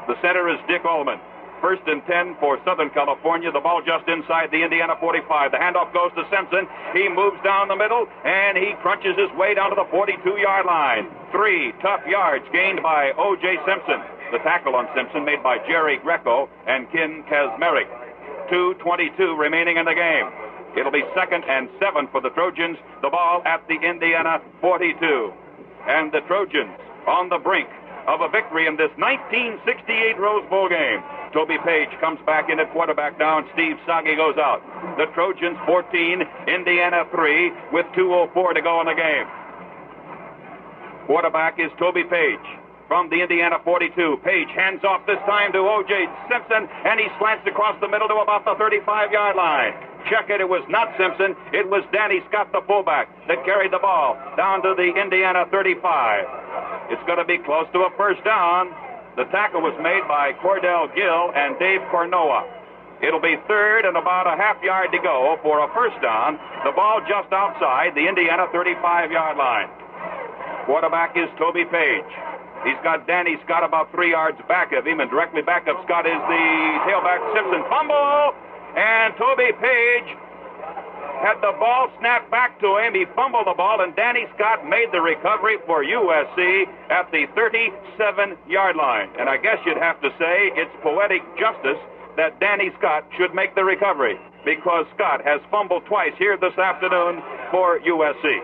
Speaker 2: The center is Dick Ullman. 1st and 10 for Southern California. The ball just inside the Indiana 45. The handoff goes to Simpson. He moves down the middle, and he crunches his way down to the 42-yard line. 3 tough yards gained by O.J. Simpson. The tackle on Simpson made by Jerry Greco and Ken Kazmarek. 2:22 remaining in the game. It'll be 2nd and 7 for the Trojans. The ball at the Indiana 42. And the Trojans on the brink of a victory in this 1968 Rose Bowl game. Toby Page comes back in at quarterback now, and Steve Soggy goes out. The Trojans 14, Indiana 3, with 2:04 to go in the game. Quarterback is Toby Page from the Indiana 42. Page hands off this time to O.J. Simpson, and he slants across the middle to about the 35-yard line. Check it, it was not Simpson. It was Danny Scott, the fullback, that carried the ball down to the Indiana 35. It's going to be close to a first down. The tackle was made by Cordell Gill and Dave Cornoa. It'll be 3rd and about a half yard to go for a first down. The ball just outside the Indiana 35-yard line. Quarterback is Toby Page. He's got Danny Scott about 3 yards back of him, and directly back of Scott is the tailback Simpson. Fumble! And Toby Page had the ball snapped back to him. He fumbled the ball, and Danny Scott made the recovery for USC at the 37-yard line. And I guess you'd have to say it's poetic justice that Danny Scott should make the recovery, because Scott has fumbled twice here this afternoon for USC.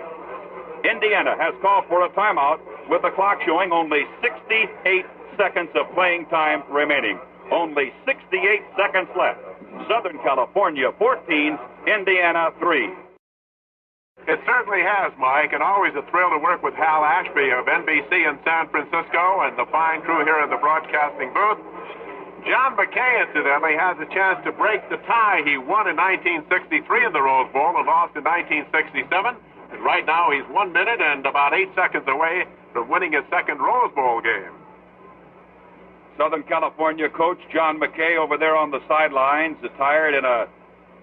Speaker 2: Indiana has called for a timeout with the clock showing only 68 seconds of playing time remaining. Only 68 seconds left. Southern California 14, Indiana 3.
Speaker 1: It certainly has, Mike, and always a thrill to work with Hal Ashby of NBC in San Francisco and the fine crew here in the broadcasting booth. John McKay, incidentally, has a chance to break the tie he won in 1963 in the Rose Bowl and lost in 1967. And right now he's 1 minute and about 8 seconds away from winning his 2nd Rose Bowl game.
Speaker 2: Southern California coach John McKay over there on the sidelines, attired in a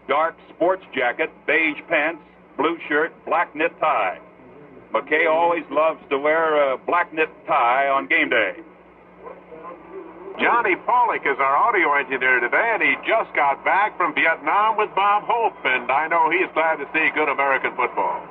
Speaker 2: dark sports jacket, beige pants, blue shirt, black knit tie. McKay always loves to wear a black knit tie on game day.
Speaker 1: Johnny Pollock is our audio engineer today, and he just got back from Vietnam with Bob Hope, and I know he's glad to see good American football.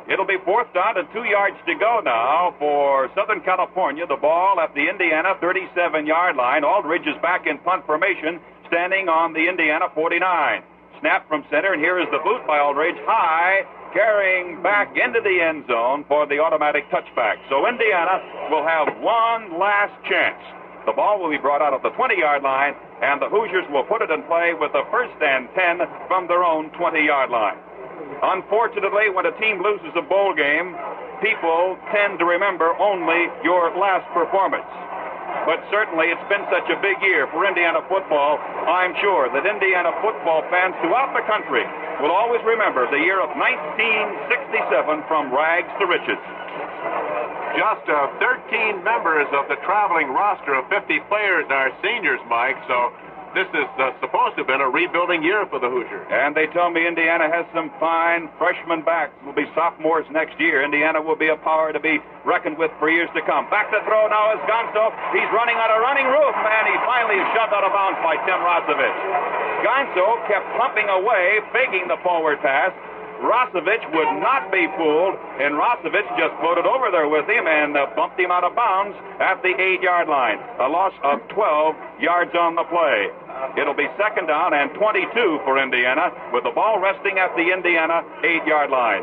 Speaker 2: It'll be 4th down and 2 yards to go now for Southern California. The ball at the Indiana 37-yard line. Aldridge is back in punt formation, standing on the Indiana 49. Snap from center, and here is the boot by Aldridge. High, carrying back into the end zone for the automatic touchback. So Indiana will have one last chance. The ball will be brought out of the 20-yard line, and the Hoosiers will put it in play with a 1st and 10 from their own 20-yard line. Unfortunately, when a team loses a bowl game, people tend to remember only your last performance. But certainly it's been such a big year for Indiana football, I'm sure that Indiana football fans throughout the country will always remember the year of 1967 from rags to riches.
Speaker 1: Just 13 members of the traveling roster of 50 players are seniors, Mike, so this is supposed to have been a rebuilding year for the Hoosiers.
Speaker 2: And they tell me Indiana has some fine freshmen back. Will be sophomores next year. Indiana will be a power to be reckoned with for years to come. Back to throw now is Gonzo. He's running on a running roof, and he finally is shoved out of bounds by Tim Rosevich. Gonzo kept pumping away, faking the forward pass. Rosevich would not be fooled, and Rosevich just floated over there with him and bumped him out of bounds at the 8-yard line. A loss of 12 yards on the play. It'll be 2nd down and 22 for Indiana, with the ball resting at the Indiana 8-yard line.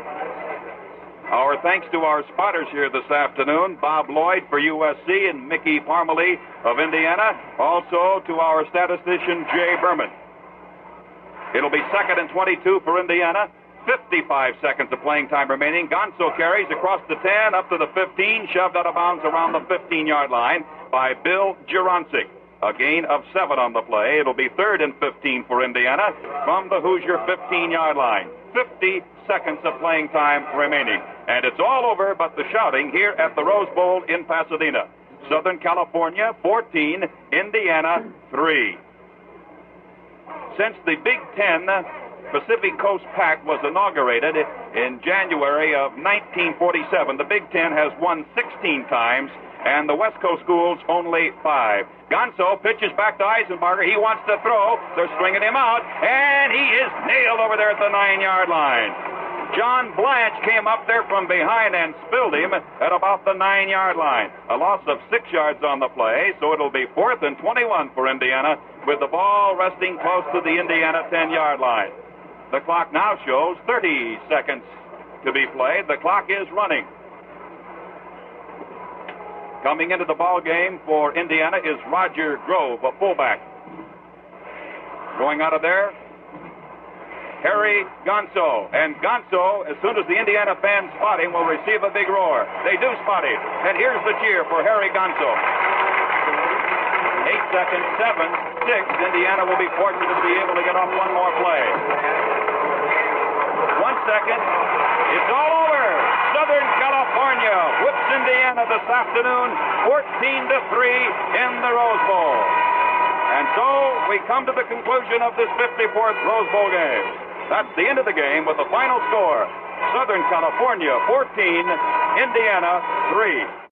Speaker 2: Our thanks to our spotters here this afternoon, Bob Lloyd for USC and Mickey Parmalee of Indiana. Also to our statistician, Jay Berman. It'll be 2nd and 22 for Indiana. 55 seconds of playing time remaining. Gonzo carries across the 10, up to the 15, shoved out of bounds around the 15-yard line by Bill Jurancic. A gain of 7 on the play. It'll be 3rd and 15 for Indiana from the Hoosier 15-yard line. 50 seconds of playing time remaining. And it's all over but the shouting here at the Rose Bowl in Pasadena. Southern California 14, Indiana 3. Since the Big Ten Pacific Coast Pact was inaugurated in January of 1947, the Big Ten has won 16 times, and the West Coast schools only 5. Gonzo pitches back to Eisenbarger. He wants to throw. They're stringing him out, and he is nailed over there at the 9-yard line. John Blanche came up there from behind and spilled him at about the 9-yard line. A loss of 6 yards on the play, so it'll be 4th and 21 for Indiana, with the ball resting close to the Indiana 10-yard line. The clock now shows 30 seconds to be played. The clock is running. Coming into the ball game for Indiana is Roger Grove, a fullback. Going out of there, Harry Gonzo. And Gonzo, as soon as the Indiana fans spot him, will receive a big roar. They do spot him. And here's the cheer for Harry Gonzo. 8 seconds, 7, 6. Indiana will be fortunate to be able to get off one more play. 1 second. It's all over. Southern California whips Indiana this afternoon 14-3 in the Rose Bowl. And so we come to the conclusion of this 54th Rose Bowl game. That's the end of the game with the final score. Southern California 14, Indiana 3.